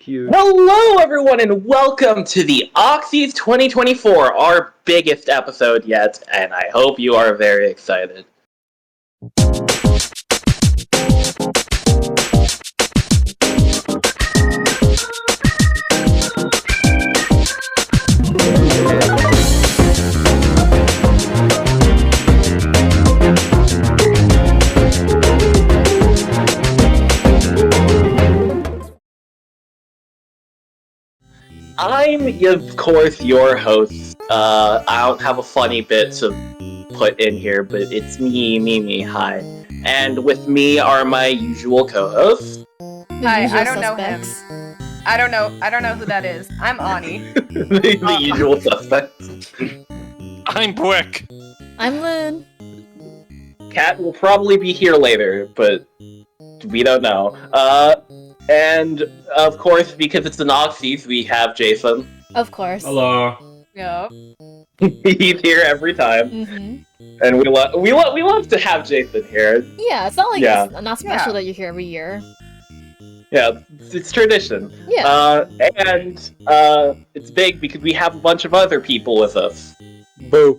Huge. Hello, everyone, and welcome to the Auxies 2024, our biggest episode yet, and I hope you are very excited. I'm, of course, your host. I don't have a funny bit to put in here, but it's me, hi. And with me are my usual co-hosts. Hi, I don't know him. I don't know who that is. I'm Ani. the usual suspects. I'm Bwick. I'm Lynn. Kat will probably be here later, but we don't know. And, of course, because it's an Auxies, we have Jason. Of course. Hello. Yep. He's here every time. Mm-hmm. And we love to have Jason here. Yeah, it's not like it's not special Yeah. that you're here every year. Yeah, it's tradition. Yeah. And it's big because we have a bunch of other people with us. Boo.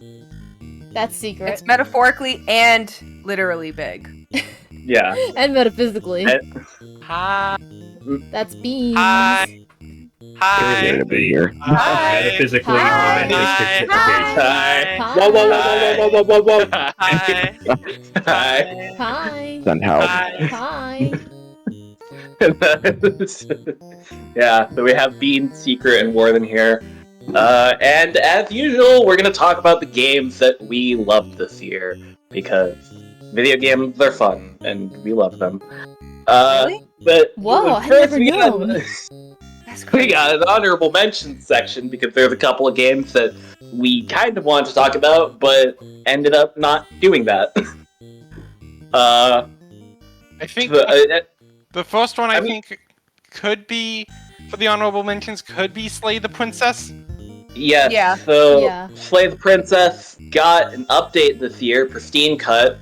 That's secret. It's metaphorically and literally big. Yeah. And metaphysically. Hi. That's beans. Hi. Hi. To be here. Hi. Metaphysically, Hi. romantic. Hi. Hi. Whoa, whoa, whoa, whoa, whoa, whoa, whoa. Hi. Hi. Hi. Somehow. Hi. Yeah, so we have Bean, Secret, and Warden here. And as usual, we're going to talk about the games that we loved this year, because video games are fun, and we love them. Really? But Whoa, I first never we got- knew. That's We crazy. got an honorable mention section, because there's a couple of games that we kind of wanted to talk about, but ended up not doing that. I think the- the first one I mean- think could be for the honorable mentions could be Slay the Princess. Yes. Yeah. So, Yeah. Slay the Princess got an update this year, pristine cut.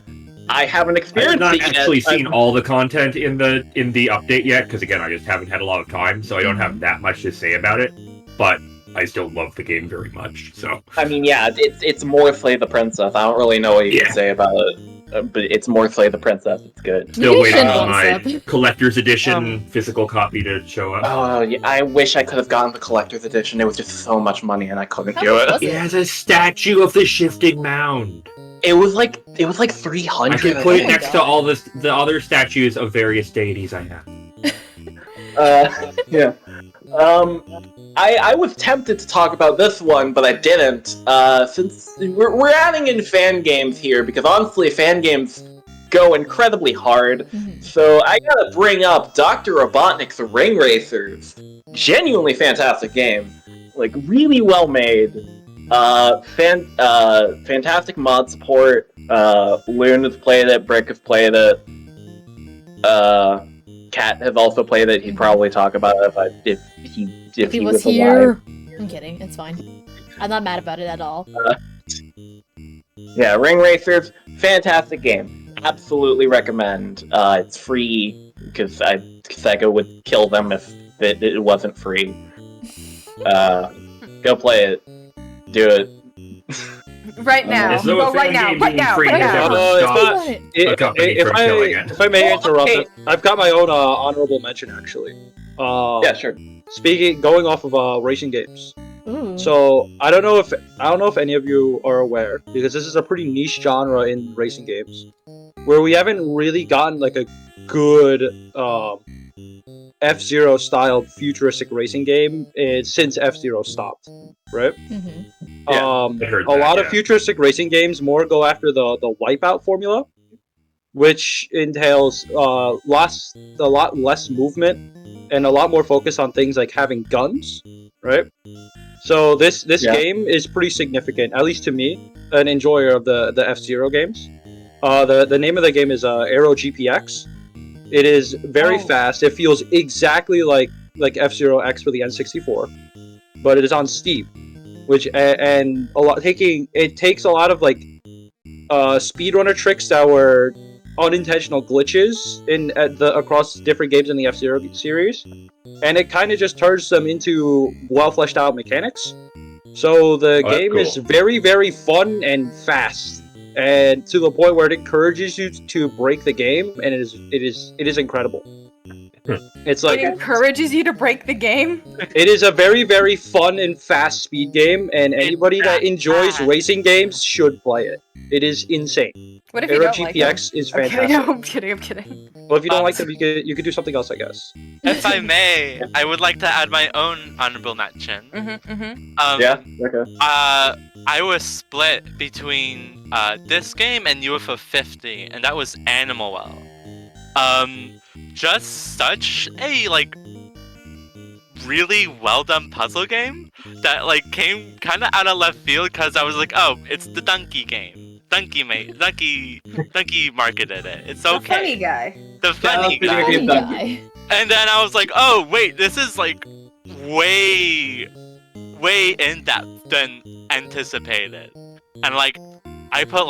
I haven't I have experienced not it yet. actually seen all the content in the update yet, because again, I just haven't had a lot of time, so I don't have that much to say about it. But I still love the game very much. So I mean, yeah, it's more Slay the Princess. I don't really know what you can Yeah. say about it, but it's more Slay the Princess. It's good. still You waiting should on look my this collector's edition physical copy to show up. Oh, yeah, I wish I could have gotten the collector's edition. It was just so much money, and I couldn't How do much it. was It has a statue of the shifting mound. It was like I 300. can put it my next to all the other statues of various deities I have. Yeah. I was tempted to talk about this one, but I didn't. Since we're adding in fan games here, because honestly, fan games go incredibly hard. Mhm. So I gotta bring up Dr. Robotnik's Ring Racers. Genuinely fantastic game. Like, really well made. Fantastic mod support. Loon has played it, Brick has played it. Cat has also played it. He'd probably talk about it if he was alive. here. I'm kidding. It's fine. I'm not mad about it at all. Yeah, Ring Racers, fantastic game. Absolutely recommend. It's free, because Sega would kill them if it wasn't free. Go play it. Do it. Right now. As though a Go right fan now. game Right being now. free Right has now. ever No, it's stopped not- a company If from killing it. I may interrupt, okay. I've got my own honorable mention actually. Yeah, sure. Going off of racing games. Ooh. So I don't know if any of you are aware, because this is a pretty niche genre in racing games, where we haven't really gotten like a good F-Zero style futuristic racing game since F-Zero stopped, right? Mhm. Yeah, I heard A that, lot yeah. of futuristic racing games more go after the Wipeout formula, which entails a lot less movement and a lot more focus on things like having guns, right? So this Yeah. game is pretty significant, at least to me, an enjoyer of the F-Zero games. The name of the game is Aero GPX. It is very fast. It feels exactly like F-Zero X for the N64, but it is on Steam, which and a lot takes a lot of like speedrunner tricks that were unintentional glitches in across different games in the F-Zero series, and it kind of just turns them into well fleshed out mechanics. So the game is very, very fun and fast, and to the point where it encourages you to break the game, and it is incredible. It's like It encourages you to break the game. it is a very, very fun and fast speed game, and anybody that enjoys racing games should play it. It is insane. What if you Aero don't like them? GPX is I'm kidding, fantastic. I'm kidding. Well, if you don't like them, you could do something else, I guess. If I may, I would like to add my own honorable mention. Yeah. Okay. I was split between this game and UFO 50, and that was Animal Well. Just such a really well done puzzle game that came kind of out of left field because I was like, oh, it's the Donkey game. Donkey marketed it. It's okay. The funny guy. The funny guy. Funny guy. And then I was like, oh wait, this is way in depth than anticipated. And I put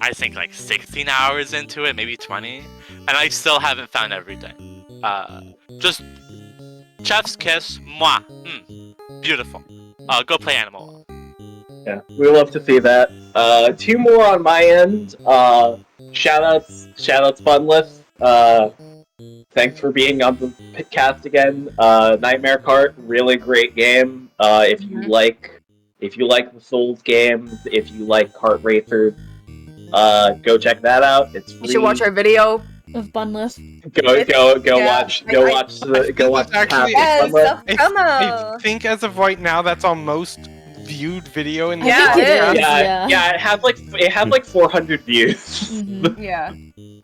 I think 16 hours into it, maybe 20, and I still haven't found everything. Just chef's kiss, mwah, beautiful. Go play Animal. Yeah, we love to see that. 2 more on my end. Shoutouts, Funless. Thanks for being on the cast again. Nightmare Kart, really great game. If you like the Souls games, if you like kart racers, go check that out. It's free. You should watch our video. Of Bunless. Go watch. Actually, Yes, I think as of right now, that's our most viewed video in the Yeah, it is. Yeah, it had 400 views. Mm-hmm. Yeah.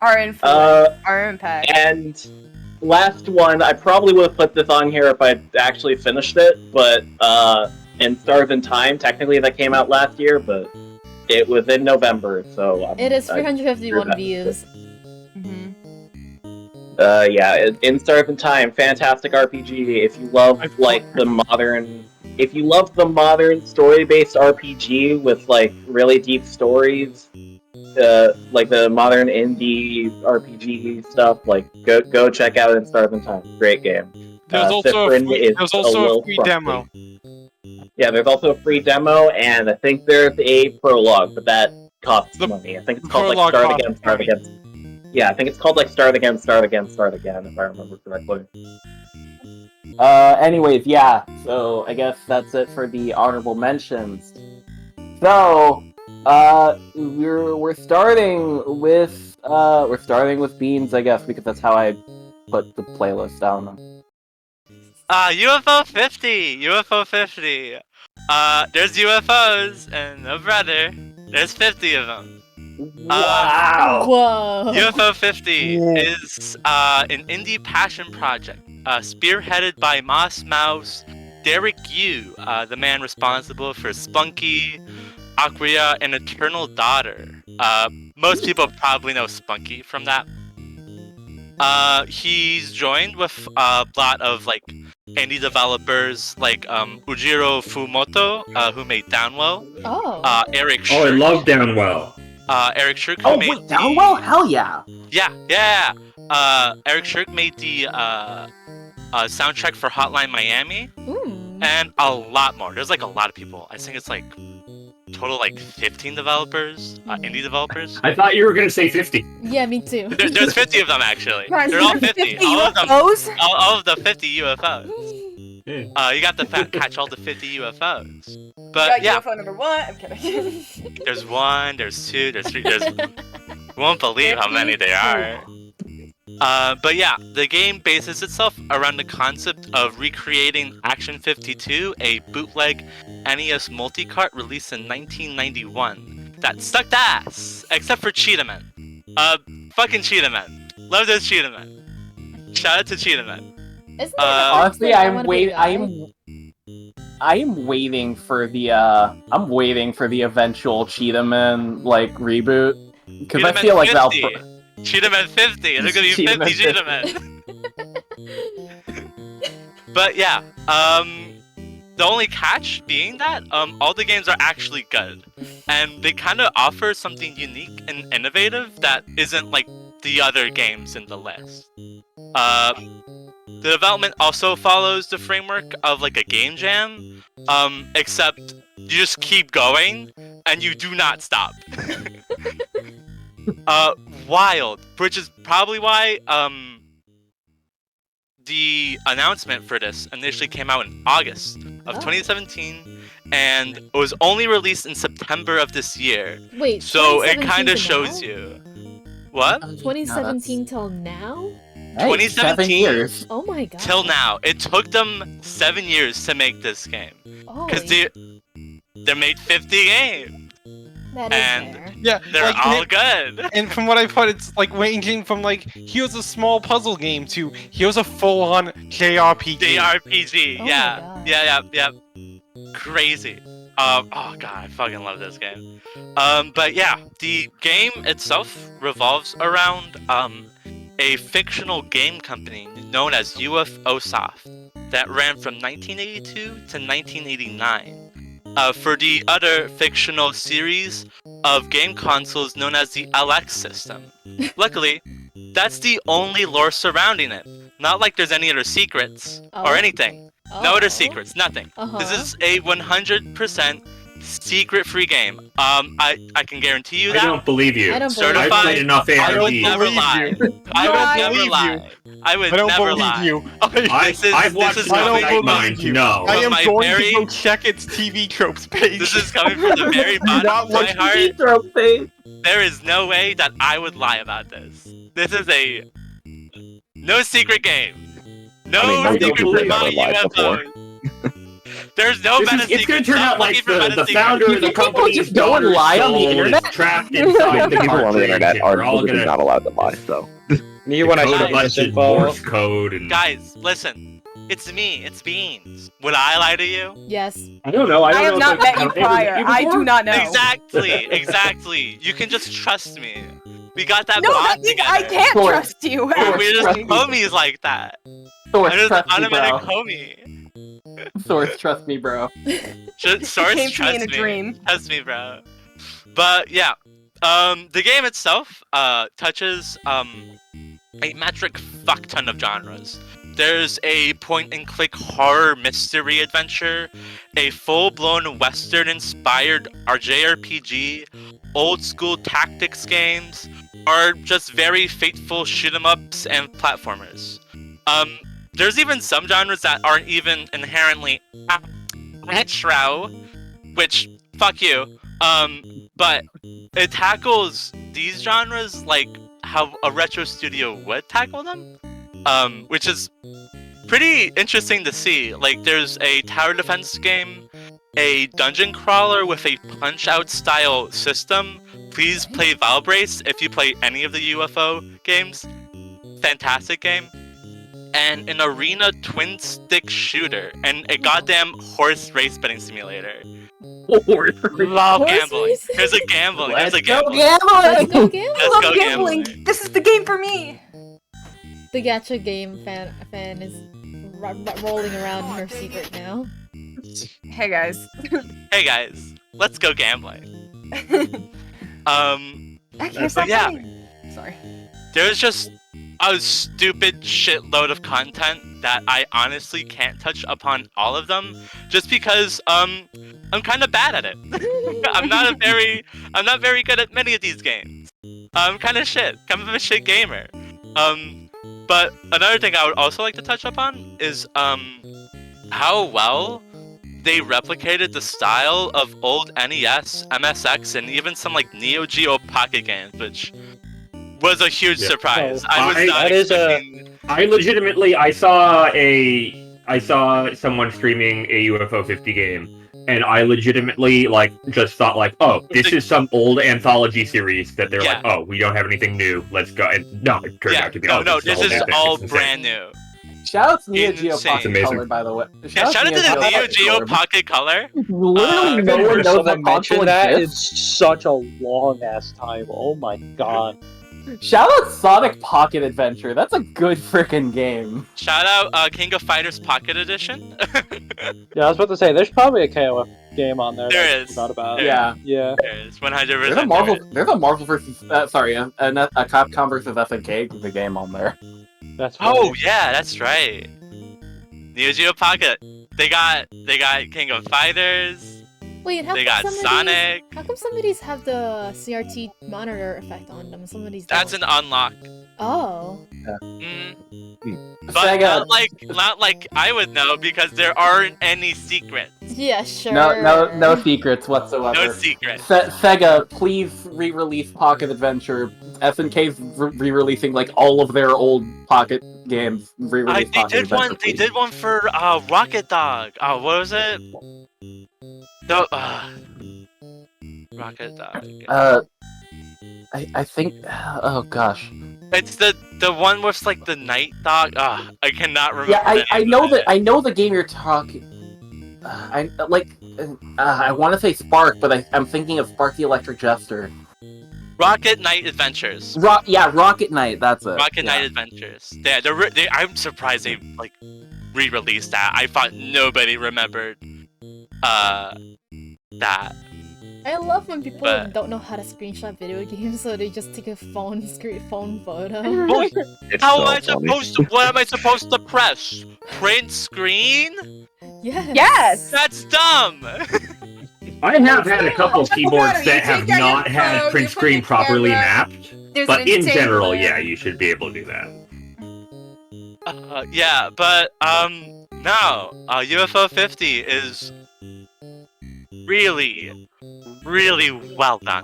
Our influence, our impact. And last one, I probably would have put this on here if I'd actually finished it, but in Stars in Time, technically that came out last year, but it was in November, so It is 351 views. In Stars in Time, fantastic RPG. If you love the modern story-based RPG with really deep stories, like the modern indie RPG stuff, go check out In Stars in Time. Great game. There's also a free demo. Yeah, there's also a free demo, and I think there's a prologue, but that costs money. I think it's called Start Again. Yeah, I think it's called Start Again, if I remember correctly. Anyways, yeah. So I guess that's it for the honorable mentions. So, we're starting with Beans, I guess, because that's how I put the playlist down. UFO 50! UFO 50! There's UFOs, and no brother, there's 50 of them. Wow! Whoa! UFO 50 is an indie passion project, spearheaded by Moss Mouse, Derek Yu, the man responsible for Spunky, Aquia, and Eternal Daughter. Most people probably know Spunky from that. He's joined with a lot of indie developers like Ujiro Fumoto, who made Downwell. Oh. Eric Shirk. Oh, I love Downwell. Eric Shirk who made Downwell? Hell yeah! Yeah. Eric Shirk made the soundtrack for Hotline Miami, and a lot more. There's a lot of people. I think it's total 15 developers, indie developers. I thought you were gonna say 50. Yeah, me too. There's 50 of them actually. Guys, They're all 50. 50 All of them. UFOs? All of the 50 UFOs. You got to catch all the 50 UFOs. But yeah, UFO number 1. I'm kidding. there's 1, there's 2, there's 3, there's. You won't believe how many there are. But yeah, the game bases itself around the concept of recreating Action 52, a bootleg NES multi-cart released in 1991 that sucked ass, except for Cheetah Man. Fucking Cheetah Man. Love those Cheetah Men. Shout out to Cheetah Men. Honestly, I'm waiting for the eventual Cheetah Man reboot, because I feel like that'll. Cheetah Man 50! There's gonna be 50 Cheetah Men! But yeah, the only catch being that all the games are actually good, and they kind of offer something unique and innovative that isn't like the other games in the list. The development also follows the framework of like a game jam, except you just keep going and you do not stop. Wild, which is probably why the announcement for this initially came out in August of 2017, and it was only released in September of this year. Wait, So it 2017 kind of to shows now? you. What? 2017 till now? Hey, 7 2017 years. Oh my god. till now. It took them 7 years to make this game. Because Holy, they made 50 games. that is and- fair. Yeah, They're like, all good. and from what I've heard, it's like ranging from like here's a small puzzle game to here's a full-on JRPG. JRPG. Oh my Yeah. God. Yeah. Crazy. Oh god, I fucking love this game. But yeah, the game itself revolves around a fictional game company known as UFO Soft that ran from 1982 to 1989. For the other fictional series of game consoles known as the LX system. Luckily, that's the only lore surrounding it. Not like there's any other secrets or anything. No other secrets, nothing. This is a 100% secret-free game. I can guarantee you I that. don't believe you. I don't Certified- I've played enough I would ARGs. never believe lie. you. I No, would I never believe lie. I would I don't never believe lie. you. This is- I've this watched is enough coming- I don't Nightmine believe to you. know. I am my going very- to go check its TV tropes page. This is coming from the very Do not bottom of my look heart. Trophy. There is no way that I would lie about this. This is a no secret game. No I mean, I don't secret believe about I lied before. UFOs. There's no This meta is, it's going secret. to turn Stop out like looking for meta the secret. founder of the think people company's just go and daughter's lie on the soul internet? is trapped inside the People on the cartridge, internet and are we're all legally gonna not allowed to lie, so. Me when I code a see bunch this of info. Morse code and Guys, listen. It's me. It's Beans. Would I lie to you? Yes. I don't know. I don't have know not if met you I've ever prior. met you I before. do not know. Exactly. You can just trust me. We got that No, that bond means together. I can't Source. trust you. We're just Trust me. homies like that. Source, I'm just trust me, automatic bro. homie. Source, trust me, bro. Source, came to me trust in a dream. Trust me, bro. But yeah, the game itself touches a metric fuck ton of genres. There's a point-and-click horror mystery adventure, a full-blown Western-inspired JRPG, old-school tactics games, or just very faithful shoot-'em-ups and platformers. There's even some genres that aren't even inherently retro, which, fuck you. But it tackles these genres like how a retro studio would tackle them. Which is pretty interesting to see. Like, there's a tower defense game, a dungeon crawler with a punch-out style system. Please play Valbrace if you play any of the UFO games. Fantastic game. And an arena twin-stick shooter, and a goddamn horse race betting simulator. Love Horse gambling. race? Here's a gambling. Here's a Let's go gambling. gambling! Let's go game. I Let's love go gambling. gambling. This is the game for me. The gacha game fan is rolling around in her secret now. Hey guys. Hey guys, let's go gambling. I can't stop yeah. playing. Sorry. There's just a stupid shitload of content that I honestly can't touch upon all of them, just because I'm kind of bad at it. I'm not very good at many of these games. I'm kind of shit. Kind of a shit gamer. But another thing I would also like to touch upon is how well they replicated the style of old NES, MSX, and even some like Neo Geo Pocket games, which was a huge Yeah. surprise. Oh, I was not that is a- expecting. I saw someone streaming a UFO 50 game, and I legitimately just thought oh, this is some old anthology series that they're Yeah. oh, we don't have anything new, let's go. And no, it turned out to be This is all brand new. Shout out to Neo Geo Insane. Pocket Amazing. Color, by the way. Yeah, shout out to the Neo Geo Color. Pocket Color. Literally, no one knows Someone that console mentioned that exists. it's such a long ass time. Oh my god. Shout out Sonic Pocket Adventure. That's a good freaking game. Shout out King of Fighters Pocket Edition. Yeah, I was about to say, there's probably a KOF game on there. There that's is. Not about. Yeah. Yeah. It's 100%. There's a Marvel versus a Capcom versus SNK the game on there. That's. Oh funny. yeah, that's right. Neo Geo Pocket. They got King of Fighters. Wait, They got Sonic. How come some of these have the CRT monitor effect on them? Some of these That's don't? an unlock. Oh. But Sega. not like I would know because there aren't any secrets. Yeah, sure. No secrets whatsoever. No secrets. Sega, please re-release Pocket Adventure. SNK's re-releasing like all of their old Pocket games. Re-release They Pocket did Adventure, one. They please. did one for Rocket Dog. What was it? No. Rocket Dog. I think. Oh gosh. It's the one with like the night dog. I cannot remember. Yeah, the I name know of that. it. I know the game you're talking. I want to say Spark, but I'm thinking of Spark the Electric Jester. Rocket Knight Adventures. Rocket Knight. That's it. Rocket Knight Adventures. I'm surprised they like re-released that. I thought nobody remembered that. I love when people But- don't know how to screenshot video games, so they just take a phone photo. Boy, It's how so am I funny. supposed to? What am I supposed to press? Print screen? Yes. Yes! That's dumb. I have had a couple of What's the keyboards matter? that You have take out your not had phone, print you put screen your properly camera- mapped, There's but an in general, entertainment. yeah, you should be able to do that. Yeah, but no. UFO 50 is really, really well done.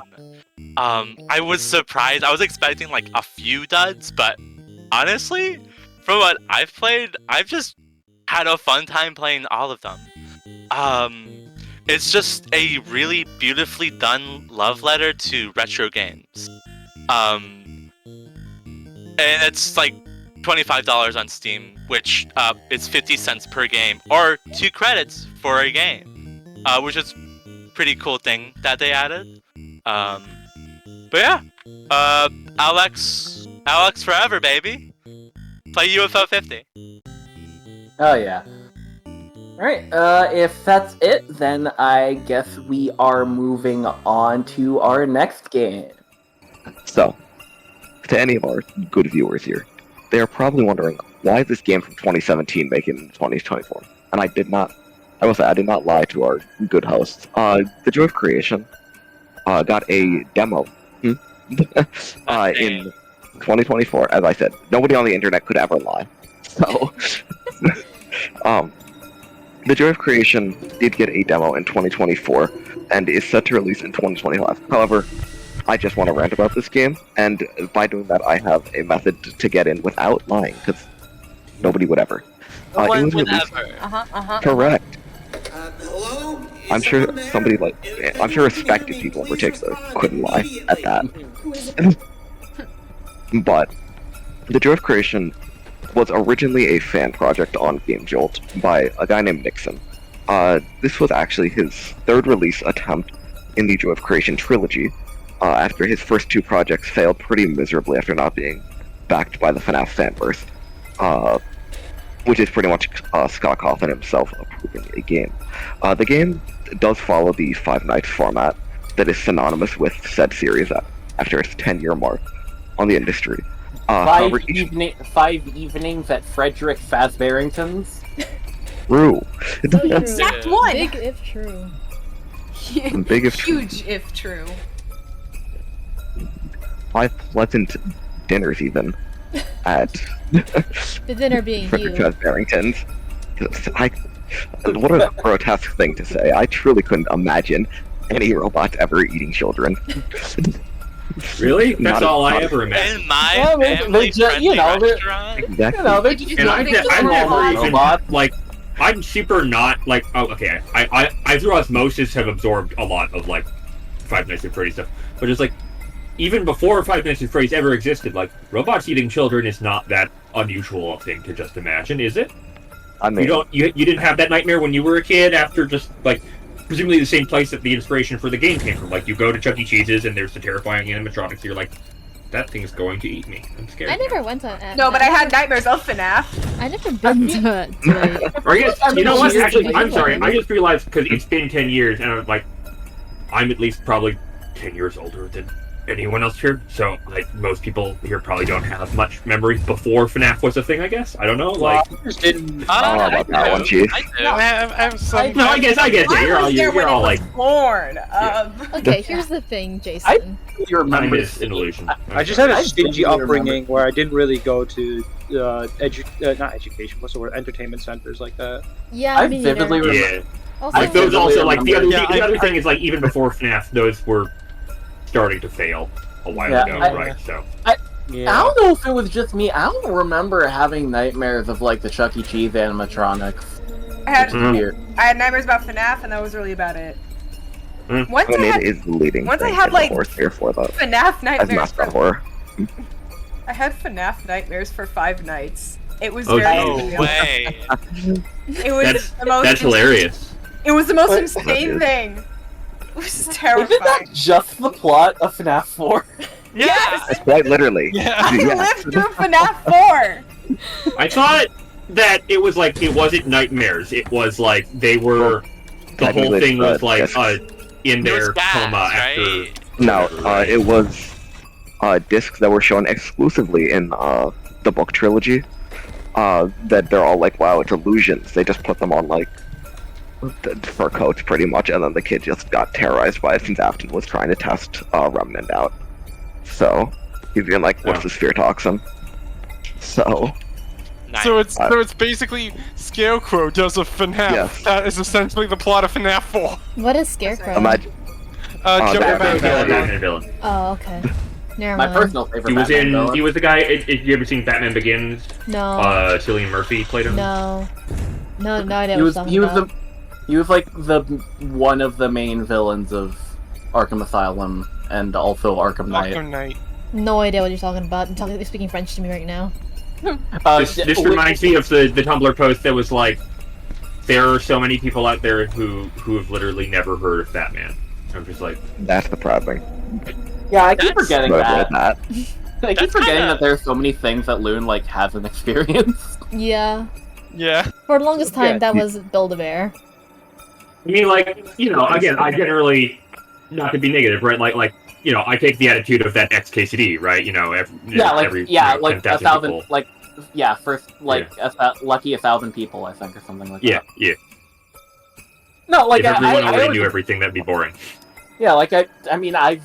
I was surprised. I was expecting like a few duds, but honestly, from what I've played, I've just had a fun time playing all of them. It's just a really beautifully done love letter to retro games. And it's like $25 on Steam, which is 50 cents per game, or 2 credits for a game, which is pretty cool thing that they added. But yeah, Alex forever, baby. Play UFO 50. Oh yeah. Alright, if that's it, then I guess we are moving on to our next game. So, to any of our good viewers here, they are probably wondering why is this game from 2017 making it in 2024? And I did not lie to our good hosts. The Joy of Creation got a demo in 2024. As I said, nobody on the internet could ever lie. So, The Joy of Creation did get a demo in 2024 and is set to release in 2025. However, I just want to rant about this game, and by doing that, I have a method to get in without lying, because nobody would ever. No It one was would released- ever. Correct. Hello? I'm sure somebody I'm sure respected people in particular couldn't lie at that. But The Joy of Creation was originally a fan project on Game Jolt by a guy named Nixon. This was actually his third release attempt in the Joy of Creation trilogy, after his first 2 projects failed pretty miserably after not being backed by the FNAF fanverse, which is pretty much Scott Cawthon himself approving a game. The game does follow the Five Nights format that is synonymous with said series after its 10-year mark on the industry. However, Five evenings at Frederick Fazbearrington's. True. Exact one! Big if true. Big if true. Huge if true. 5 pleasant dinners even at The dinner being Frederick you. Barrington's. What a grotesque thing to say. I truly couldn't imagine any robot ever eating children. Really? That's Not all I not- ever imagined. In my Yeah, they family-friendly you know, they're- restaurant. Exactly. You know, they're Did you And think I've they were never robots? even robot. like I'm super not like okay. I through osmosis have absorbed a lot of like Five Nights at Freddy's stuff, but it's like even before Five Nights at Freddy's ever existed, like robots eating children is not that unusual a thing to just imagine, is it? I mean, You didn't have that nightmare when you were a kid after just like presumably the same place that the inspiration for the game came from. Like you go to Chuck E. Cheese's and there's the terrifying animatronics. You're like, that thing's going to eat me. I'm scared. I never went to. No, but I had nightmares of FNAF. I never been to. Or I guess, you know what? Actually, I'm sorry. Yeah. I just realized because it's been 10 years, and I'm at least probably 10 years older than anyone else here. So, like, most people here probably don't have much memory before FNAF was a thing. I guess I don't know. Like, just didn't. I about that one, Chief. I do. I have some. no, I guess I yeah, was there when you're it all was like, born. Okay, here's the thing, Jason. You time remember is an illusion. I just had a I stingy vaguely upbringing where I didn't really go to not education. What's the word? Entertainment centers like that. Yeah, I me vividly neither. Yeah. Also, Like those also like the other Yeah, the other thing is like even before FNAF, those were starting to fail a while Yeah, ago, right? So I Yeah. don't know if it was just me. I don't remember having nightmares of like the Chuck E. Cheese animatronics. I had Weird. nightmares about FNAF, and that was really about it. Mm. Once I I mean, had it is the leading once I thing had, in the like, horse here for that. FNAF As nightmares. mascot For, horror. I had FNAF nightmares for 5 nights. It was Oh, very. geez. No way. It was the most. That's hilarious. It was the most What? insane thing. It was Isn't terrifying. that just the plot of FNAF 4? Yes, It's quite literally. Yeah. I Yeah. lived through FNAF 4. I thought that it was like it wasn't nightmares. It was like they were the whole technically thing was it's, like discs. in It was their gas, coma right? after. No, Right. it was discs that were shown exclusively in the book trilogy. That they're all like, wow, it's illusions. They just put them on like the fur coats pretty much, and then the kid just got terrorized by it since Afton was trying to test Remnant out. So he's being like, what's Yeah. the sphere toxin? So Nice. So it's basically Scarecrow does a FNAF. Yes. That is essentially the plot of FNAF 4. What is Scarecrow? imagine Jump Batman back. Villain, Batman villain. Oh, okay. Never My mind. personal favorite. He was Batman villain. He was the guy. You ever seen Batman Begins? No. Cillian Murphy played him. No. No idea He what was you're he was talking the he was like the one of the main villains of Arkham Asylum and also Arkham Knight. Arkham Knight. No idea what you're talking about. You're speaking French to me right now. This reminds me of the Tumblr post that was like, there are so many people out there who have literally never heard of Batman. I'm just like, that's the proud thing. Yeah, I keep That's- forgetting But that. that. I keep That's forgetting kinda- that there's so many things that Loon like hasn't experienced. Yeah. Yeah. For the longest time, Yeah. that was Build-A-Bear. I mean, like, you know, again, I generally, not to be negative, right? Like, you know, I take the attitude of that XKCD, right? You know, every, like 10,000 1,000, people. like first lucky 1,000 people, I think, or something like Yeah, that. yeah. No, like If everyone I already always- knew everything, that'd be boring. Yeah, like I mean, I've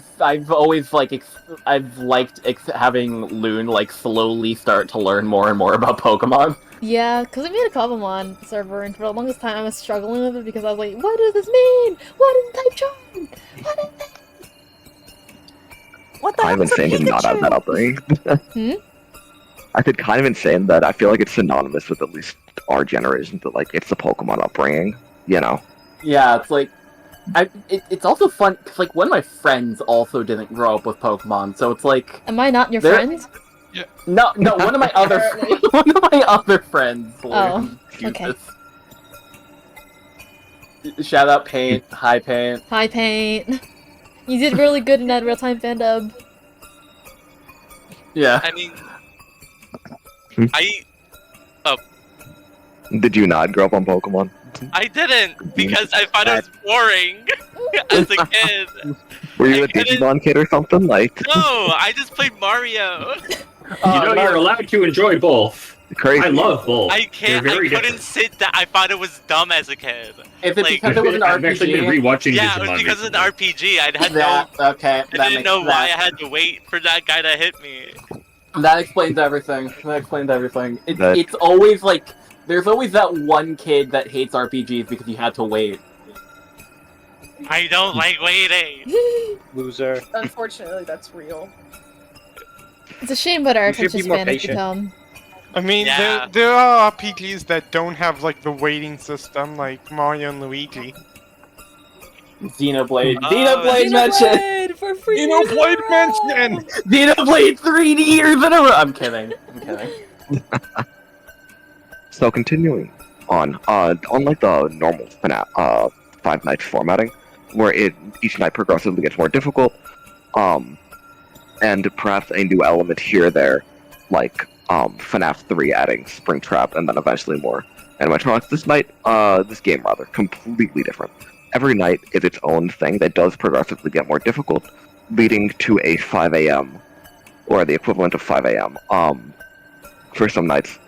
always like I've liked having Loon like slowly start to learn more and more about Pokemon. Yeah, because I made a Cobblemon server, and for the longest time I was struggling with it because I was like, what does this mean? What is type charm? What is this? What the Kind of hell is a insane to not have that Pikachu? upbringing. I said kind of insane that I feel like it's synonymous with at least our generation, that like it's the Pokemon upbringing, you know. Yeah, it's like it's also fun because like one of my friends also didn't grow up with Pokemon, so it's like Am I not your There- friend? no, one of my other one of my other friends. Oh, used okay. this. Shout out Paint, hi Paint. Hi, Paint. You did really good in that real-time fan dub. Yeah. I mean, Hmm. Did you not grow up on Pokemon? I didn't because I thought it was boring as a kid. Were you I a couldn't- Digimon kid or something? Like No, I just played Mario. You know, you're allowed to enjoy both. crazy. I love both. I can't. They're I very couldn't different. sit that. I thought it was dumb as a kid. Is it like- because it was an I've actually been RPG? rewatching Yeah, it Digimon was because of an recently. RPG. I had That no. okay. I That didn't makes know why I that, had to wait for that guy to hit me. that explains everything. That explains everything. That- It's always like there's always that one kid that hates RPGs because you had to wait. I don't like waiting. Loser. Unfortunately, that's real. It's a shame what our You should be attention more span has patient. become. I mean, Yeah. there are RPGs that don't have like the waiting system, like Mario and Luigi. Xenoblade. Oh, Xenoblade mention. Xenoblade for free. Xenoblade mention. Xenoblade 3 years in a row. I'm kidding. I'm kidding. So continuing on like the normal Five Nights formatting, where each night progressively gets more difficult. and perhaps a new element here or there, like FNAF 3 adding Springtrap, and then eventually more animatronics. This game rather, completely different. Every night is its own thing that does progressively get more difficult, leading to a 5 a.m. or the equivalent of 5 a.m. For some nights,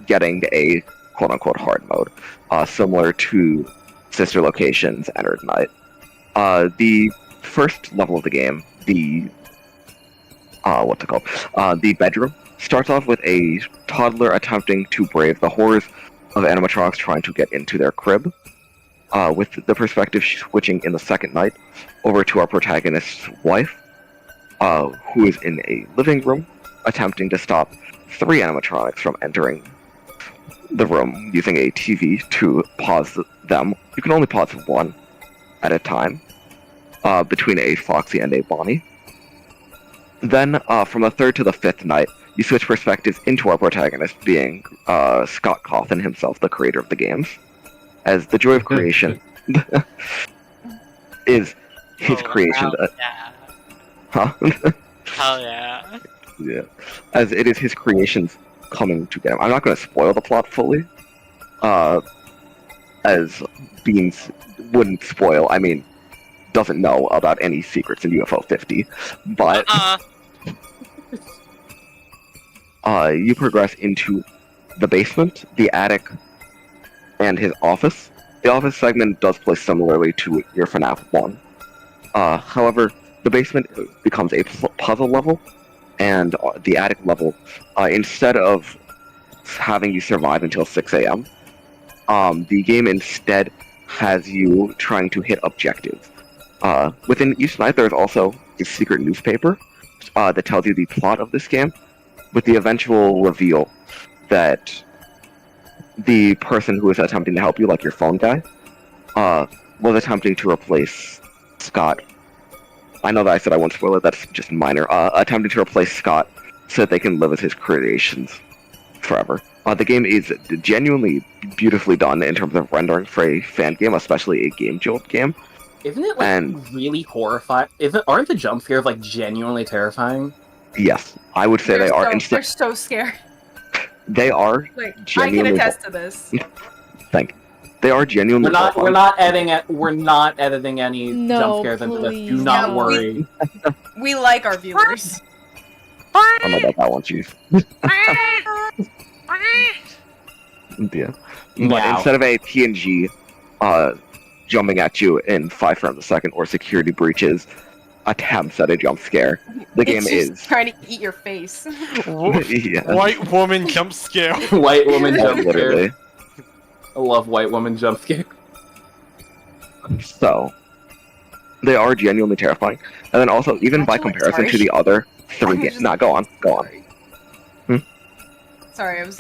getting a quote-unquote hard mode, similar to Sister Location's Entered Night. The first level of the game, the bedroom, starts off with a toddler attempting to brave the horrors of animatronics trying to get into their crib, with the perspective switching in the second night over to our protagonist's wife, who is in a living room attempting to stop 3 animatronics from entering the room using a TV to pause them. You can only pause 1 at a time, between a Foxy and a Bonnie. Then, from the 3rd to the 5th night, you switch perspectives into our protagonist being Scott Cawthon himself, the creator of the games, as the joy of creation is his creation. Huh? Hell yeah. Yeah. As it is his creations coming to get him. I'm not going to spoil the plot fully, as Beans wouldn't spoil, doesn't know about any secrets in UFO 50, but you progress into the basement, the attic, and his office. The office segment does play similarly to your FNAF 1. However, the basement becomes a puzzle level, and the attic level, instead of having you survive until 6 a.m., the game instead has you trying to hit objectives. Within each night, there's also a secret newspaper that tells you the plot of this game, with the eventual reveal that the person who is attempting to help you, like your phone guy, was attempting to replace Scott. I know that I said I won't spoil it, that's just minor. Attempting to replace Scott so that they can live as his creations forever. The game is genuinely beautifully done in terms of rendering for a fan game, especially a Game Jolt game. Isn't it really horrifying? Aren't the jump scares genuinely terrifying? Yes, I would say they are. They're so scary. They are genuinely. I can attest to this. They are genuinely. We're not editing any jump scares into this. Do not worry. We like our viewers. I don't know about that one, Chief. Yeah. But instead of a TNG jumping at you in 5 frames a second, or security breaches attempts at a jump scare, the game is trying to eat your face. Yeah. White woman jump scare. White woman jump Literally. scare. I love white woman jump scare. So, they are genuinely terrifying. And then also, even by comparison to the other 3 games... Nah, go on. Sorry, I was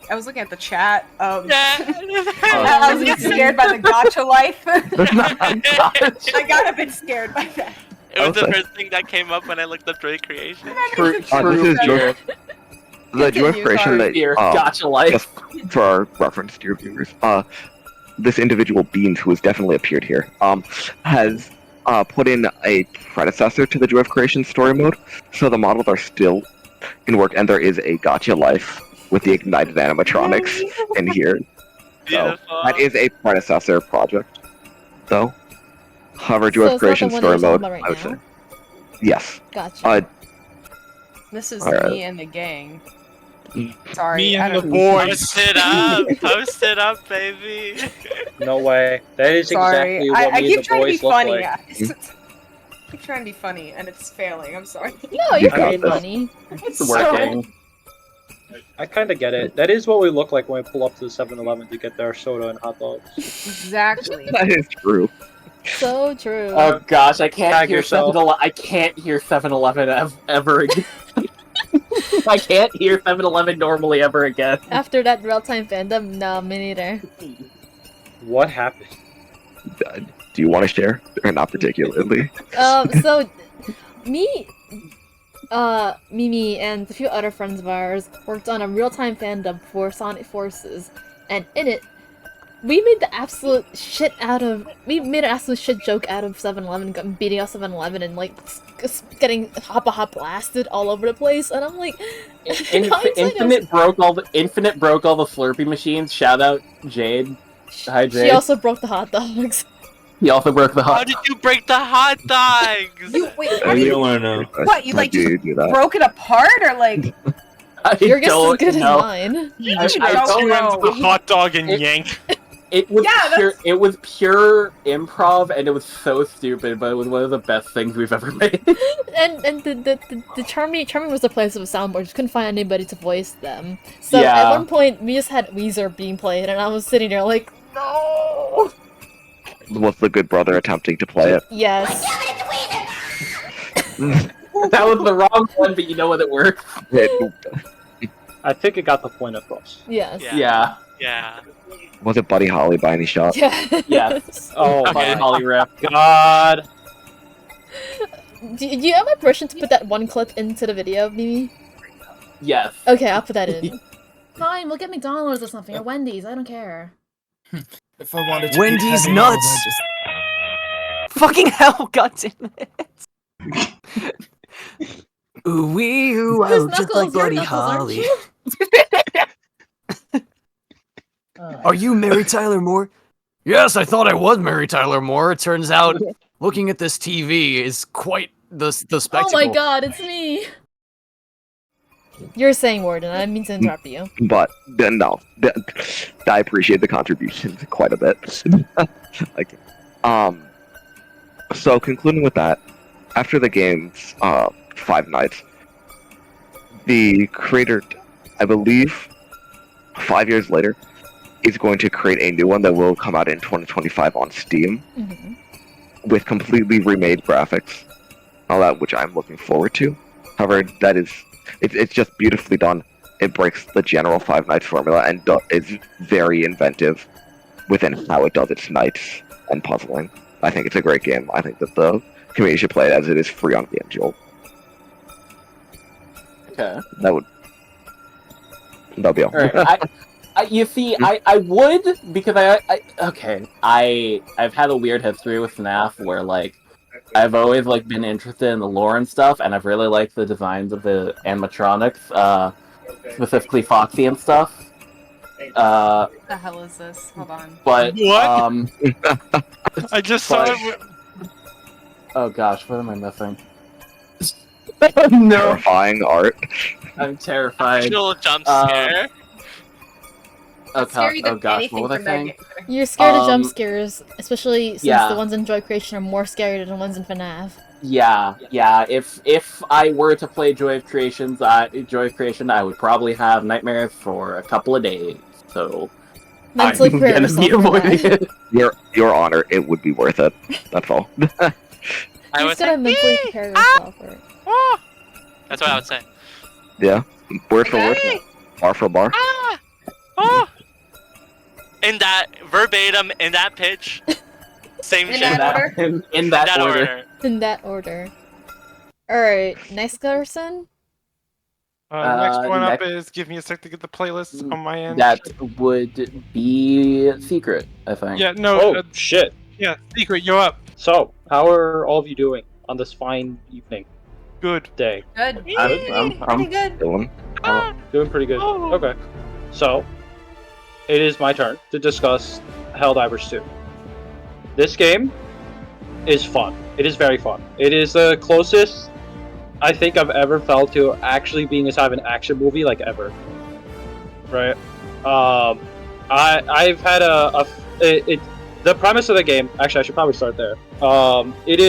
I was looking at the chat. I was getting scared by the gacha life. I got a bit scared by that. It was the first thing that came up when I looked up Joy Creation. This is Joy... The Joy of Creation that... Gacha life. Just for our reference to your viewers, this individual, Beans, who has definitely appeared here, has put in a predecessor to the Joy of Creation story mode, so the models are still in work, and there is a gacha life with the ignited animatronics in here. So that is a predecessor project, though. However, Joy of Creation story mode, I would say. Yes. Gotcha. This is me and the gang. Sorry, Me and I the don't boys. Post it up, baby. No way. That is Sorry, exactly what I me keep and the trying to be boys look funny. like. I keep trying to be funny, and it's failing. I'm sorry. No, you're I very mean, funny. It's working. I kind of get it. That is what we look like when we pull up to the 7-Eleven to get their soda and hot dogs. Exactly. That is true. So true. Oh gosh, I can't Tag hear yourself. 7-Eleven. I can't hear 7-Eleven ever again. I can't hear 7-Eleven normally ever again. After that real-time fandom, no, me neither. What happened? Do you want to share? Or not particularly? So, Mimi, and a few other friends of ours worked on a real-time fandom for Sonic Forces, and in it, we made the absolute shit out of. We made an absolute shit joke out of 7-Eleven, beating up 7-Eleven, and like getting hop blasted all over the place. And I'm like, Infinite broke all the Slurpee machines. Shout out Jade. Hi Jade. She also broke the hot dogs. He also broke the hot. How did you break the hot dogs? You don't want to know. What, you like do just you do that? broke it apart or like? Your guess is good as know. mine. I don't know. The hot dog and yank. It was Yeah, pure. It was pure improv, and it was so stupid, but it was one of the best things we've ever made. And the Charming was the place of a soundboard. Just couldn't find anybody to voice them. So Yeah. at one point, we just had Weezer being played, and I was sitting there like, no. Was the good brother attempting to play it? Yes. That was the wrong one, but you know what? It worked. I think it got the point across. Yes. Yeah. Yeah. Was it Buddy Holly by any shot? Yeah. Yes. Oh Buddy my Holly rep. god! Do you have my permission to put that one clip into the video, Mimi? Yes. Okay, I'll put that in. Fine, we'll get McDonald's or something, or Wendy's, I don't care. If I wanted to Wendy's be nuts! Fucking hell, goddammit! Ooh wee ooh, Who's oh, just Knuckles? like You're Buddy Knuckles, aren't Holly. you? Are you Mary Tyler Moore? Yes, I thought I was Mary Tyler Moore. It turns out looking at this TV is quite the spectacle. Oh my god, it's me! You're saying, Warden, I didn't mean to interrupt you. But no, I appreciate the contribution quite a bit. Like, so concluding with that, after the game's 5 nights, the creator, I believe, 5 years later, is going to create a new one that will come out in 2025 on Steam, with completely remade graphics, all that, which I'm looking forward to. However, that is. It's just beautifully done. It breaks the general Five Nights formula and is very inventive within how it does its nights and puzzling. I think it's a great game. I think that the community should play it as it is free on Game Jolt. Okay. That'll be all. Alright, you see, I would, because I've had a weird history with FNAF where, like, I've always, like, been interested in the lore and stuff, and I've really liked the designs of the animatronics, specifically Foxy and stuff. What the hell is this? Hold on. But, What? I just saw it. Oh gosh, what am I missing? No. Terrifying art. I'm terrified. Actual jump scare. Oh gosh, what was I saying? You're scared of jump scares, especially since yeah. the ones in Joy Creation are more scary than the ones in FNAF. Yeah. If I were to play Joy of Creation, I would probably have nightmares for a couple of days. So mentally I'm prepare gonna be yourself for avoiding that. it. Your honor, it would be worth it. That's all. You just gotta mentally prepare yourself for it. That's what I would say. Yeah, word for word, bar for bar. In that verbatim, in that pitch, same shit. In that order. In that order. Alright, next person? Next one up next- is give me a sec to get the playlist on my end. That would be secret, I think. Yeah, no. Oh shit! Yeah, secret, you're up. So, how are all of you doing on this fine evening? Good Day. Good. I'm Pretty good. Doing pretty good. Okay. So, it is my turn to discuss Helldivers 2. This game is fun. It is very fun. It is the closest I think I've ever felt to actually being inside of an action movie, like ever. Right? I've had the premise of the game. Actually, I should probably start there. It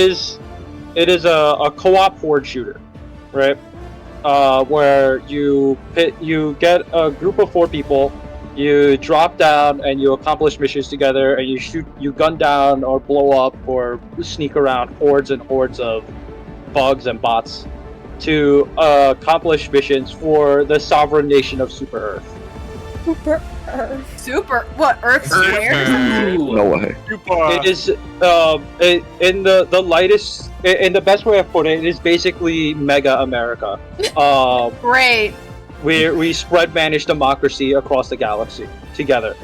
is a co-op horde shooter, right? Where you get a group of 4 people, you drop down and you accomplish missions together, and you gun down or blow up or sneak around hordes and hordes of bugs and bots to accomplish missions for the sovereign nation of Super Earth. Super Earth. Super. What? Earth Square? No way. It is in the lightest, in the best way of putting it, it is basically Mega America. Great. We spread managed democracy across the galaxy together.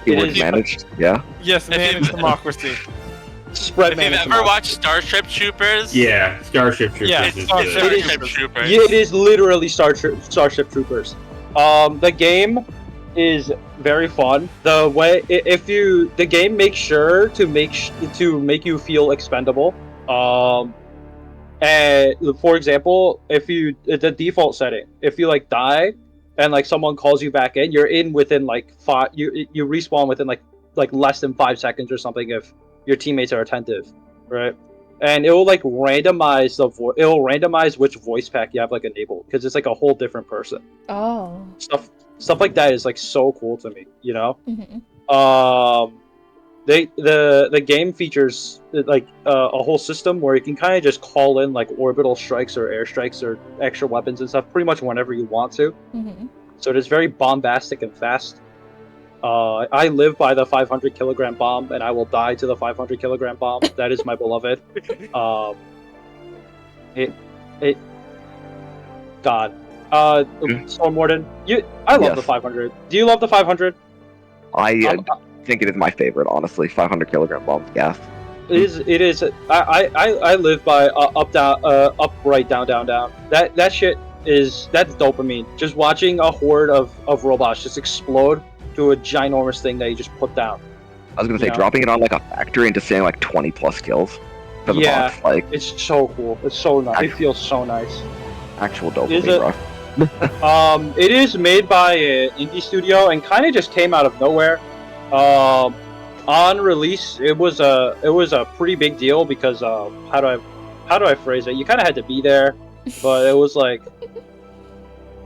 Keyword managed, yeah. Yes, If managed you- democracy. Spread If you've managed ever watched Starship Troopers, Yeah, Starship Troopers Yeah, is it's the- Starship Troopers. Yeah, it is literally Starship Troopers. The game is very fun. The game makes sure to make you feel expendable. And for example, if you the default setting, if you like die and like someone calls you back in, you're in within like you respawn within like less than 5 seconds or something if your teammates are attentive, right? And it will like randomize it will randomize which voice pack you have like enabled because it's like a whole different person. Oh. Stuff like that is like so cool to me, you know. Mhm. The game features like a whole system where you can kind of just call in like orbital strikes or airstrikes or extra weapons and stuff pretty much whenever you want to. Mhm. So it is very bombastic and fast. I live by the 500 kilogram bomb, and I will die to the 500 kilogram bomb. That is my beloved. It. God. Stormwarden. I love Yes. the 500. Do you love the 500? I think it is my favorite, honestly. 500 kilogram bombs gas. It is. I live by up down up right down down down. That shit that's dopamine. Just watching a horde of robots just explode to a ginormous thing that you just put down. I was gonna say, dropping it on like a factory and just saying like 20 plus kills for the Yeah, boss, like it's so cool. It's so nice. It feels so nice. actual Is dopamine it- rush. It is made by an indie studio and kind of just came out of nowhere. On release, it was a pretty big deal because how do I phrase it? You kind of had to be there, but it was like,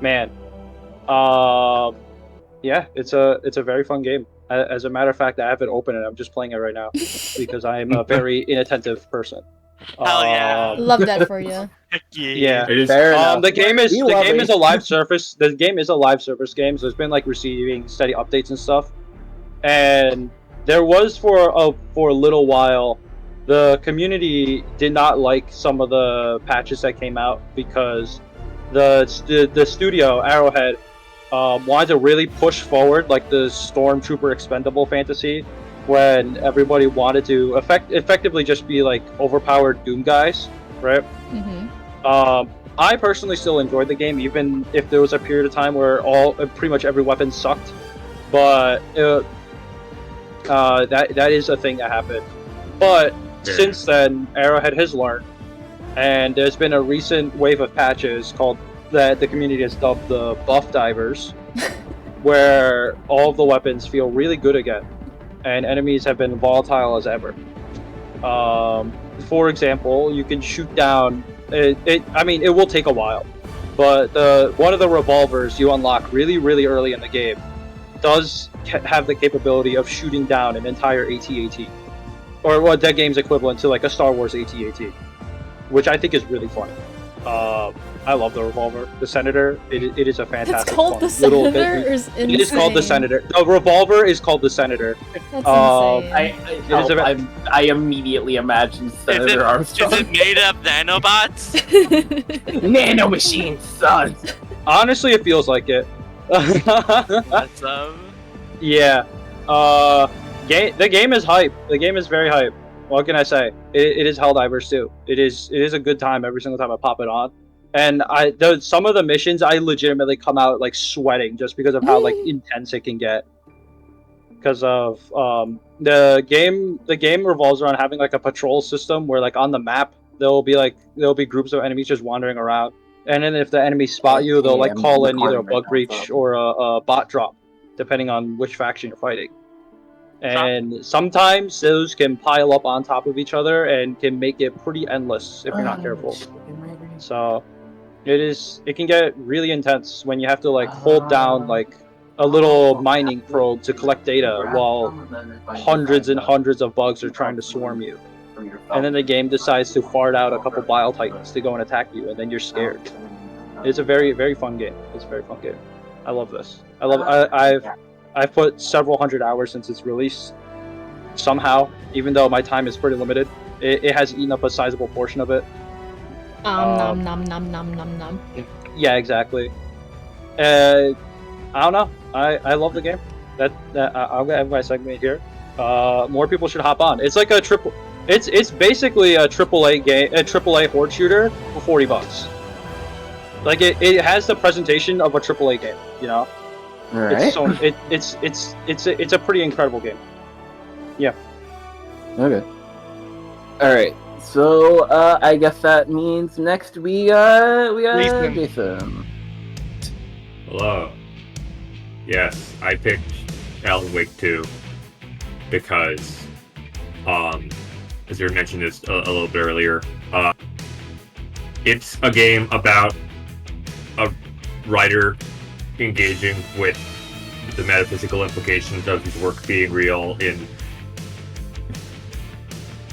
man, yeah, it's a very fun game. As a matter of fact, I have it open and I'm just playing it right now because I am a very inattentive person. Hell yeah. Love that for you. Yeah. It is- Fair enough. The game is We the love game it. is a live service. The game is a live service game, so it's been like receiving steady updates and stuff. And there was for a little while, the community did not like some of the patches that came out because the studio Arrowhead wanted to really push forward like the Stormtrooper expendable fantasy when everybody wanted to effectively just be like overpowered Doom guys, right? Mhm. I personally still enjoyed the game, even if there was a period of time where pretty much every weapon sucked. But that is a thing that happened. But Yeah. since then, Arrowhead has learned, and there's been a recent wave of patches called that the community has dubbed the Buff Divers, where all of the weapons feel really good again, and enemies have been volatile as ever. For example, you can shoot down. I mean, it will take a while, but one of the revolvers you unlock really, really early in the game does have the capability of shooting down an entire AT-AT, or what that game's equivalent to like a Star Wars AT-AT, which I think is really funny. I love the revolver. The Senator, it is a fantastic. It's called fun the little Senator? bit- Or is It is called the insane? Senator. The revolver is called the Senator. That's I immediately imagine Senator Armstrong. Is it made of nanobots? insane. Nano machines, son. Honestly, it feels like it. Awesome. Yeah. The game is hype. The game is very hype. What can I say? It is Helldivers too. It is a good time every single time I pop it on. And some of the missions I legitimately come out like sweating just because of how like intense it can get. Because of the game revolves around having like a patrol system where like on the map there'll be groups of enemies just wandering around. And then if the enemies spot you, they'll like call in either a bug breach or a bot drop, depending on which faction you're fighting. And sometimes those can pile up on top of each other and can make it pretty endless if you're not careful. So it can get really intense when you have to like hold down like a little mining probe to collect data while hundreds and hundreds of bugs are trying to swarm you. And then the game decides to fart out a couple bile titans to go and attack you, and then you're scared. It's a very, very fun game. It's a very fun game. I love this. I've put several hundred hours since its release. Somehow, even though my time is pretty limited, it has eaten up a sizable portion of it. Nom nom nom nom nom nom. Yeah, exactly. I don't know. I love the game. I'll have my segment here. More people should hop on. It's like a triple. It's basically a AAA game, a AAA horde shooter for $40. Like it has the presentation of a AAA game. You know. All right. It's a pretty incredible game. Yeah. Okay. All right. So I guess that means next we got Jason. Hello. Yes, I picked Alan Wake 2 because, as you mentioned this a little bit earlier, it's a game about a writer engaging with the metaphysical implications of his work being real in...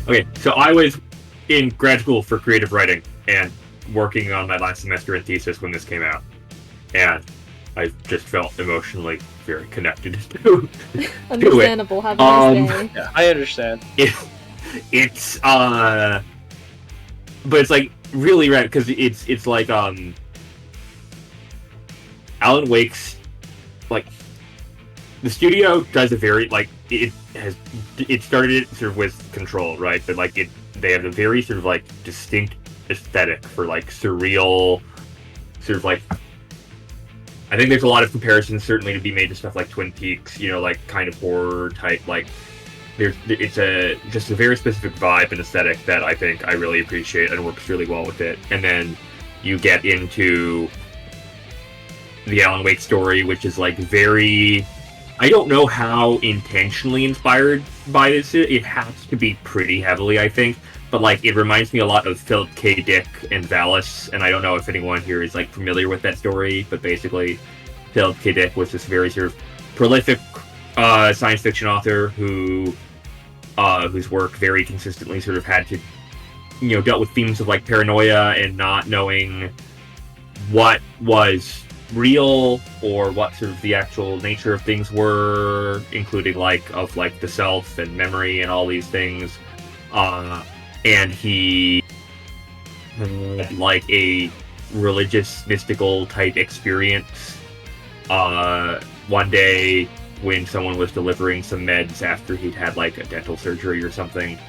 Okay, so I was in grad school for creative writing and working on my last semester in thesis when this came out. And I just felt emotionally very connected to Understandable. it. Have a nice day. Yeah, I understand. It's but it's like really rad because it's like Alan Wake's, like, the studio does a very, like, it started it sort of with Control, right? But like they have a very sort of like distinct aesthetic for like surreal sort of like, I think there's a lot of comparisons certainly to be made to stuff like Twin Peaks, you know, like kind of horror type, like it's just a very specific vibe and aesthetic that I think I really appreciate and works really well with it. And then you get into the Alan Wake story, which is like very, I don't know how intentionally inspired by this. It has to be pretty heavily, I think. But like, it reminds me a lot of Philip K. Dick and Valis, and I don't know if anyone here is like familiar with that story. But basically, Philip K. Dick was this very sort of prolific science fiction author who, whose work very consistently sort of had to, you know, dealt with themes of like paranoia and not knowing what was real or what sort of the actual nature of things were, including like of like the self and memory and all these things. And he had like a religious mystical type experience one day when someone was delivering some meds after he'd had like a dental surgery or something,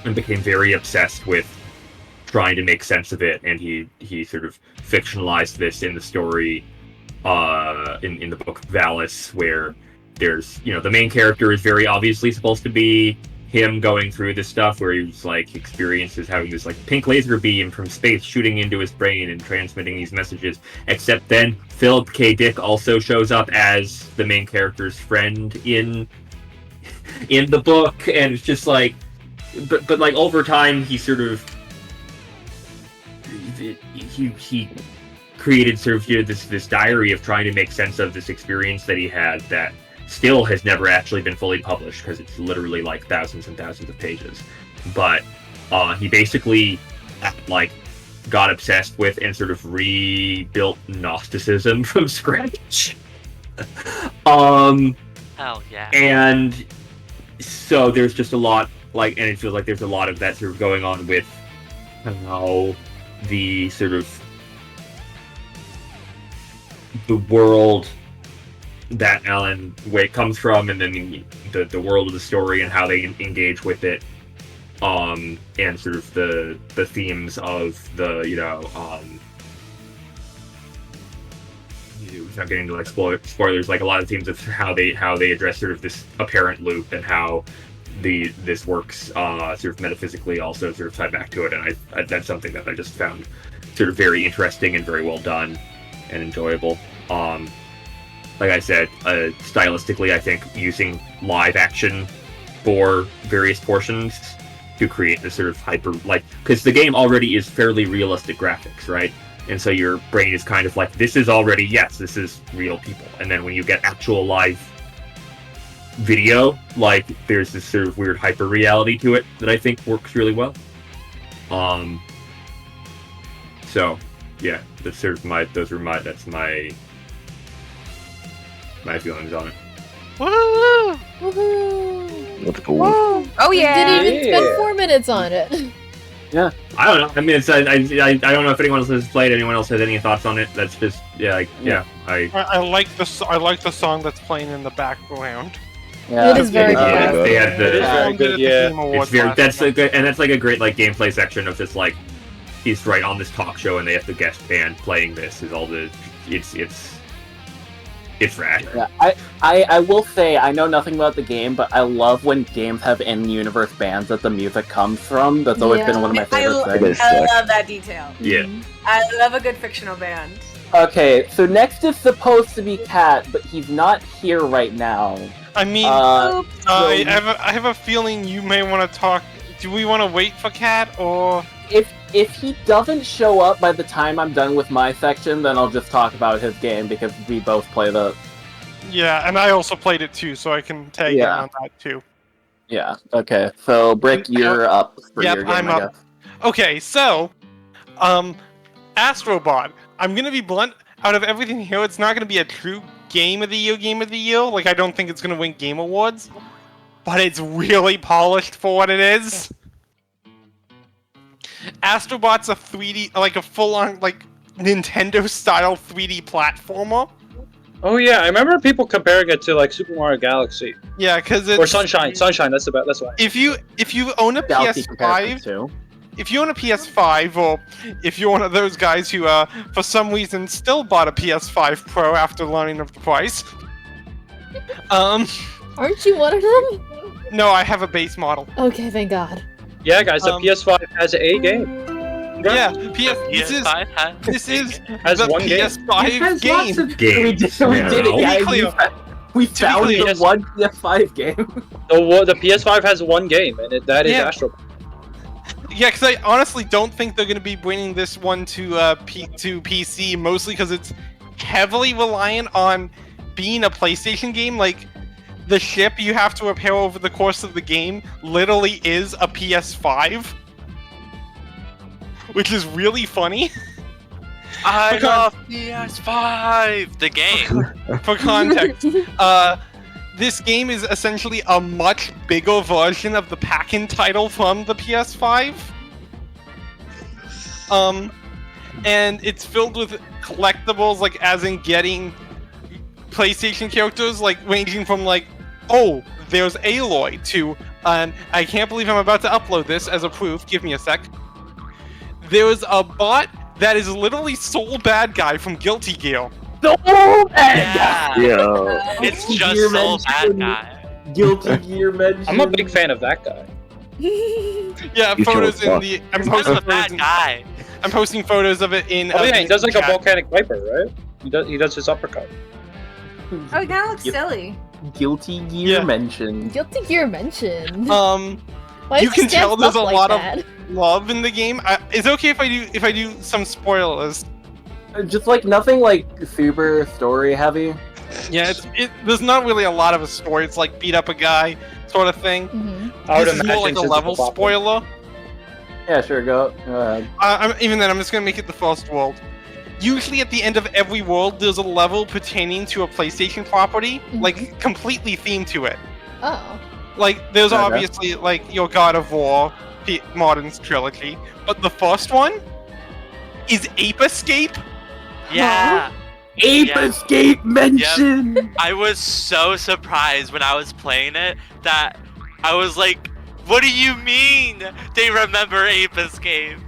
and became very obsessed with trying to make sense of it. And he sort of fictionalized this in the story in the book Valis, where there's, you know, the main character is very obviously supposed to be him going through this stuff where he's like experiences having this like pink laser beam from space shooting into his brain and transmitting these messages, except then Philip K. Dick also shows up as the main character's friend in the book. And it's just like, but like over time he sort of he created sort of, you know, this diary of trying to make sense of this experience that he had that still has never actually been fully published because it's literally like thousands and thousands of pages. But he basically like got obsessed with and sort of rebuilt Gnosticism from scratch. Hell yeah. And so there's just a lot, like, and it feels like there's a lot of that sort of going on with how the sort of the world that Alan Wake comes from, and then the world of the story and how they engage with it, and sort of the themes of the, you know, without getting into like spoilers, like a lot of themes of how they address sort of this apparent loop and how this works sort of metaphysically also sort of tied back to it. And I that's something that I just found sort of very interesting and very well done and enjoyable. Like I said, stylistically, I think using live action for various portions to create this sort of hyper, like, because the game already is fairly realistic graphics, right? And so your brain is kind of like, this is already, yes, this is real people. And then when you get actual live video, like, there's this sort of weird hyper reality to it that I think works really well. So yeah, that's sort of my feelings on it. Woohoo! Let's go. Oh yeah! Didn't even spend 4 minutes on it. Yeah. I don't know. I mean, it's I don't know if anyone else has played. Anyone else has any thoughts on it? That's just I like the song that's playing in the background. Yeah. It is very good. They had the, It is very good, yeah. it's very that's like and that's like a great like gameplay section of just like he's right on this talk show and they have the guest band playing this is all the it's rad. Yeah, I will say I know nothing about the game, but I love when games have in-universe bands that the music comes from. That's always been one of my favorite things. I love that detail. Yeah. I love a good fictional band. Okay, so next is supposed to be Cat, but he's not here right now. I mean, so- I have a feeling you may want to talk. Do we want to wait for Cat or? If he doesn't show up by the time I'm done with my section, then I'll just talk about his game because we both play the. Yeah, and I also played it too, so I can tag in on that too. Yeah. Okay. So Brick, you're up for your game. I'm up. Okay, so, Astrobot. I'm gonna be blunt. Out of everything here, it's not gonna be a true game of the year. Like, I don't think it's gonna win Game Awards, but it's really polished for what it is. Astrobot's a 3D, like a full-on, like, Nintendo-style 3D platformer. Oh yeah, I remember people comparing it to like Super Mario Galaxy. Yeah, because it's... Or Sunshine. That's why. If you own a PS5... If you own a PS5, or if you're one of those guys who, for some reason, still bought a PS5 Pro after learning of the price... Aren't you one of them? No, I have a base model. Okay, thank God. Yeah, guys, the PS5 has a game. Yeah, this is has the one game. PS5 game. We did it, guys. We found the one PS5 game. The PS5 has one game, and that is Astro. Yeah, because I honestly don't think they're going to be bringing this one to PC, mostly because it's heavily reliant on being a PlayStation game. Like, the ship you have to repair over the course of the game literally is a PS5. Which is really funny. I love PS5! The game! For context, this game is essentially a much bigger version of the pack-in title from the PS5. And it's filled with collectibles, like, as in getting PlayStation characters, like, ranging from, like, oh, there's Aloy, to, and I can't believe I'm about to upload this as a proof, give me a sec. There's a bot that is literally Soul Bad Guy from Guilty Gear. Soul Bad Guy! Yo. It's just Soul Bad Guy. Guilty Gear mention. I'm a big fan of that guy. Yeah, You photos sure in the... I'm He's posting a bad guy. I'm posting photos of it in... Oh yeah, he does like a chat. volcanic viper, right? He does his uppercut. Oh, he kind of looks silly. Guilty Gear mention. Guilty Gear mention. Why You does he can stand tell there's a up like lot that? of love in the game. It's okay if I do some spoilers. Just like nothing like super story heavy. Yeah, there's not really a lot of a story. It's like beat up a guy sort of thing. I would This is more like imagine a since level it's a pop-up. spoiler. Yeah, sure, go ahead. Even then, I'm just gonna make it the first world. Usually at the end of every world, there's a level pertaining to a PlayStation property, like completely themed to it. Oh. Like, there's Okay. obviously, like, your God of War, Modern trilogy, but the first one is Ape Escape. Yeah. Ape Yeah. Escape mention! I was so surprised when I was playing it that I was like, what do you mean they remember Ape Escape?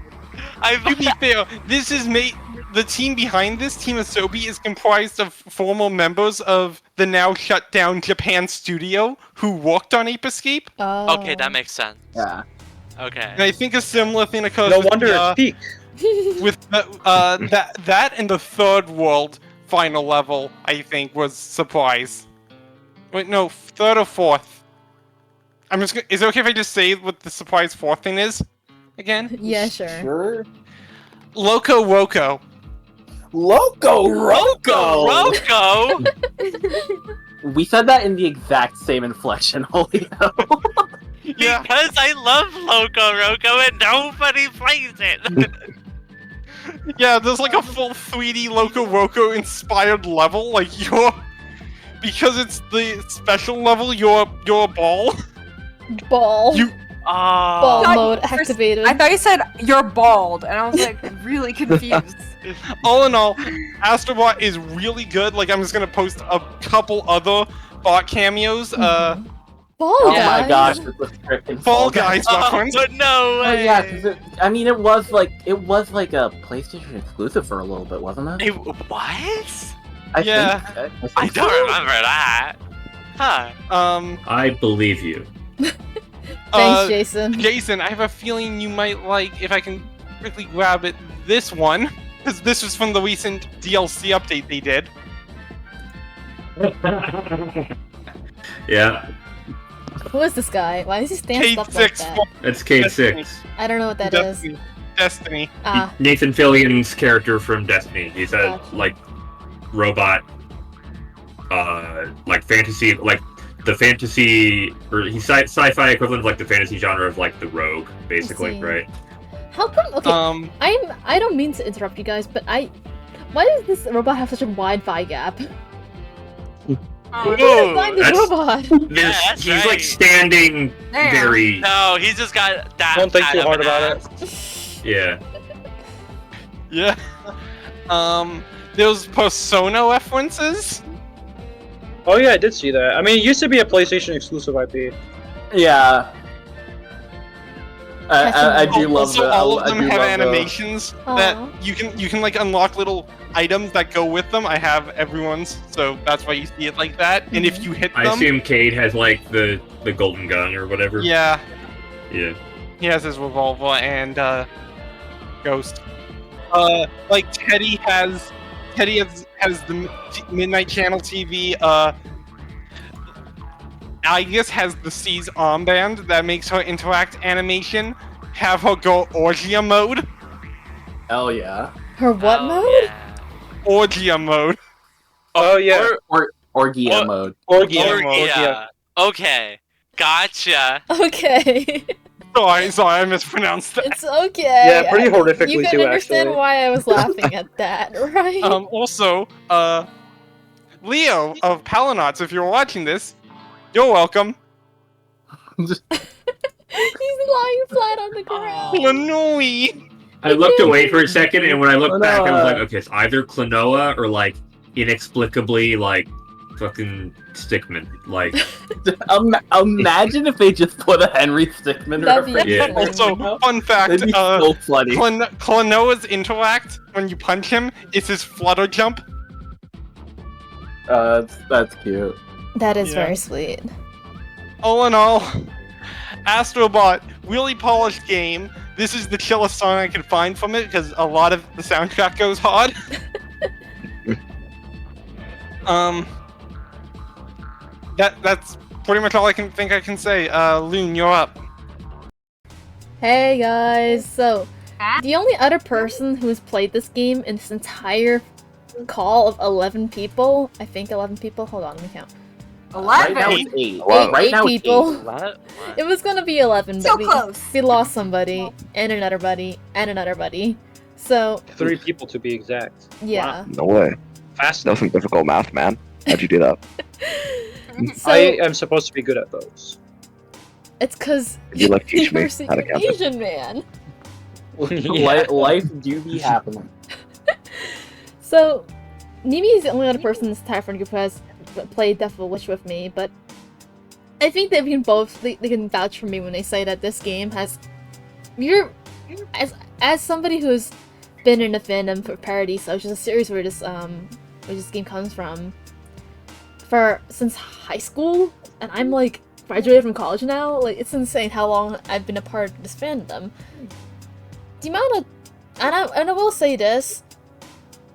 To be fair, this is the team behind this, Team Asobi, is comprised of former members of the now shut down Japan studio who worked on Ape Escape. Oh. Okay, that makes sense. Yeah. Okay. And I think a similar thing occurs No with wonder it's peak. with that and the third world final level, I think, was surprise. Wait, no, third or fourth. I'm just gonna, is it okay if I just say what the surprise fourth thing is? Again? Yeah, sure. Sure. Loco Roco. Loco Roco! Rocco! We said that in the exact same inflection, Julio. Yeah. Because I love Loco Roco and nobody plays it. Yeah, there's like a full 3D Loco Roco inspired level. Like because it's the special level, you're a ball. Ball. Ball thought mode you- first- activated. I thought you said you're bald, and I was like really confused. All in all, Astrobot is really good. Like, I'm just gonna post a couple other bot cameos. Fall Oh Guys. my gosh, it's a freaking Fall Guys reference. But no Oh way. yeah, 'cause I mean, it was like a PlayStation exclusive for a little bit, wasn't it? What? Yeah. think I so. don't remember that. Huh. I believe you. Thanks, Jason. Jason, I have a feeling you might like, if I can quickly grab it, this one. Because this was from the recent DLC update they did. Yeah, Who is this guy? Why does he stand Cade up like 6 that? that's Cade 6. I don't know what that is. Destiny. Ah, Nathan Fillion's character from Destiny. He's a Gotcha. like robot, like fantasy, like the fantasy, or he's sci-fi equivalent of like the fantasy genre of like the rogue, basically, see. right? how come? Okay, I don't mean to interrupt you guys, but why does this robot have such a wide thigh gap? Who designed this that's- robot? that's He's like right. standing Damn. very, No, he's just got that. Don't think kind too of hard an about ass. it. yeah. Yeah. There's Persona references. Oh yeah, I did see that. I mean, it used to be a PlayStation exclusive IP. Yeah. I do love Also, the. all of I them do have love the- animations Aw. that you can like unlock little items that go with them. I have everyone's, so that's why you see it like that. And if you hit I them, assume Cade has like the golden gun or whatever. yeah, Yeah. he has his revolver and Ghost. Like Teddy has the Midnight Channel TV. Agus has the C's armband that makes her interact animation. Have her go Orgia mode. Hell yeah. Her what Oh, mode? yeah. Orgia mode. Oh yeah, Orgia Or- mode. Orgia. Orgia. Okay. Gotcha. Okay, Sorry, I mispronounced that. it's okay. Yeah, pretty horrifically You can too, understand actually. why I was laughing at that, right? Also, Leo of Palinauts, if you're watching this, you're welcome. He's lying flat on the ground. Lanoi. I looked away for a second, and when I looked back, I was Klonoa. like, okay, it's either Klonoa or like inexplicably like fucking Stickman. Like, Imagine if they just put a Henry Stickmin That'd be reference. Yeah. in there, Also, you know? fun fact, That'd be so funny. Klonoa's interact when you punch him is his flutter jump. That's cute. That is Yeah. very sweet. All in all, Astrobot, really polished game. This is the chillest song I could find from it because a lot of the soundtrack goes hard. That's pretty much all I can say. Loon, you're up. Hey guys, so the only other person who has played this game in this entire call of 11 people, I think 11 people, hold on, let me count. 11. Right now it's 8. Wow. Right Eight now it's people. 8. What? It was gonna be 11, So but close. we lost somebody, and another buddy, and another buddy. So, 3 people to be exact. yeah. No way. Fast That was some difficult math, man. How'd you do that? So, I am supposed to be good at those. it's cause Could you like teach me you're a how to secret count it? Asian man. Life do be happening. So, Nimi is the only other person in this entire friend group who has played Devil Witch with me, but I think they can vouch for me when they say that this game has. As somebody who's been in the fandom for Paradise, which is a series where this game comes from, since high school, and I'm like graduated from college now. Like, it's insane how long I've been a part of this fandom. The amount of, and I will say this,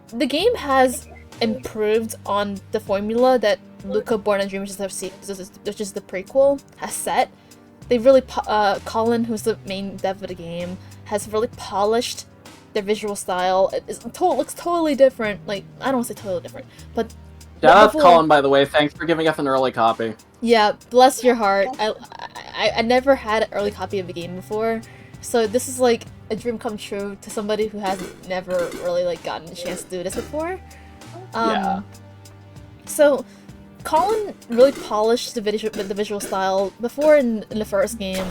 the game has improved on the formula that Luca Born and Dream, which is the prequel, has set. They really, Colin, who's the main dev of the game, has really polished their visual style. Looks totally different. Like, I don't want to say totally different, but Shout out to before- Colin, by the way. Thanks for giving us an early copy. yeah, bless your heart. I never had an early copy of the game before, so this is like a dream come true to somebody who has never really like gotten a chance to do this before. Yeah. So, Colin really polished the visual style before in the first game.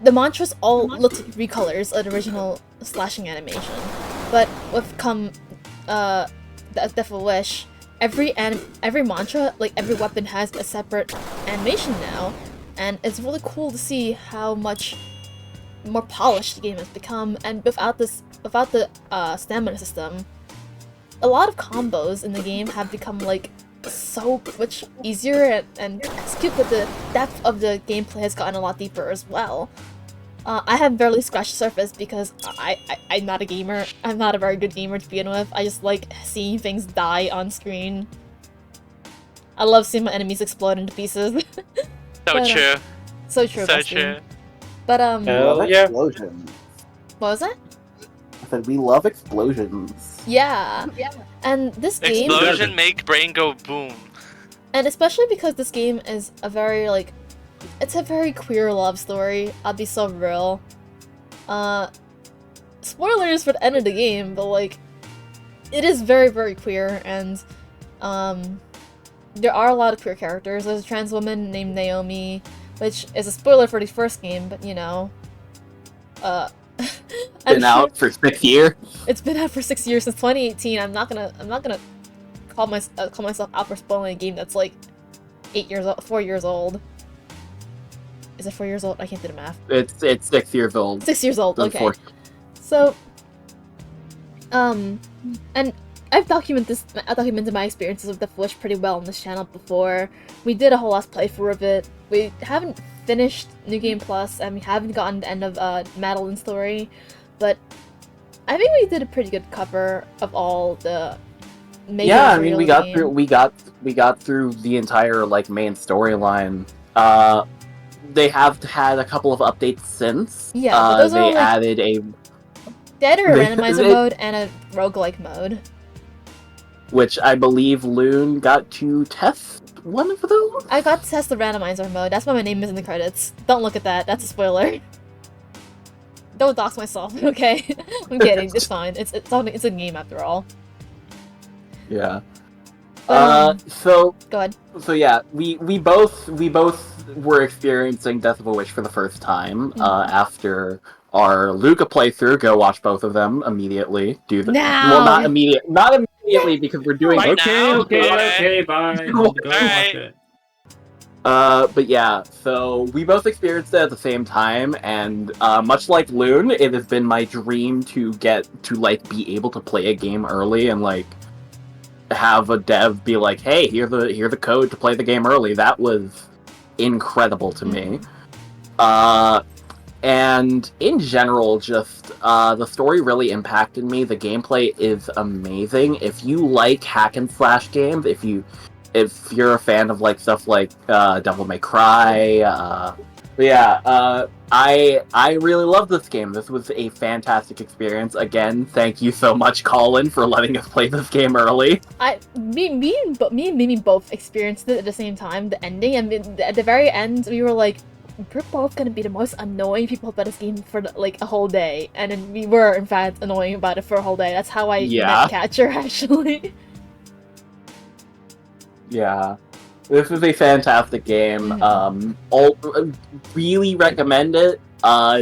the mantras all looked recolors of the original slashing animation, but with the Death of a Wish, every mantra, like every weapon, has a separate animation now, and it's really cool to see how much more polished the game has become. And without the stamina system, a lot of combos in the game have become like so much easier and execute, but the depth of the gameplay has gotten a lot deeper as well. I have barely scratched the surface because I'm not a gamer. I'm not a very good gamer to begin with. I just like seeing things die on screen. I love seeing my enemies explode into pieces. True. So true. So Basti. true. But Love explosions. what was that? I said we love explosions. Yeah. And this game, Explosion make brain go boom. and especially because this game is a very like, it's a very queer love story. I'll be so real. Spoilers for the end of the game, but like, it is very, very queer, and there are a lot of queer characters. There's a trans woman named Naomi, which is a spoiler for the first game, but you know, Been out for 6 years. It's been out for 6 years, since 2018. I'm not gonna call myself out for spoiling a game that's like 4 years old. Is it 4 years old? I can't do the math. It's 6 years old. 6 years old. Okay. So, and I've documented my experiences with Death of a Wish pretty well on this channel before. We did a whole last playthrough of it. We haven't finished New Game Plus, and we haven't gotten the end of Madeline's story, but I think we did a pretty good cover of all the major Yeah, I mean, we got game. through the entire like main storyline. They have had a couple of updates since. Yeah, but those are they like- added a They added a they- randomizer they- mode and a roguelike mode. which I believe Loon got to test one of those. I got to test the randomizer mode. That's why my name is in the credits. Don't look at that. That's a spoiler. Don't dox myself, okay? I'm kidding. It's fine. It's a game after all. Yeah. Go ahead. So yeah, we both were experiencing Death of a Wish for the first time after our Luca playthrough. Go watch both of them immediately. Do the Now! Well, not immediately because we're doing Right now? Okay, bye. Go watch Alright. it. But yeah, so we both experienced it at the same time, and much like Loon, it has been my dream to like be able to play a game early and like have a dev be like, "Hey, here's the code to play the game early." That was incredible to me. And in general, just the story really impacted me. The gameplay is amazing. If you like hack and slash games, if you're a fan of like stuff like Devil May Cry, I really love this game. This was a fantastic experience. Again, thank you so much, Colin, for letting us play this game early. Me and Mimi both experienced it at the same time. The ending, and at the very end, we were like, we're both gonna be the most annoying people about this game for like a whole day, and then we were in fact annoying about it for a whole day. That's how I met Catcher, actually. Yeah, this is a fantastic game. Really recommend it.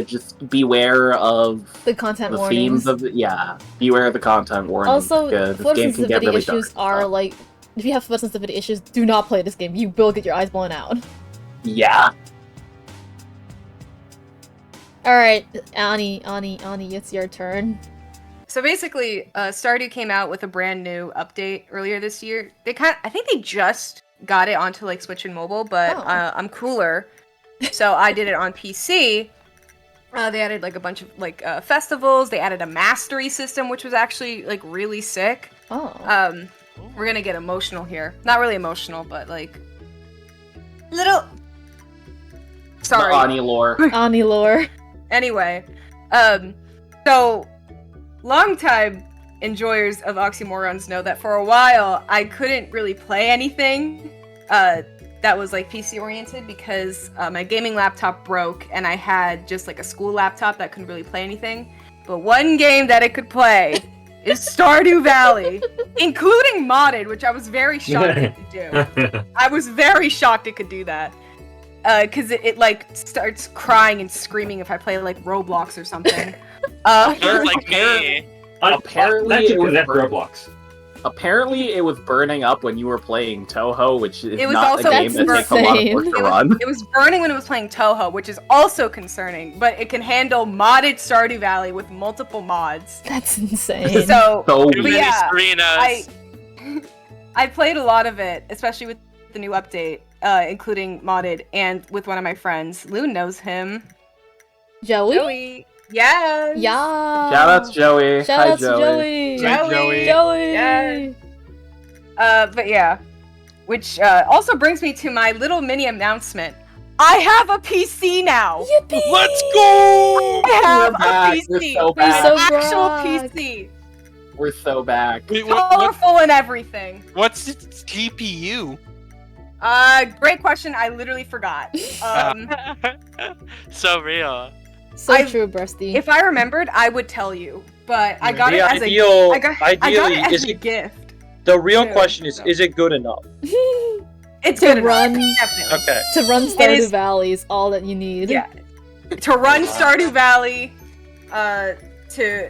Just beware of The content the warnings. themes of beware of the content warnings. Also, because this game can get sensitivity really issues dark. are like, if you have flood sensitivity issues, do not play this game. You will get your eyes blown out. Yeah. Alright, Annie, it's your turn. So basically, Stardew came out with a brand new update earlier this year. I think they just got it onto like Switch and mobile, but I'm cooler, so I did it on PC. They added like a bunch of like festivals. They added a mastery system, which was actually like really sick. We're gonna get emotional here. Not really emotional, but like little. Sorry. Ani lore. Ani lore. Anyway, so longtime enjoyers of oxymorons know that for a while I couldn't really play anything that was like PC oriented because my gaming laptop broke and I had just like a school laptop that couldn't really play anything. But one game that it could play is Stardew Valley, including modded, which I was very shocked it could do. I was very shocked it could do that. because it like starts crying and screaming if I play like Roblox or something. Just like me. Apparently, That's it was because that's Roblox. Apparently, it was burning up when you were playing Toho, which is It was not also a game that takes a lot of work to run. It was burning when it was playing Toho, which is also concerning, but it can handle modded Stardew Valley with multiple mods. That's insane. So So Too many screeners. I played a lot of it, especially with the new update, including modded, and with one of my friends. Loon knows him. Joey? Yes! Yeah! Shoutouts, Joey. Shout Hi, out to Joey! Joey! Joey! Yes. But yeah. Which also brings me to my little mini announcement. I have a PC now! Yippee! Let's go! I have We're back. a We're PC! so An back. so actual back. PC! We're so back. Wait, Colorful and everything. what's its GPU? Great question. I literally forgot. So real. So I've- true, Breasty. If I remembered, I would tell you. But I got The it as ideal- I got ideally, it as is a it- gift. The real Dude, question is it good enough? It's to good enough, run- definitely. Okay. to run It Stardew is- Valley is all that you need. Yeah. To run Stardew Valley, to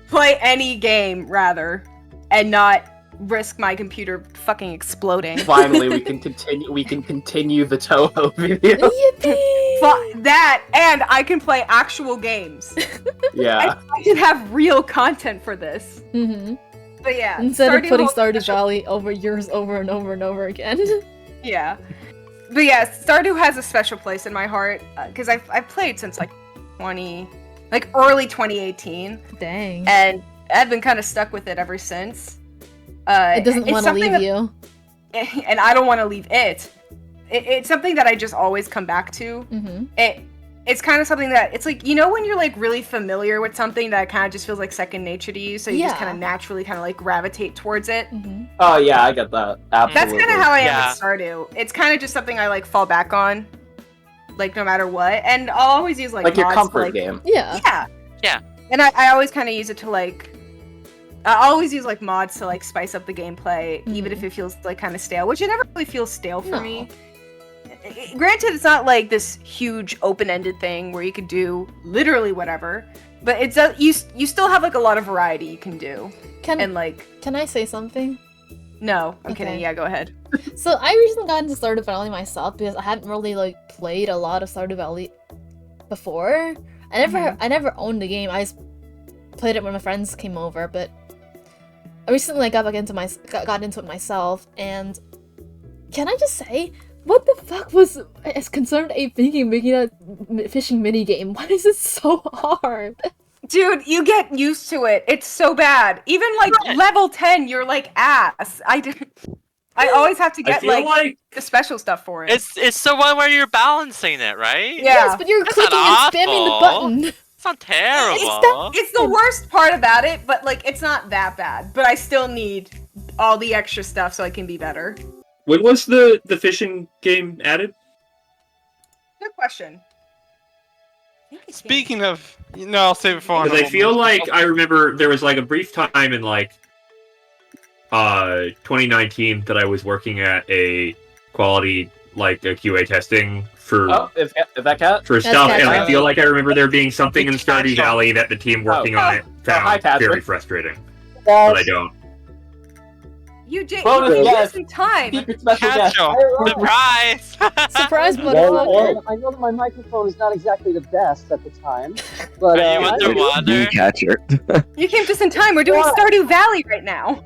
play any game rather, and not risk my computer fucking exploding. Finally, we can continue. We can continue the Toho video. Yippee! That and I can play actual games. Yeah. I can have real content for this. Mm-hmm. But yeah, Instead of putting holds Stardew special- Valley over years over and over and over again. Yeah. But yeah, Stardew has a special place in my heart because I've played since like early 2018, Dang. and I've been kind of stuck with it ever since. It doesn't it's want to something leave you. and I don't want to leave it. It's something that I just always come back to. Mm-hmm. It's kind of something that it's like, you know, when you're like really familiar with something that kind of just feels like second nature to you, so you just Yeah. kind of naturally kind of like gravitate towards it. Mm-hmm. Oh yeah, I get that. Absolutely. That's kind of how I am Yeah. with Stardew. It's kind of just something I like fall back on, like no matter what, and I'll always use like your mods comfort to, like, game. Yeah. Yeah. Yeah. And I always kind of use it to like. I always use like mods to like spice up the gameplay, even if it feels like kind of stale, which it never really feels stale for No. me. Granted, it's not like this huge open-ended thing where you could do literally whatever, but it's you still have like a lot of variety you can do. And like, Can I say something? no, I'm Okay. kidding. Yeah, go ahead. So I recently got into Stardew Valley myself because I hadn't really like played a lot of Stardew Valley before. I never owned the game. I just played it when my friends came over, but I recently like, got into it myself. And can I just say, what the fuck was as concerned Ape thinking making a fishing mini game? Why is it so hard? Dude, you get used to it. It's so bad. Even like level 10, you're like ass. I always have to get like the special stuff for it. It's the one where you're balancing it, right? Yeah. Yes, but you're That's clicking and not spamming the awful. button. It's not terrible. It's the worst part about it, but like it's not that bad. But I still need all the extra stuff so I can be better. When was the fishing game added? Good question. Speaking of, I'll save it for. Because I feel like I remember there was like a brief time in like 2019 that I was working at a quality like a QA testing for is that cat? for That's stuff, Cat. and I feel like I remember there being something in Stardew Valley that the team working on it hi, found Patrick. very frustrating. But I don't. You did Bonus you guest. just in time. Catch-up. Surprise! Surprise, I motherfucker. know that my microphone is not exactly the best at the time, but Are you underwater? Catcher. You came just in time. We're doing Stardew Valley right now.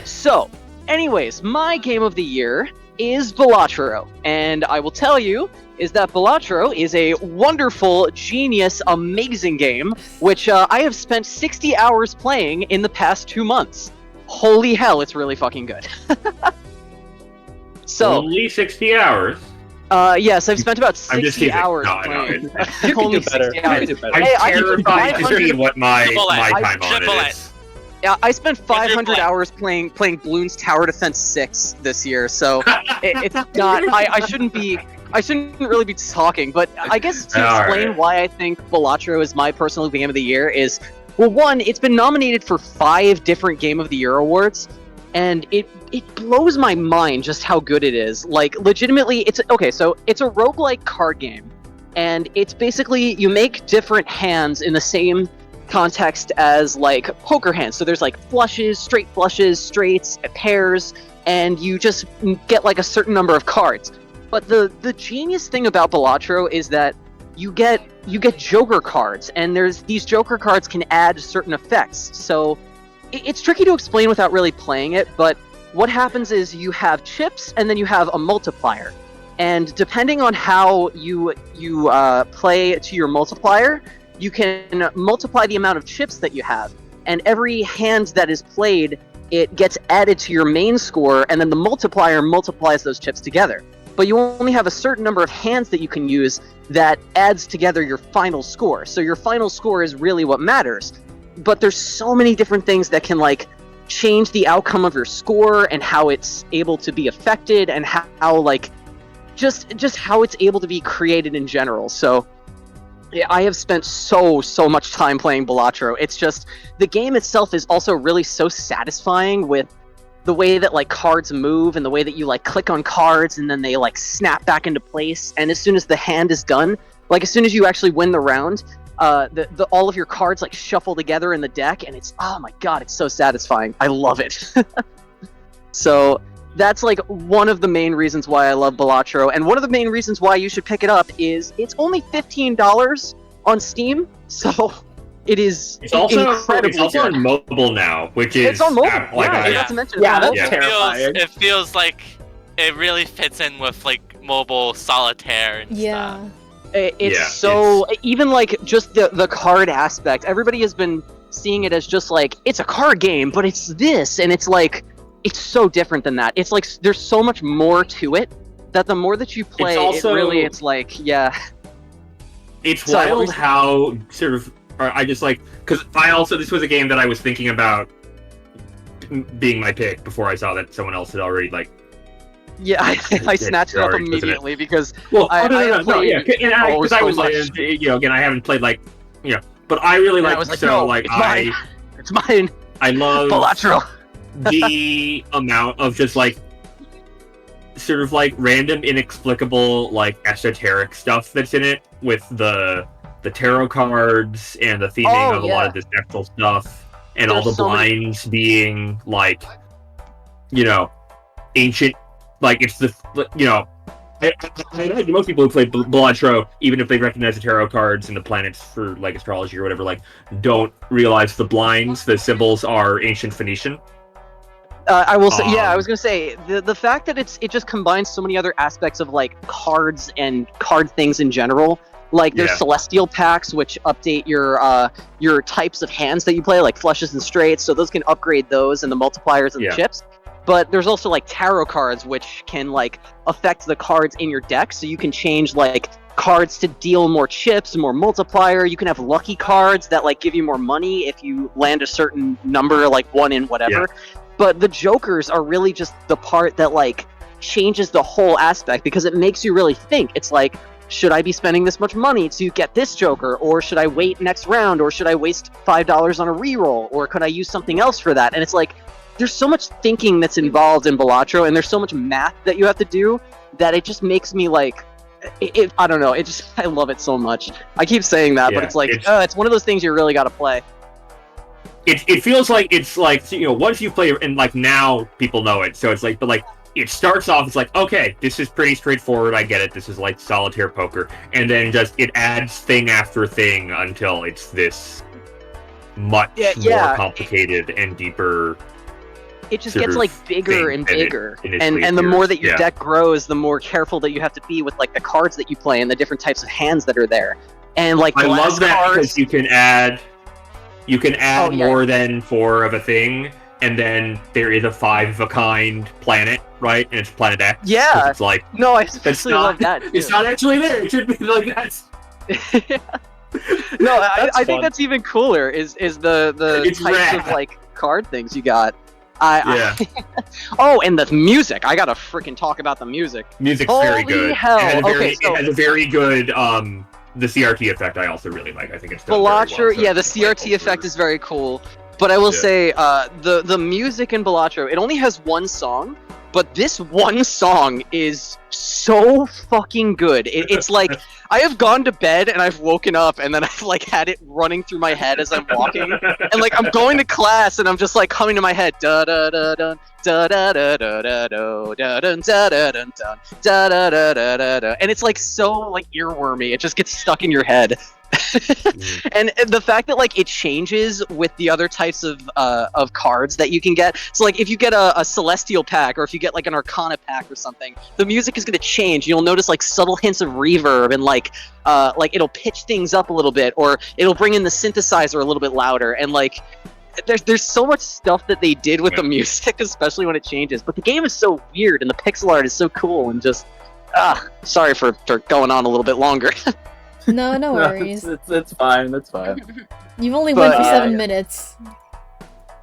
So, anyways, my game of the year is Balatro, and I will tell you is that Balatro is a wonderful, genius, amazing game, which I have spent 60 hours playing in the past 2 months. Holy hell, it's really fucking good. So, only 60 hours. Yes, I've spent about I'm just 60 kidding. hours No, playing. no, You can Only do better. 60 You can hours. do better. I'm Hey, I can do terrified to 500 see what my Triple A. time on Triple it A. is. Yeah, I spent 500 play? hours playing Bloons Tower Defense 6 this year, so it's not. I shouldn't really be talking, but I guess to All explain right. why I think Balatro is my personal game of the year is, well, one, it's been nominated for 5 different Game of the Year awards, and it blows my mind just how good it is. Like, legitimately, it's a roguelike card game, and it's basically you make different hands in the same context as like poker hands. So there's like flushes, straights, pairs, and you just get like a certain number of cards. But the genius thing about Balatro is that you get Joker cards, and these Joker cards can add certain effects. So it's tricky to explain without really playing it, but what happens is you have chips and then you have a multiplier. And depending on how you play to your multiplier, you can multiply the amount of chips that you have. And every hand that is played, it gets added to your main score, and then the multiplier multiplies those chips together. But you only have a certain number of hands that you can use that adds together your final score. So your final score is really what matters. But there's so many different things that can like change the outcome of your score and how it's able to be affected and how like just how it's able to be created in general. So yeah, I have spent so much time playing Balatro. It's just the game itself is also really so satisfying with the way that like cards move and the way that you like click on cards and then they like snap back into place. And as soon as the hand is done, like as soon as you actually win the round, all of your cards like shuffle together in the deck, and it's, oh my god, it's so satisfying. I love it. So that's like one of the main reasons why I love Balatro, and one of the main reasons why you should pick it up is it's only $15 on Steam, so it is incredibly it's also on mobile now, which is it's on mobile. Not to mention that's terrifying. It feels like it really fits in with like mobile solitaire and stuff. Even like just the card aspect, everybody has been seeing it as just like it's a card game, but it's this, and it's like it's so different than that. It's like there's so much more to it that the more that you play, it's wild how sort of I just like, because this was a game that I was thinking about being my pick before I saw that someone else had already like. Yeah, I snatched it up immediately because because I was like, again, I haven't played like, but I really like it's mine. I love Balatro. The amount of just like sort of like random inexplicable like esoteric stuff that's in it with the tarot cards and the theming of a lot of this actual stuff, and all the blinds being like, ancient. Like, it's the, I imagine most people who play Balatro, even if they recognize the tarot cards and the planets for, like, astrology or whatever, like, don't realize the blinds, the symbols are ancient Phoenician. I will say, I was gonna say, the fact that it just combines so many other aspects of, like, cards and card things in general. Like, there's celestial packs, which update your types of hands that you play, like flushes and straights, so those can upgrade those and the multipliers and the chips. But there's also like tarot cards, which can like affect the cards in your deck, so you can change like cards to deal more chips, more multiplier. You can have lucky cards that like give you more money if you land a certain number, like 1 in whatever. But the jokers are really just the part that like changes the whole aspect, because it makes you really think. It's like, should I be spending this much money to get this joker, or should I wait next round, or should I waste $5 on a reroll, or could I use something else for that? And it's like, there's so much thinking that's involved in Balatro, and there's so much math that you have to do, that it just makes me like, I don't know, I love it so much. I keep saying that, but it's like, it's one of those things you really gotta play. It feels like it's like, once you play, and like now people know it, so it's like, but like, it starts off, it's like, okay, this is pretty straightforward, I get it, this is like solitaire poker, and then just, it adds thing after thing until it's this much more complicated and deeper. It just gets like bigger and bigger, and the more that your deck grows, the more careful that you have to be with like the cards that you play and the different types of hands that are there. And like I love that because you can add more than 4 of a thing, and then there is a 5 of a kind planet, right? And it's Planet X. Yeah, it's like no, I especially love that. It's not actually there. It should be like that. No, I think that's even cooler. Is the types of like card things you got. And the music. I gotta freaking talk about the music. Music's very good. Hell. It has a very good the CRT effect I also really like. I think it's Balatro, the CRT effect is very cool. But I will Yeah. say, the music in Balatro, it only has one song, but this one song is so fucking good. It's like I have gone to bed and I've woken up and then I've like had it running through my head as I'm walking, and like I'm going to class and I'm just like humming to my head da da da da da da da da da da da da da da da da da da da, and it's like so like earwormy. It just gets stuck in your head. And the fact that like it changes with the other types of cards that you can get. So like if you get a celestial pack, or if you get like an arcana pack or something, the music is going to change. You'll notice like subtle hints of reverb, and like it'll pitch things up a little bit, or it'll bring in the synthesizer a little bit louder, and like there's so much stuff that they did with the music, especially when it changes. But the game is so weird and the pixel art is so cool, and just sorry for going on a little bit longer. No worries. It's fine. That's fine. You've only went for 7 minutes.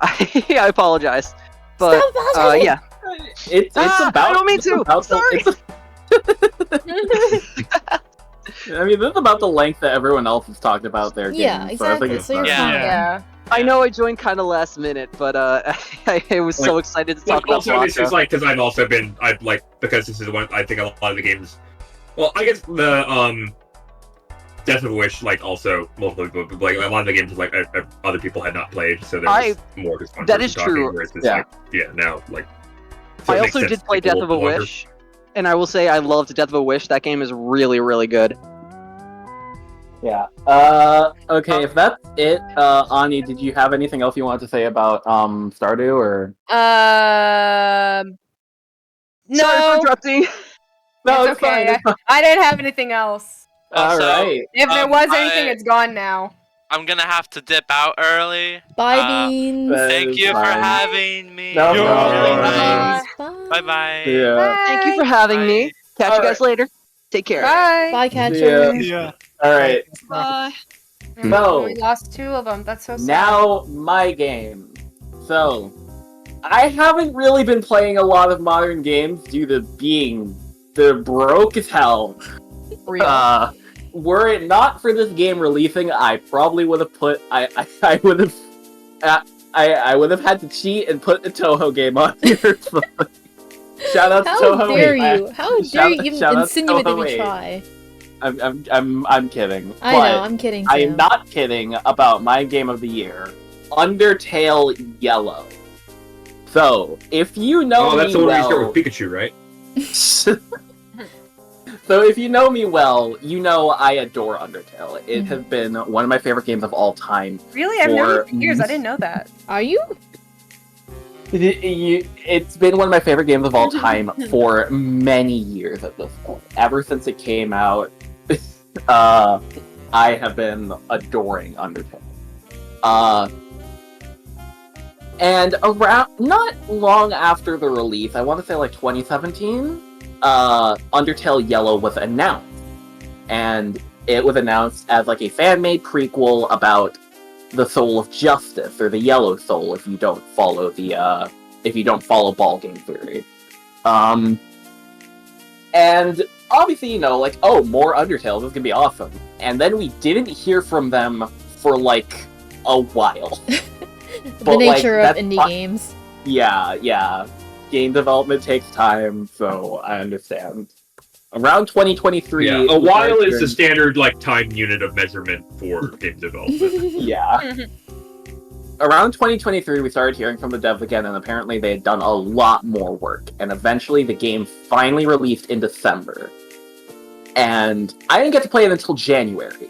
I apologize, but Stop apologizing! yeah, It's about. I don't mean to. Sorry. I mean, this is about the length that everyone else has talked about their games. Yeah, So I exactly. think it's So you're fine. fine. Yeah. I know I joined kind of last minute, but I was so excited to talk about Also, this is Balatro. like because I've also been because this is one I think a lot of the games. Well, I guess the Death of a Wish, like also multiple people, like a lot of the games like other people had not played, so there was more just one that person is talking, true. whereas this, Yeah. like, now like. so I it makes also sense did to play take a Death little of a longer. Wish, and I will say I loved Death of a Wish. That game is really, really good. Yeah. Okay. If that's it, Ani, did you have anything else you wanted to say about Stardew or? No. Sorry for interrupting. No, it's it's fine. okay. It's fine. I didn't have anything else. All Also, right. If there was anything, it's gone now. I'm gonna have to dip out early. Bye, Beans. Thank you for fine. having me. No It was problem. really nice. Bye. Bye bye. Yeah. Thank you for having me. Catch you guys later. Take care. Bye. Bye, catcher. Yeah. All right. Bye. So We lost 2 of them. That's so sad. now my game. So I haven't really been playing a lot of modern games due to being broke as hell. Real. Were it not for this game releasing, I probably would have put I would have I would have had to cheat and put the Toho game on here. Shout out to How Toho. dare you? How dare you even shout out to insinuate that Toho we 8. try? I'm kidding. I but know, I'm kidding too. I am not kidding about my game of the year, Undertale Yellow. So, if you know Oh, that's me the one where you well, start with Pikachu, right? so if you know me well, you know I adore Undertale. It has been one of my favorite games of all time. Really? I've known you for for years. I didn't know that. Are you? It's been one of my favorite games of all time for many years at this point. Ever since it came out, I have been adoring Undertale. And around not long after the release, I want to say like 2017, Undertale Yellow was announced. And it was announced as like a fan-made prequel about the Soul of Justice, or the Yellow Soul, if you don't follow ball game theory. And obviously, you know, like, oh, more Undertale, this is gonna be awesome. And then we didn't hear from them for like a while. The nature of indie games. Yeah. Game development takes time, so I understand. Around 2023... Yeah, a while is the standard like time unit of measurement for game development. Yeah. Around 2023, we started hearing from the devs again, and apparently they had done a lot more work. And eventually, the game finally released in December. And I didn't get to play it until January.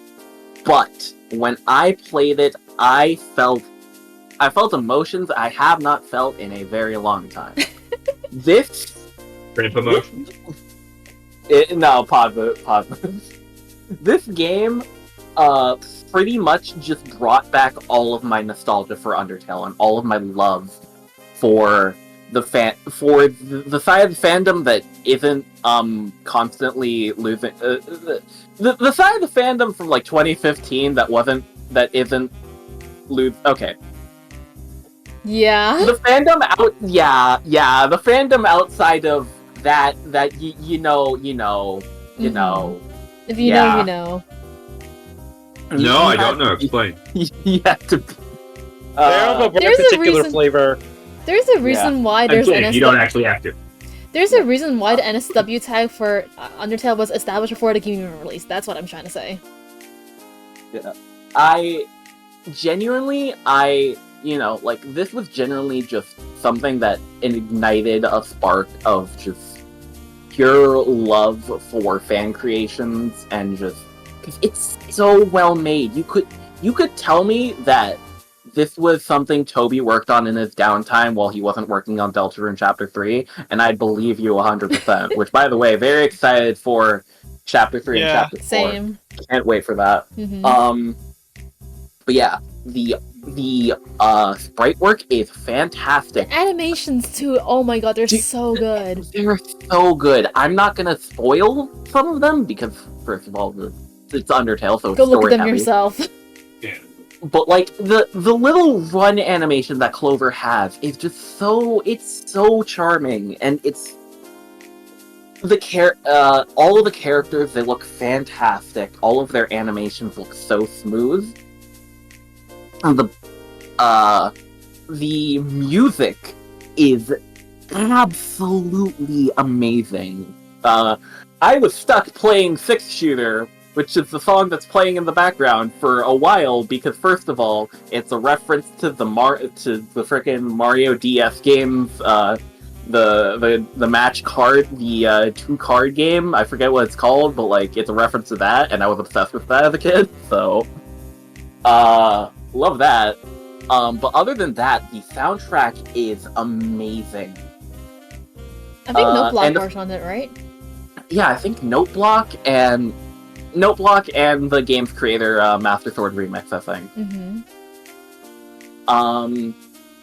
But when I played it, I felt emotions I have not felt in a very long time. This... Grandpa emotions? No, pause it. This game, pretty much just brought back all of my nostalgia for Undertale and all of my love for the side of the fandom that isn't constantly losing. The side of the fandom from like 2015 that isn't lose. Okay. Yeah. The fandom the fandom outside of that you know. If you know, you know. No, I don't know. Explain. You have to. have a very There's a particular reason- flavor. There's a reason why I'm there's kidding, you don't NSW. actually have to. There's a reason why the NSW tag for Undertale was established before the game even released. That's what I'm trying to say. Yeah. I genuinely, like, this was generally just something that ignited a spark of just pure love for fan creations and just, because it's so well made. You could tell me that this was something Toby worked on in his downtime while he wasn't working on Deltarune Chapter 3, and I'd believe you 100%. Which, by the way, very excited for Chapter 3 and Chapter 4. Same. Can't wait for that. Mhm. But yeah, the sprite work is fantastic. Animations too. Oh my god, they're so good. They're so good. I'm not gonna spoil some of them because, first of all, it's Undertale, so it's Go look at them story-heavy. yourself. But like the little run animation that Clover has is just it's so charming, and it's all of the characters, they look fantastic. All of their animations look so smooth. And the music is absolutely amazing. I was stuck playing Six Shooter, which is the song that's playing in the background for a while, because first of all, it's a reference to the frickin' Mario DS games, the match card, the 2-card game. I forget what it's called, but like it's a reference to that, and I was obsessed with that as a kid. So, love that. But other than that, the soundtrack is amazing. I think Note Block worked on it, right? Yeah, I think Note Block and the game's creator, Master Sword Remix, I think.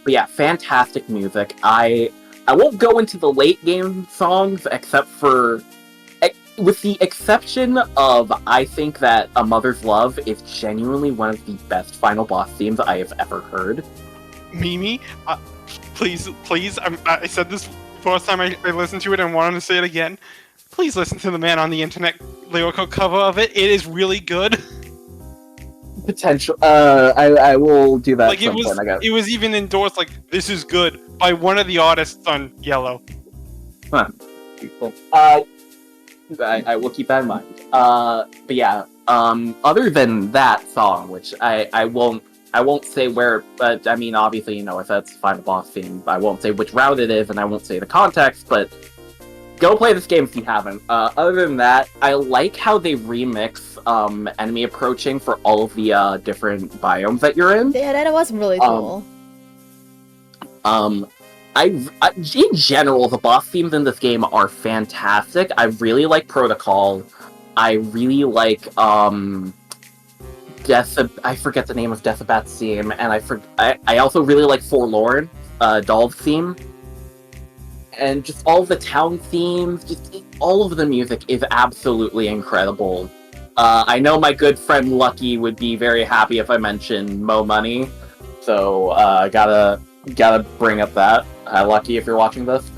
But yeah, fantastic music. I won't go into the late game songs except for, with the exception of, I think that A Mother's Love is genuinely one of the best final boss themes I have ever heard. Mimi, please, I said this first time I listened to it and wanted to say it again. Please listen to the man on the internet lyrical cover of it. It is really good. Potential. I will do that Like at some point, I guess. it was even endorsed like this is good by one of the artists on Yellow. Huh. Cool. I will keep that in mind. But yeah. Other than that song, which I won't say where, but I mean obviously if that's Final Boss theme, I won't say which route it is, and I won't say the context, but go play this game if you haven't. Other than that, I like how they remix enemy approaching for all of the different biomes that you're in. Yeah, that was really cool. In general, the boss themes in this game are fantastic. I really like Protocol. I really like I forget the name of Decibat's theme, and I also really like Forlorn, Doll's theme. And just all of the town themes, all of the music is absolutely incredible. I know my good friend Lucky would be very happy if I mentioned Mo Money, so gotta bring up that. Hi Lucky, if you're watching this.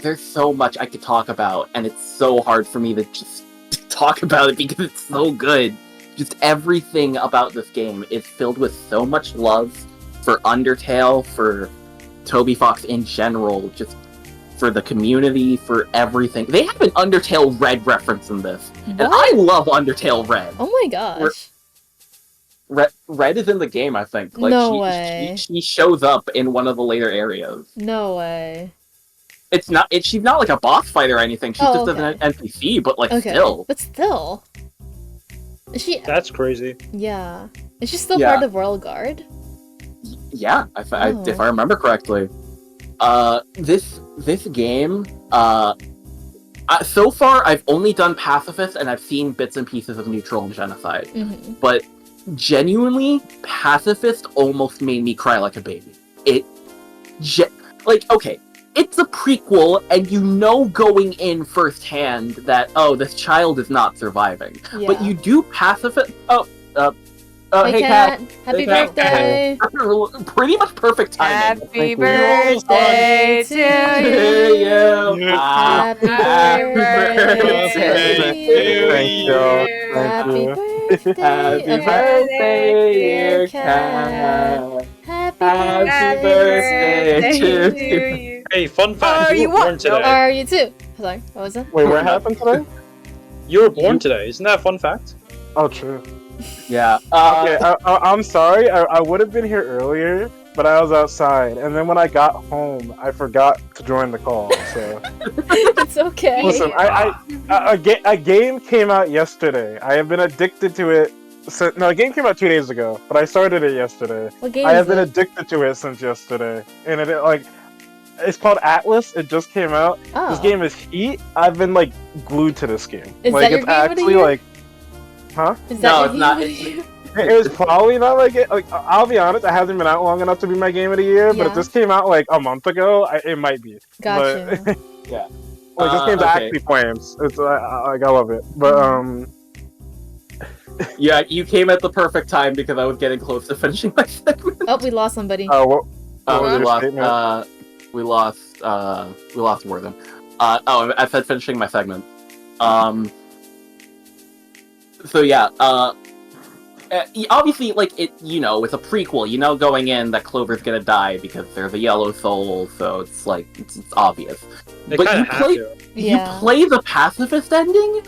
There's so much I could talk about, and it's so hard for me to just talk about it because it's so good. Just everything about this game is filled with so much love for Undertale, for Toby Fox in general, just for the community, for everything. They have an Undertale Red reference in this, and I love Undertale Red. Oh my gosh. Red is in the game, I think. Like, No way. She shows up in one of the later areas. No way. She's not like a boss fight or anything. She's just an NPC, but like still. But still. Is she? That's crazy. Yeah. Is she still part of Royal Guard? Yeah, if I remember correctly. This game, so far I've only done Pacifist and I've seen bits and pieces of Neutral and Genocide. But genuinely, Pacifist almost made me cry like a baby. Okay, it's a prequel, and you know going in firsthand that, this child is not surviving. Yeah. But you do Pacifist... Hey, Kat. Happy birthday! Pretty much perfect timing. Happy birthday to you! Happy birthday to you! Happy birthday! Happy birthday, dear Cat. Happy birthday to you. Hey, fun fact, you were born today. Are you too? Sorry, what was it? Wait, what happened today? You were born today. Isn't that a fun fact? Oh, true. Yeah. Okay, I'm sorry. I would have been here earlier, but I was outside, and then when I got home, I forgot to join the call. So It's okay. listen, a game came out yesterday. I have been addicted to it. No, a game came out 2 days ago, but I started it yesterday. What game I is have been it? addicted to it since yesterday, and it's called Atlas. It just came out. Oh. This game is Heat. I've been glued to this game. Is like that your it's game of the actually year? huh? Is that No, your it's not. game of the year? It was probably not it. I'll be honest, it hasn't been out long enough to be my game of the year. But Yeah. if this came out a month ago, it might be. Gotcha. But, Yeah. this game's Okay. actually flames. It's I love it. But Yeah, you came at the perfect time because I was getting close to finishing my segment. Oh, we lost somebody. what was we your lost. statement? We lost Wortham. I said finishing my segment. So yeah. Obviously, it's a prequel. Going in that Clover's gonna die because there's a yellow soul, so it's obvious. They But kind you of have play, to. you play the pacifist ending,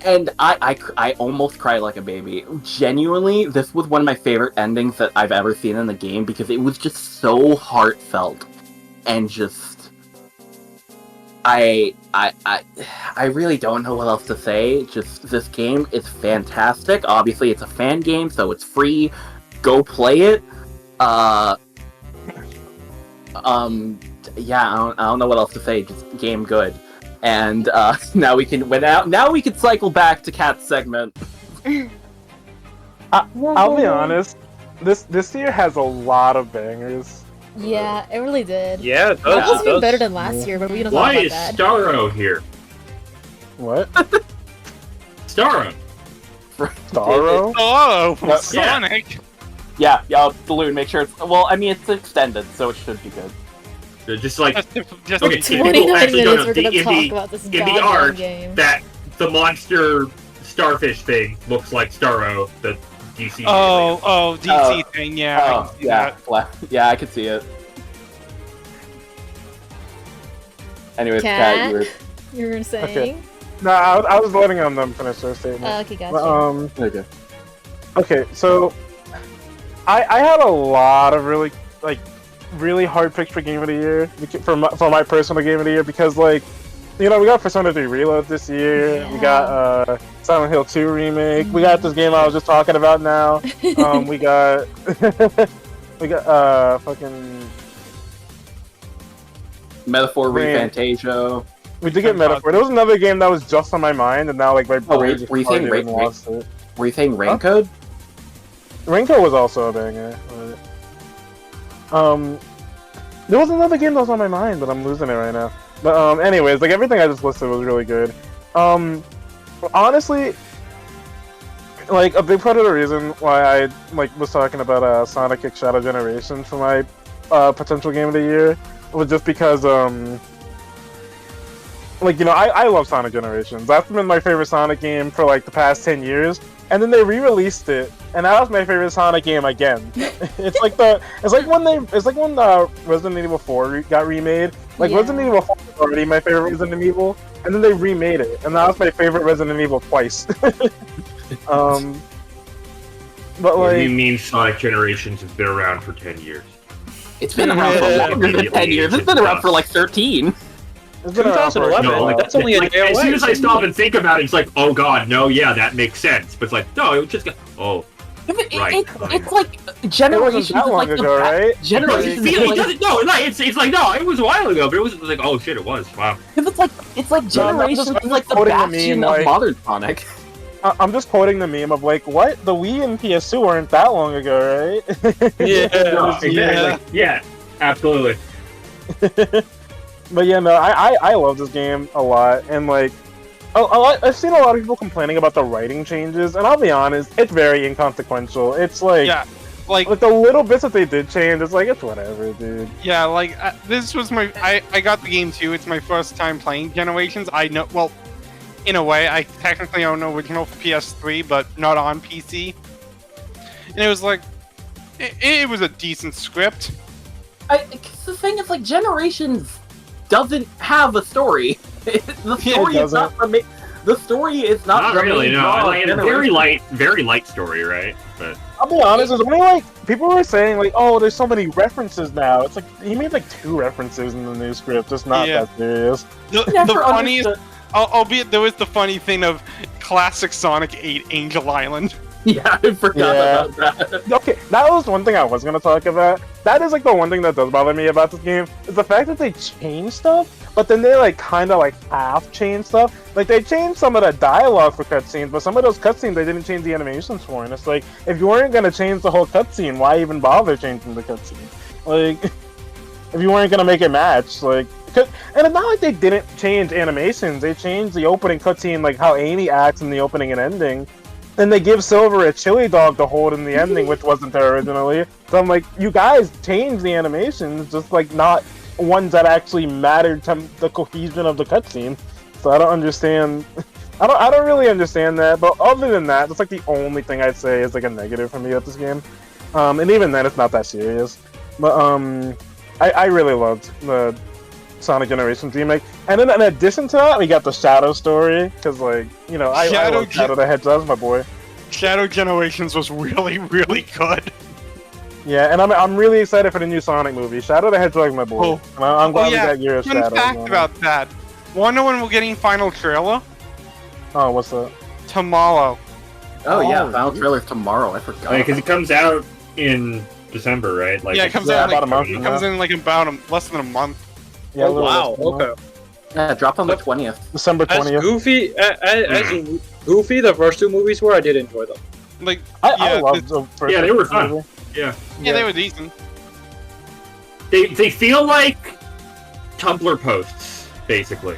and I almost cried like a baby. Genuinely, this was one of my favorite endings that I've ever seen in the game because it was just so heartfelt and just. I really don't know what else to say. Just this game is fantastic. Obviously, it's a fan game, so it's free. Go play it. Yeah, I don't know what else to say. Just game good. And now we can cycle back to Cat's segment. I'll be honest. This year has a lot of bangers. Yeah, it really did. Yeah, it It does. was It even does. better than last year, but we don't Why talk is about that. Starro here? What? Starro. Starro? Oh, Yeah. Sonic. Yeah, Balloon, make sure it's... Well, I mean, it's extended, so it should be good. They're just like... Just Okay, For if 29 people actually don't minutes, know, we're gonna in talk the- about this in the goddamn art, game. that the monster starfish thing looks like Starro, the DC. Oh, DC thing, yeah. I Oh, can see yeah. that. Yeah, I could see it. Anyways, Cat? Cat, you were... You were saying? No, I was letting them finish their statement. Okay, gotcha. But, okay, so I had a lot of really hard picks for game of the year for my personal game of the year because we got Persona 3 Reload this year. Yeah. We got Silent Hill 2 remake. We got this game I was just talking about now. We got fucking Metaphor Man. Refantasio. we did get Metaphor. There was another game that was just on my mind, and now my brain were just you saying farted and lost it. Were you saying Raincode? Raincoat was also a banger. But, there was another game that was on my mind, but I'm losing it right now. But anyways, everything I just listed was really good. Honestly, a big part of the reason why I was talking about Sonic X Shadow Generation for my potential game of the year was just because I love Sonic Generations. That's been my favorite Sonic game for the past 10 years. And then they re-released it, and that was my favorite Sonic game again. it's like when Resident Evil 4 got remade. Resident Evil 4 was already my favorite Resident Evil, and then they remade it, and that was my favorite Resident Evil twice. But What do you mean Sonic Generations has been around for 10 years? It's been around for longer than 10 years. It's been around for 13. It's been around for 2011. That's only a day As away. soon as I stop and think about it, it's like, oh god, no, yeah, that makes sense. But it's like, no, it was just... Oh, right. It's like Generations that is long like ago, right? Generations is It like, doesn't, no, it's like, no, it was a while ago, but it was like, oh shit, it was, wow. it's like Generations I'm is just like the quoting the bastion meme, of modern Sonic. I'm just quoting the meme of what? The Wii and PS2 weren't that long ago, right? No, exactly. Yeah, absolutely. But yeah, no, I love this game a lot, and I've seen a lot of people complaining about the writing changes, and I'll be honest, it's very inconsequential. It's the little bits that they did change, it's whatever, dude. Yeah, this was I got the game too. It's my first time playing Generations. I know, well, in a way, I technically own the original for PS3, but not on PC. And it was like, it was a decent script. The thing is, like, Generations doesn't have a story. The story is not the story is not really. No, like, it's a very light story, right? But I'll be honest, it's only like people were saying like, oh, there's so many references now. It's like he made like 2 references in the new script. It's not that serious. The funniest, albeit there was the funny thing of classic Sonic 8 Angel Island. Yeah, I forgot about that. Okay, that was one thing I was gonna talk about. That is like the one thing that does bother me about this game is the fact that they change stuff, but then they like kind of like half change stuff. Like they changed some of the dialogue for cutscenes, but some of those cutscenes they didn't change the animations for. And it's like, if you weren't gonna change the whole cutscene, why even bother changing the cutscene? Like, if you weren't gonna make it match, like. And it's not like they didn't change animations. They changed the opening cutscene, like how Amy acts in the opening and ending. And they give Silver a chili dog to hold in the ending, which wasn't there originally. So I'm like, you guys changed the animations, just like not ones that actually mattered to the cohesion of the cutscene. So I don't understand. I don't really understand that. But other than that, that's like the only thing I'd say is like a negative for me about this game. And even then, it's not that serious. But I really loved the Sonic Generations remake. And then in addition to that, we got the Shadow story, because like, you know, I love Shadow the Hedgehog, my boy. Shadow Generations was really, really good. Yeah, and I'm really excited for the new Sonic movie. Shadow the Hedgehog, my boy. Oh. And I'm glad we got Year of Fun Shadow. fact about that. Wanna know when we're getting final trailer? Oh, what's that? Tomorrow. Oh yeah, final trailer's tomorrow. I forgot. because it comes out in December, right? Like, Yeah, it comes out about a month. It comes in like about less than a month. Yeah, Oh, wow. Okay. Yeah, it dropped on the 20th. December 20th. As goofy as goofy the first 2 movies were, I did enjoy them. Like, I loved the first yeah, they were fun. movie. Yeah, they were decent. They feel like Tumblr posts, basically.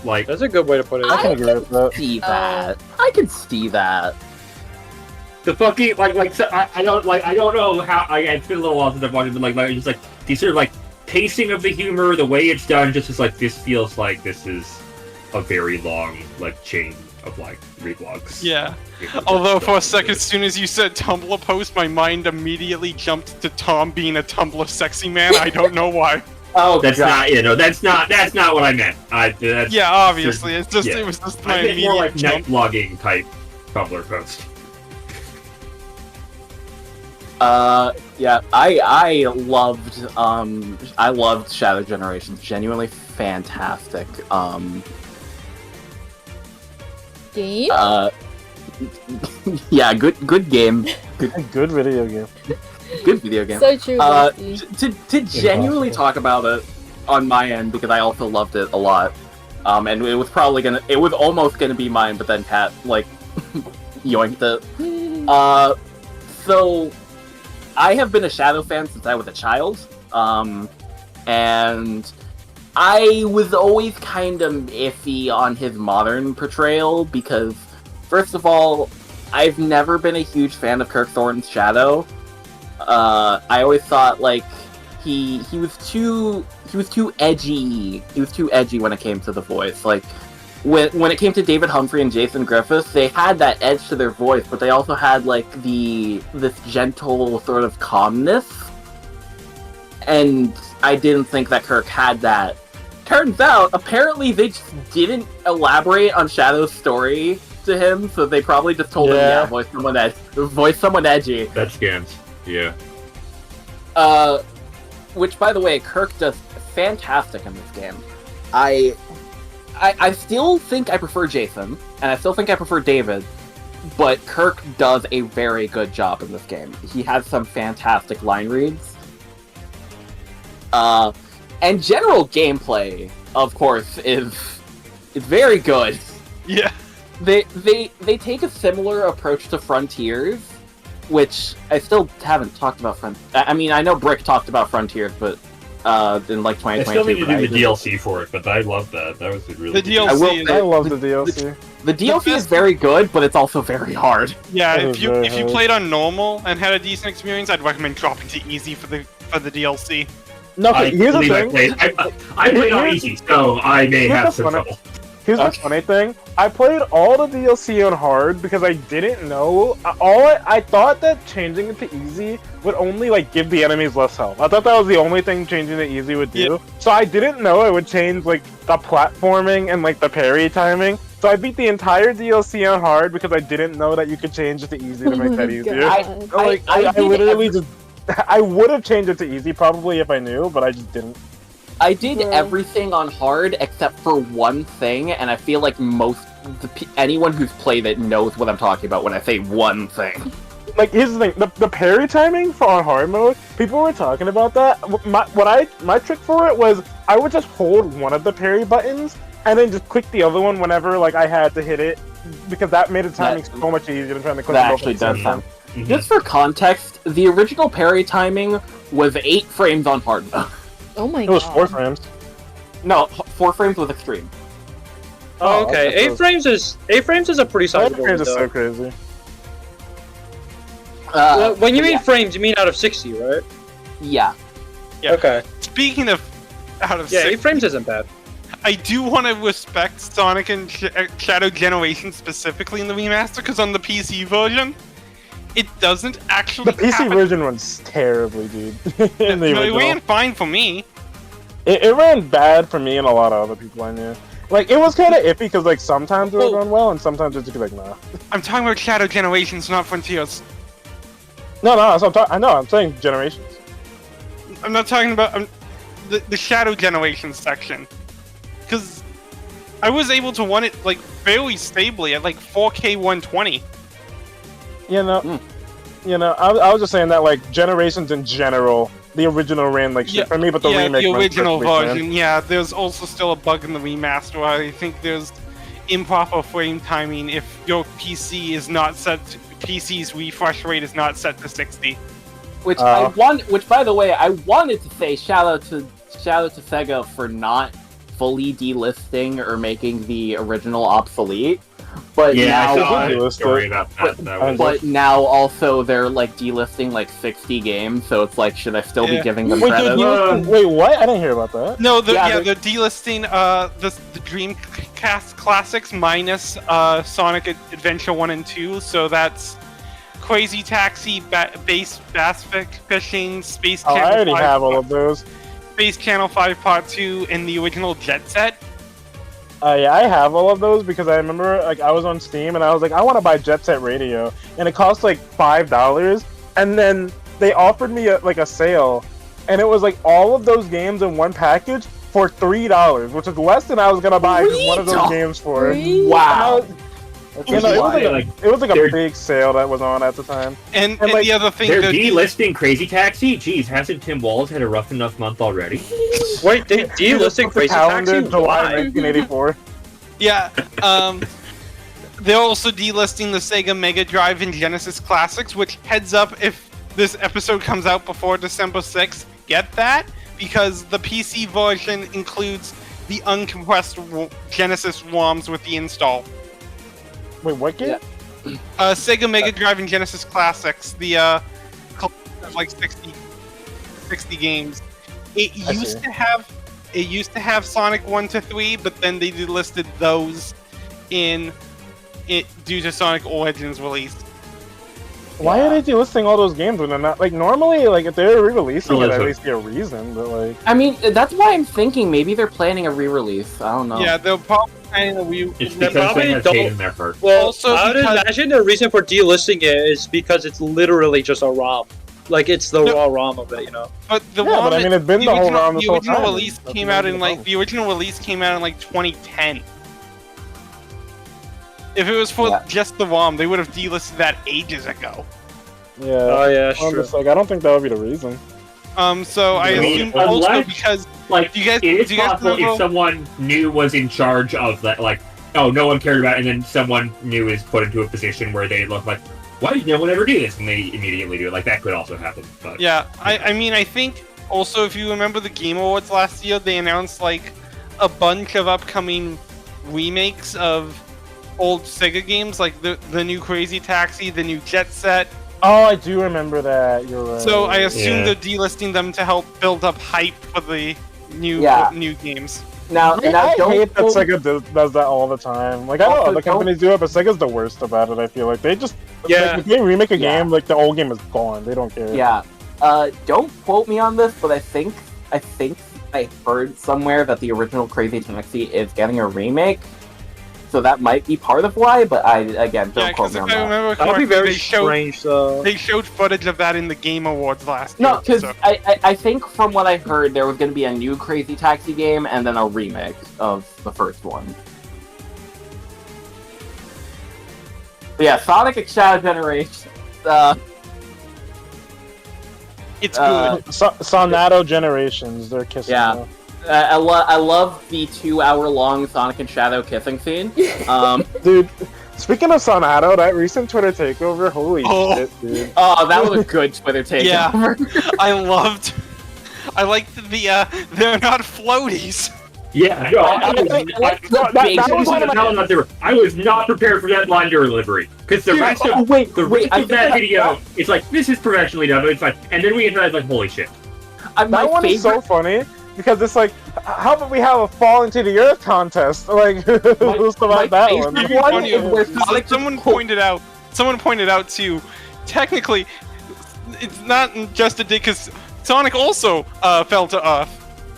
Like, That's a good way to put it. I can agree with that. See that. I can see that. the fucking so I don't know how. It's been a little while since I've watched it, but like just like these sort of like pacing of the humor, the way it's done, just is like this feels like this is a very long like chain of like reblogs. Yeah. Although for a second, as soon as you said Tumblr post, my mind immediately jumped to Tom being a Tumblr sexy man. I don't know why. Oh, that's not that's not what I meant. Yeah, obviously, it was just my I meant more immediate like jump. net blogging type Tumblr post. Yeah, I loved Shadow Generations. Genuinely fantastic. Game? Yeah, good game. Good video game. Good video game. So true. To genuinely talk about it on my end, because I also loved it a lot. And it was almost gonna be mine, but then Pat like yoinked it. So I have been a Shadow fan since I was a child, and I was always kind of iffy on his modern portrayal because, first of all, I've never been a huge fan of Kirk Thorne's Shadow. I always thought like he was too edgy. He was too edgy when it came to the voice. Like when it came to David Humphrey and Jason Griffiths, they had that edge to their voice, but they also had like this gentle sort of calmness. And I didn't think that Kirk had that. Turns out, apparently they just didn't elaborate on Shadow's story to him, so they probably just told him, yeah, voice someone edgy. That scans. Yeah. Which, by the way, Kirk does fantastic in this game. I still think I prefer Jason, and I still think I prefer David, but Kirk does a very good job in this game. He has some fantastic line reads. And general gameplay, of course, is very good. Yeah. They take a similar approach to Frontiers, which I still haven't talked about. I mean, I know Brick talked about Frontiers, but in like 2022. I still need to do the DLC for it, but I love that. That was really the DLC. I love the DLC. The DLC is very good, but it's also very hard. Yeah, if you played on normal and had a decent experience, I'd recommend dropping to easy for the DLC. No, here's the thing. I played on easy, so I may have some trouble. Here's the funny thing. I played all the DLC on hard because I didn't know. I thought that changing it to easy would only like give the enemies less health. I thought that was the only thing changing to easy would do. Yeah. So I didn't know it would change like the platforming and like the parry timing. So I beat the entire DLC on hard because I didn't know that you could change it to easy to make that easier. I literally just I would have changed it to easy probably if I knew, but I just didn't. I did everything on hard except for one thing, and I feel like anyone who's played it knows what I'm talking about when I say one thing. Like, here's the thing: the parry timing for on hard mode. People were talking about that. My trick for it was I would just hold one of the parry buttons and then just click the other one whenever like I had to hit it, because that made the timing so much easier than trying to click. That actually does sound. Just for context, the original parry timing was 8 frames on hard mode. Oh my god. It was 4 frames. No, 4 frames with extreme. Oh, okay. 8 frames is a pretty sizable 8 frames is window. so crazy. When you mean frames, you mean out of 60, right? Yeah. Okay. Speaking of out of 8 frames isn't bad. I do want to respect Sonic and Shadow Generation specifically in the remaster, because on the PC version, it doesn't actually. The PC version runs terribly, dude. It ran fine for me. It ran bad for me and a lot of other people I knew. Like, it was kind of iffy because like sometimes it would run well and sometimes it would just be like, nah. I'm talking about Shadow Generations, not Frontiers. No, I'm saying Generations. I'm not talking about the Shadow Generations section, because I was able to run it like fairly stably at like 4K 120. You know, I was just saying that like Generations in general, the original ran like shit for me, but the remake. The original version, there's also still a bug in the remaster where I think there's improper frame timing if your PC is not set. PC's refresh rate is not set to 60. Which by the way, I wanted to say shout out to Sega for not fully delisting or making the original obsolete. But now also they're like delisting like 60 games, so it's like, should I still be giving them credit? Wait, what? I didn't hear about that. No, they're delisting the Dreamcast classics minus Sonic Adventure 1 and 2, so that's Crazy Taxi, Bass Fishing, Space Channel 5. I already have all of those. Space Channel 5 Part 2, and the original Jet Set. Yeah, I have all of those because I remember like I was on Steam and I was like, I want to buy Jet Set Radio, and it cost like $5, and then they offered me a sale, and it was like all of those games in one package for $3, which is less than I was gonna buy just one of those games for. Wow. It was like a big sale that was on at the time. And the other thing, they're delisting Crazy Taxi. Jeez, hasn't Tim Walz had a rough enough month already? Wait, they delisting Crazy Taxi? July 1984. Yeah. They're also delisting the Sega Mega Drive and Genesis Classics. Which, heads up, if this episode comes out before December 6th, get that, because the PC version includes the uncompressed Genesis ROMs with the install. Wait, what game? Sega Mega Drive and Genesis Classics. The like 60 games. It used to have Sonic 1 to 3, but then they delisted those due to Sonic Origins release. Why are they delisting all those games when they're not like normally like if they're re-releasing it, at least be a reason, but like I mean that's why I'm thinking maybe they're planning a re-release. I don't know. Yeah, they'll probably planning a It's because they have Hayden there first. Well, I would imagine the reason for delisting it is because it's literally just a ROM. Like it's the raw ROM of it, you know. But but I mean it's been the whole ROM this whole time. The original release came out in like 2010. If it was for just the ROM, they would have delisted that ages ago. Yeah. Oh yeah, I'm sure. just like I don't think that would be the reason. So I assume also because like you guys, it is possible if someone new was in charge of that, like no one cared about it, and then someone new is put into a position where they look like, why did no one ever do this? And they immediately do it. Like that could also happen. But yeah, I mean I think also if you remember the Game Awards last year, they announced like a bunch of upcoming remakes of old Sega games, like the new Crazy Taxi, the new Jet Set. Oh, I do remember that. You're right. So I assume they're delisting them to help build up hype for the new games. Now, I don't hate that quote- Sega does that all the time. Like, I know Also, other companies do it, but Sega's the worst about it, I feel like. They just, like, if they remake a game, like, the old game is gone. They don't care. Yeah. Don't quote me on this, but I think I heard somewhere that the original Crazy Taxi is getting a remake. So that might be part of why, but don't quote me on I that. remember That'd be correctly, very they showed, strange, though. They showed footage of that in the Game Awards last year. No, because so. I think from what I heard, there was going to be a new Crazy Taxi game and then a remake of the first one. But yeah, Sonic X Shadow Generation. It's good. Sonato Generations, they're kissing. Yeah. now. I love the 2-hour-long Sonic and Shadow kissing scene. Dude, speaking of Sonato, that recent Twitter takeover, holy shit, dude. Oh, that was a good Twitter takeover. Yeah, I liked the, they're not floaties. Yeah, no, I was not prepared for that line delivery. Because the rest of that video, it's like, this is professionally done, but it's fine. And then we get like, holy shit. That one is so funny, because it's like, how about we have a fall into the earth contest? Like, who's about that one? Someone pointed out too, technically, it's not just a dig, because Sonic also fell to Earth.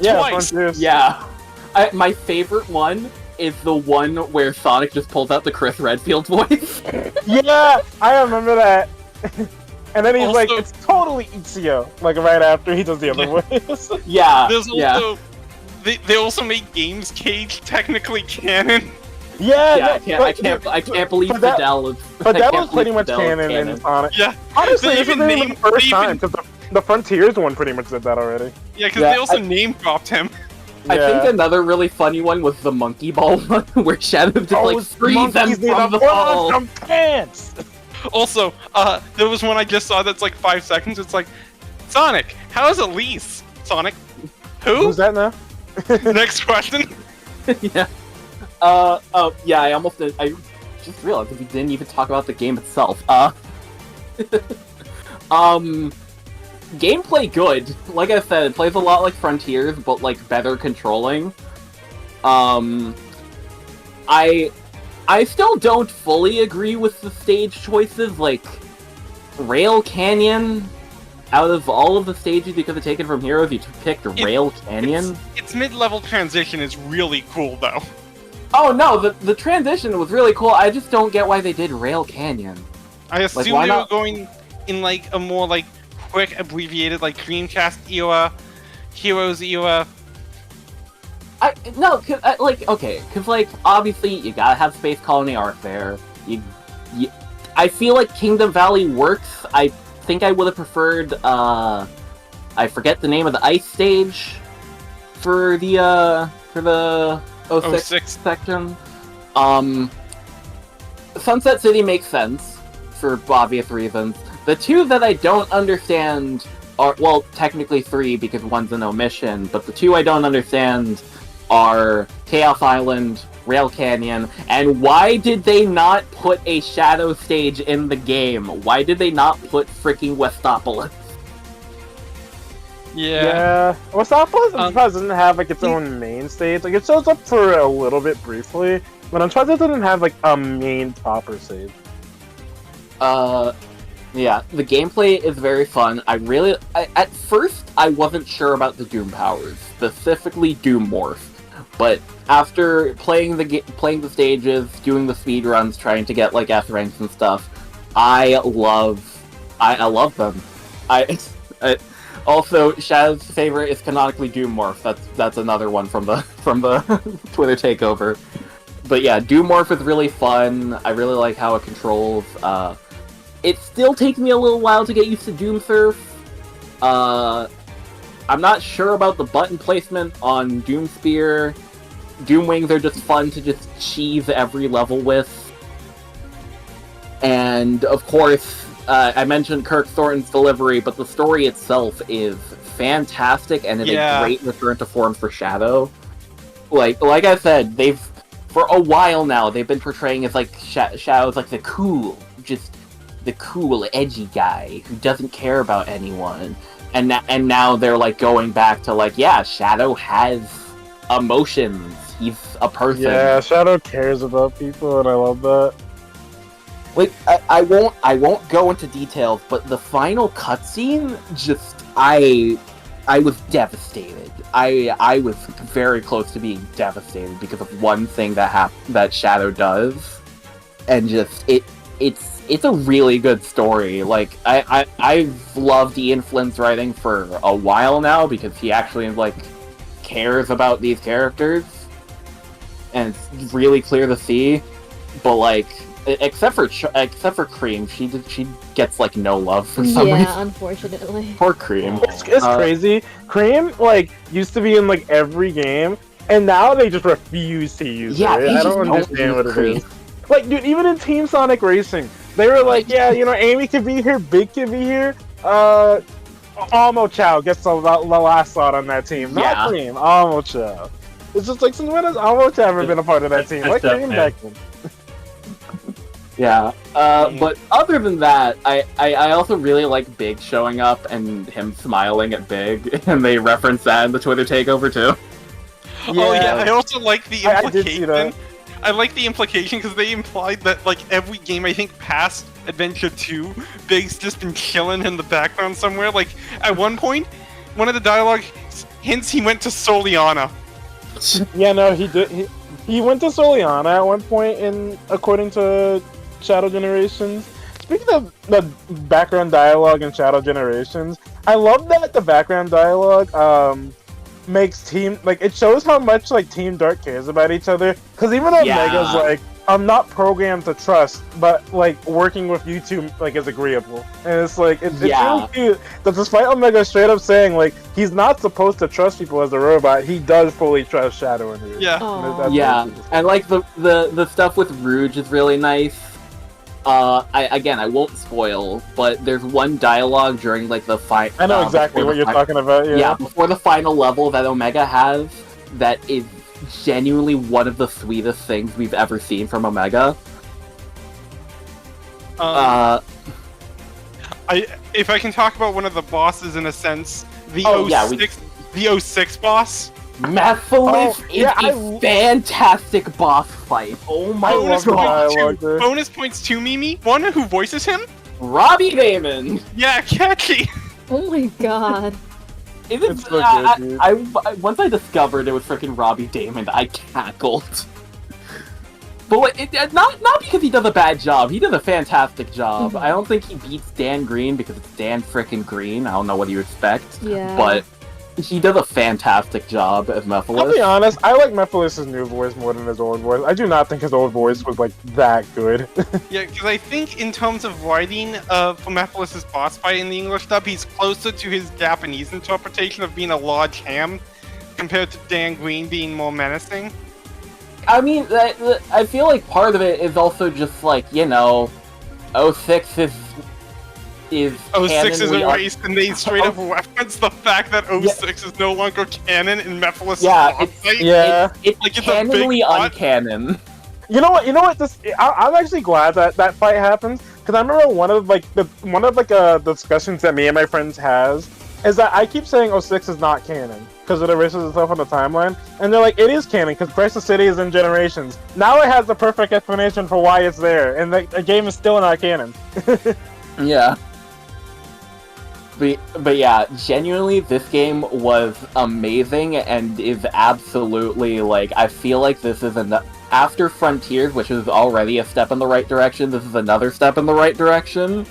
Twice. Yeah. My favorite one is the one where Sonic just pulls out the Chris Redfield voice. Yeah, I remember that. And then he's like, it's totally Ezio, like right after he does the other voice. Yeah. There's also they also made Games Cage technically canon. Yeah, I can't believe Fidel is. But that was pretty much canon in Sonic. Yeah. Honestly, They this even isn't even the first time, because the Frontiers one pretty much did that already. Yeah, because they also name dropped him. I think another really funny one was the monkey ball one, where Shadow just frees them from the ball. Some pants. Also, there was one I just saw that's like 5 seconds. It's like, Sonic, how's Elise? Sonic, who? Who's that now? Next question. Yeah. Yeah. I just realized that we didn't even talk about the game itself. Gameplay good. Like I said, it plays a lot like Frontiers, but like better controlling. I still don't fully agree with the stage choices, like Rail Canyon. Out of all of the stages you could have taken from Heroes, you picked Rail Canyon. Its mid-level transition is really cool, though. Oh no, the transition was really cool. I just don't get why they did Rail Canyon. I assume they were going in like a more like quick, abbreviated, like Dreamcast era, Heroes era. Cause obviously you gotta have Space Colony Arc there. I feel like Kingdom Valley works. I think I would have preferred. I forget the name of the ice stage for the 06 section. Sunset City makes sense for obvious reasons. The two that I don't understand are, well, technically three because one's an omission, but the two I don't understand are Chaos Island, Rail Canyon, and why did they not put a shadow stage in the game? Why did they not put freaking Westopolis? Yeah. Westopolis, I'm surprised it doesn't have like its own main stage. Like it shows up for a little bit briefly, but I'm surprised it doesn't have like a main proper stage. Yeah, the gameplay is very fun. At first, I wasn't sure about the Doom powers, specifically Doom Morph. But after playing the stages, doing the speed runs, trying to get like S ranks and stuff, I love them. Also, Shadow's favorite is canonically Doom Morph. That's another one from the Twitter takeover. But yeah, Doom Morph is really fun. I really like how it controls. It still takes me a little while to get used to Doom Surf. I'm not sure about the button placement on Doom Spear. Doom Wings are just fun to just cheese every level with. And, of course, I mentioned Kirk Thornton's delivery, but the story itself is fantastic and is a great return to form for Shadow. Like I said, for a while now, they've been portraying as like Shadow's like the cool, edgy guy who doesn't care about anyone. And now they're like going back to like, yeah, Shadow has emotions. He's a person. Yeah, Shadow cares about people, and I love that. Like, I won't go into details, but the final cutscene, just I was devastated. I was very close to being devastated because of one thing that Shadow does, and just it's a really good story. Like I've loved Ian Flynn's writing for a while now because he actually like cares about these characters, and it's really clear to see. But like, except for Cream, she gets like no love for some reason. Yeah, unfortunately. Poor Cream. It's crazy. Cream like used to be in like every game, and now they just refuse to use Yeah, it. I don't understand what Cream. it is. Like, dude, even in Team Sonic Racing, they were like, yeah, you know, Amy could be here, Big could be here. Almo Chow gets the last slot on that team. Not Cream, Almo Chow. It's just like, since when has Almo Chow ever been a part of that team? Like Cream back then. Yeah, but other than that, I also really like Big showing up and him smiling at Big, and they reference that in the Twitter takeover too. Yeah. Oh yeah, I also like the implication. I did see that. I like the implication because they implied that like every game, I think past Adventure 2, Big's just been chilling in the background somewhere. Like at one point, one of the dialogue hints he went to Soliana. Yeah, no, he did. He went to Soliana at one point, according to Shadow Generations. Speaking of the background dialogue in Shadow Generations, I love that the background dialogue makes it shows how much like Team Dark cares about each other. Because even Omega's like, I'm not programmed to trust, but like working with you two like is agreeable, and it's like it's really cute that despite Omega straight up saying like he's not supposed to trust people as a robot, he does fully trust Shadow and Rouge. Yeah, and like the stuff with Rouge is really nice. I won't spoil, but there's one dialogue during like the fight. I know exactly what you're talking about. Yeah, before the final level that Omega has, that is genuinely one of the sweetest things we've ever seen from Omega. If I can talk about one of the bosses in a sense, the 06 boss. Mephiles is a fantastic boss fight. Oh my god. Bonus points to Mimi. One who voices him? Robbie Damon. Yeah, catchy. Oh my god. It's so good, dude. Once I discovered it was freaking Robbie Damon, I cackled. But not because he does a bad job. He does a fantastic job. I don't think he beats Dan Green because it's Dan frickin' Green. I don't know what you expect. Yeah. But he does a fantastic job as Mephiles. I'll be honest, I like Mephiles' new voice more than his old voice. I do not think his old voice was like that good. Yeah, because I think in terms of writing for Mephiles' boss fight in the English dub, he's closer to his Japanese interpretation of being a large ham compared to Dan Green being more menacing. I mean, I feel like part of it is also just like, you know, 06 is 06 is erased, and they straight up reference the fact that 06 is no longer canon in Mephiles' it's canonly uncanon. You know what? I'm actually glad that fight happens because I remember one of the discussions that me and my friends has is that I keep saying 06 is not canon because it erases itself on the timeline, and they're like, it is canon because Crisis City is in Generations. Now it has the perfect explanation for why it's there, and the game is still not canon. Yeah. But yeah, genuinely, this game was amazing and is absolutely, like, I feel like this is after Frontiers, which is already a step in the right direction, this is another step in the right direction.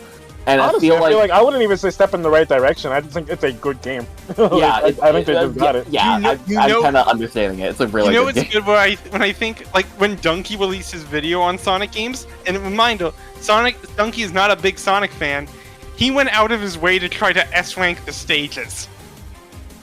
And honestly, I feel like I wouldn't even say step in the right direction. I just think it's a good game. Yeah, I think they just got it. Yeah, I'm kind of understanding it. It's a really good game. It's good when I think, like, when Donkey released his video on Sonic games, and reminder, Donkey is not a big Sonic fan, he went out of his way to try to S-rank the stages.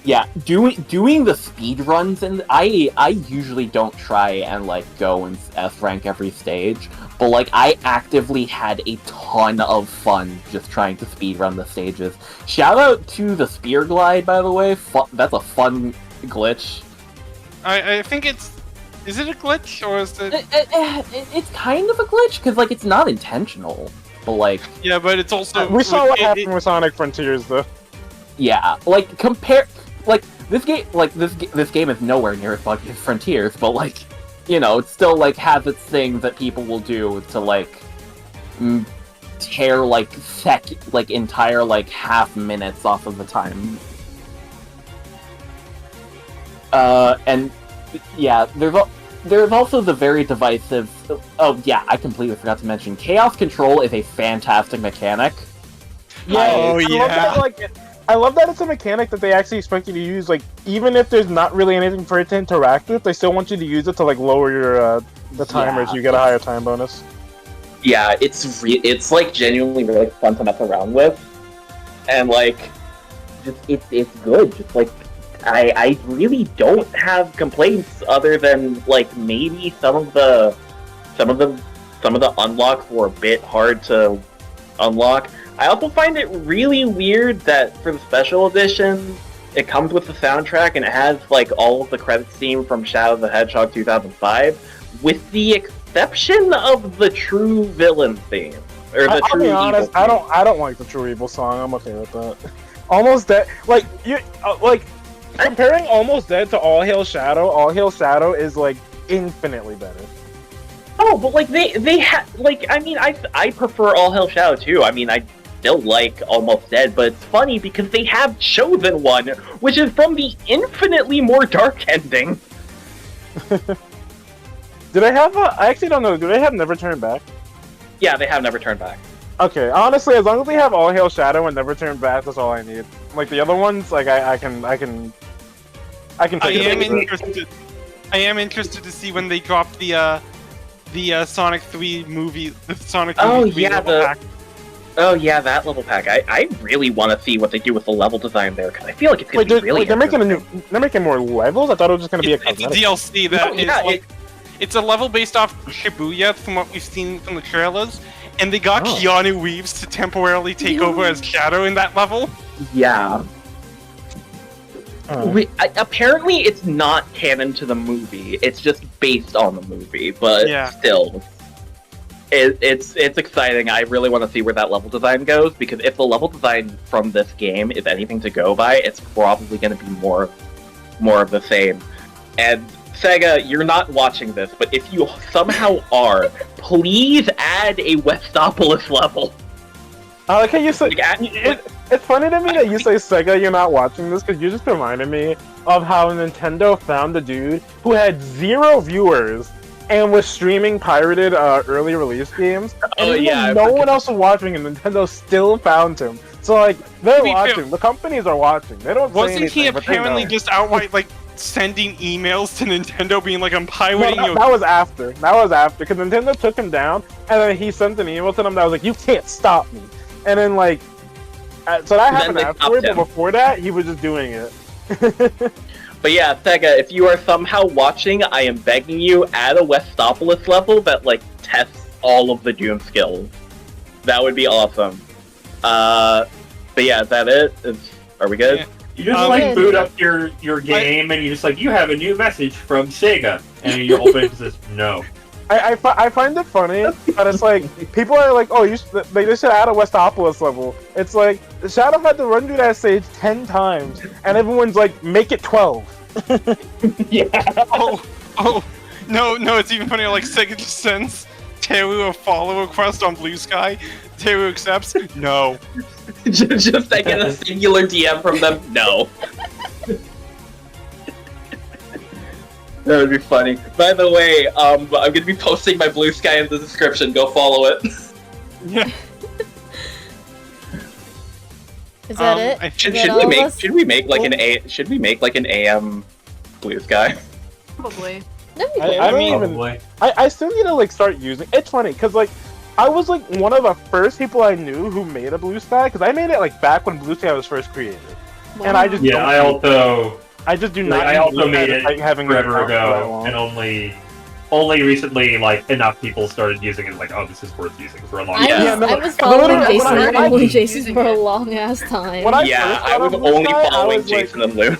Yeah, doing the speed runs, and I usually don't try and like go and S-rank every stage, but like I actively had a ton of fun just trying to speed run the stages. Shout out to the spear glide, by the way. That's a fun glitch. I think is it a glitch or is it? It's kind of a glitch because like it's not intentional, but like yeah, but it's also we saw what happened with Sonic Frontiers though. Yeah, like this game, this game is nowhere near as buggy as Frontiers, but like, you know, it still like has its things that people will do to like tear like entire like half minutes off of the time. And yeah, there's also the very divisive. Oh yeah, I completely forgot to mention. Chaos Control is a fantastic mechanic. Yeah, I love that it's a mechanic that they actually expect you to use. Like, even if there's not really anything for it to interact with, they still want you to use it to like lower your the timers. So you get a higher time bonus. Yeah, it's like genuinely really fun to mess around with, and like, it's good. Just like, I really don't have complaints other than like maybe some of the unlocks were a bit hard to unlock. I also find it really weird that for the special edition, it comes with the soundtrack and it has like all of the credits theme from Shadow the Hedgehog 2005, with the exception of the True Villain theme. Or the I'll be honest, I don't like the True Evil song. I'm okay with that. Almost Dead, like you like comparing Almost Dead to All Hail Shadow. All Hail Shadow is like infinitely better. Oh, but like they have like I mean I prefer All Hail Shadow too. I mean I still like Almost Dead, but it's funny because they have Chosen One, which is from the infinitely more dark ending. Do they have I actually don't know. Do they have Never Turn Back? Yeah, they have Never Turn Back. Okay, honestly, as long as they have All Hail Shadow and Never Turn Back, that's all I need. Like the other ones, like I can. I am interested to see when they drop the Sonic 3 movie, the Sonic 3 movie level pack. Oh yeah, that level pack. I really want to see what they do with the level design there because I feel like it's gonna be really. They're making more levels. I thought it was just gonna be a DLC that is it's a level based off Shibuya from what we've seen from the trailers, and they got Keanu Reeves to temporarily take over as Shadow in that level. Yeah. Apparently, it's not canon to the movie. It's just based on the movie, but still, it's exciting. I really want to see where that level design goes because if the level design from this game is anything to go by, it's probably going to be more of the same. And Sega, you're not watching this, but if you somehow are, please add a Westopolis level. I like how you say it's funny to me that you say Sega, you're not watching this because you just reminded me of how Nintendo found a dude who had 0 viewers and was streaming pirated early release games. And no one else was watching, and Nintendo still found him. So like they're watching. The companies are watching. They don't. Wasn't say anything, he apparently just outright like sending emails to Nintendo being like, "I'm pirating your..." That was after. Because Nintendo took him down, and then he sent an email to them that was like, "You can't stop me." And then like, so that happened afterward. But before that, he was just doing it. But yeah, Sega, if you are somehow watching, I am begging you, add a Westopolis level that like tests all of the Doom skills. That would be awesome. But yeah, is that it? Are we good? Yeah. You just boot up your game and you just like, you have a new message from Sega, and you open it and says no. I find it funny, but it's like people are like, oh, they just should add a Westopolis level. It's like Shadow had to run through that stage 10 times, and everyone's like, make it 12. Yeah. Oh, no, it's even funnier. Like Sega just sends Teru a follow request on Blue Sky. Teru accepts. No. just I get a singular DM from them. No. That would be funny. By the way, I'm going to be posting my Blue Sky in the description. Go follow it. Yeah. Is that it? Should we make like an AM Blue Sky? Probably. I still need to like start using. It's funny because like I was like one of the first people I knew who made a Blue Sky because I made it like back when Blue Sky was first created, and I just I just do not. I also made it forever ago, and only recently, like enough people started using it. Like, oh, this is worth using for a long time. I was following Jason for a long ass time. I was only following Jason and Lou.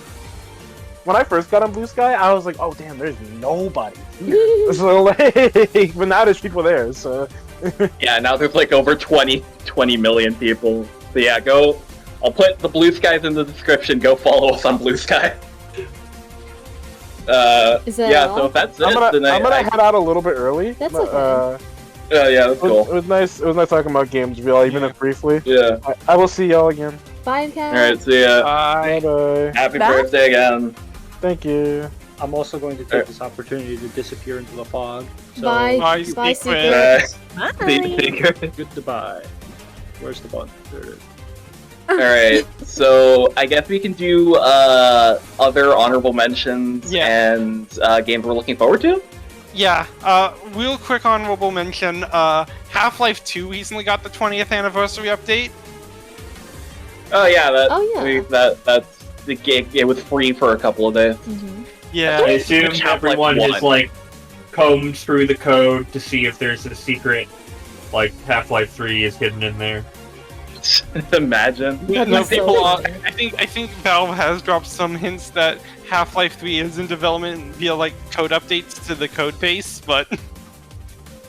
When I first got on Blue Sky, I was like, oh damn, there's nobody here. So like, but now there's people there. So yeah, now there's like over 20 million people. So yeah, go. I'll put the Blue Skies in the description. Go follow us on Blue Sky. Is that yeah, all? so if that's it, I'm gonna then I head out a little bit early. That's okay. yeah, that's cool. It was nice. It was nice talking about games, real, even if briefly. Yeah. I will see y'all again. Bye, Cat. Alright, see ya. Bye. Bye. Happy Bye. birthday again. Thank you. I'm also going to take this opportunity to disappear into the fog. So, Bye. Bye, Bye, Secret. Secret. Goodbye. Where's the button? There it is. Alright, so I guess we can do other honorable mentions and games we're looking forward to? Yeah, real quick honorable mention, Half-Life 2 recently got the 20th anniversary update. Oh yeah, that's the gig. It was free for a couple of days. Yeah. I assume everyone has like combed through the code to see if there's a secret, like Half-Life 3 is hidden in there. Imagine. No, people are. I think Valve has dropped some hints that Half-Life 3 is in development via like code updates to the code base, but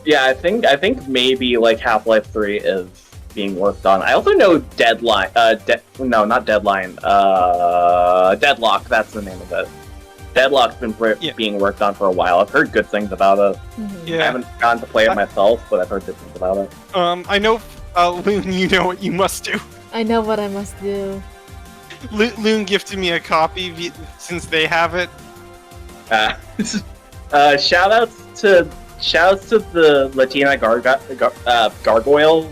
yeah, I think maybe like Half-Life 3 is being worked on. I also know Deadline. No, not Deadline. Deadlock. That's the name of it. Deadlock's been being worked on for a while. I've heard good things about it. Yeah. I haven't gotten to play it myself, but I've heard good things about it. I know, Loon, you know what you must do. I know what I must do. Loon gifted me a copy since they have it. Shoutouts to the Latina gargoyle.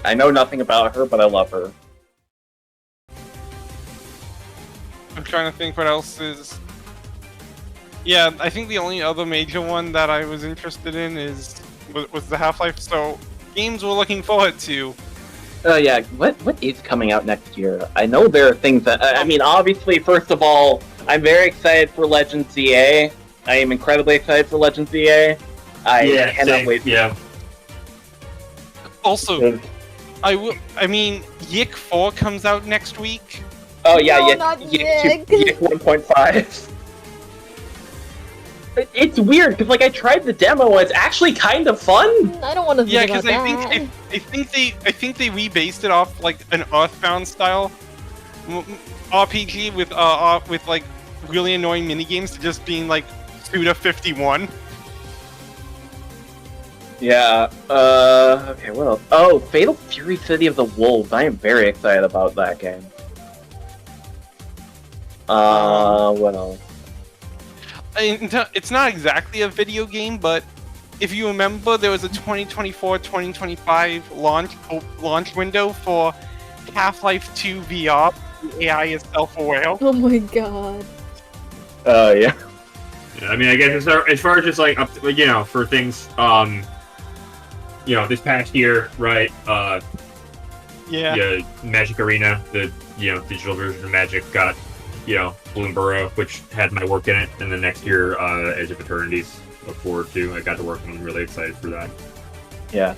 I know nothing about her, but I love her. I'm trying to think what else is. Yeah, I think the only other major one that I was interested in was the Half-Life. So games we're looking forward to. Oh yeah, what is coming out next year? I know there are things that I mean. Obviously, first of all, I'm very excited for Legends ZA. I am incredibly excited for Legends ZA. I cannot wait. Yeah. Also, I mean, Yik 4 comes out next week. Oh yeah, No, Yik not Yik Yik. 1.5. It's weird because like I tried the demo and it's actually kind of fun. I don't want to think about because that. I think they rebased it off like an Earthbound style RPG with like really annoying mini games to just being like Suda 51. Yeah. Okay. What else? Oh, Fatal Fury: City of the Wolves. I am very excited about that game. What else? It's not exactly a video game, but if you remember, there was a 2024-2025 launch window for Half-Life 2 VR. The AI is self-aware. Oh my god. Yeah. I mean, I guess as far as just like for things, this past year, right? Yeah. Magic Arena, the digital version of Magic got Bloomburrow, which had my work in it, and then next year, Edge of Eternities. Look forward to. I got to work on. I'm really excited for that. Yeah.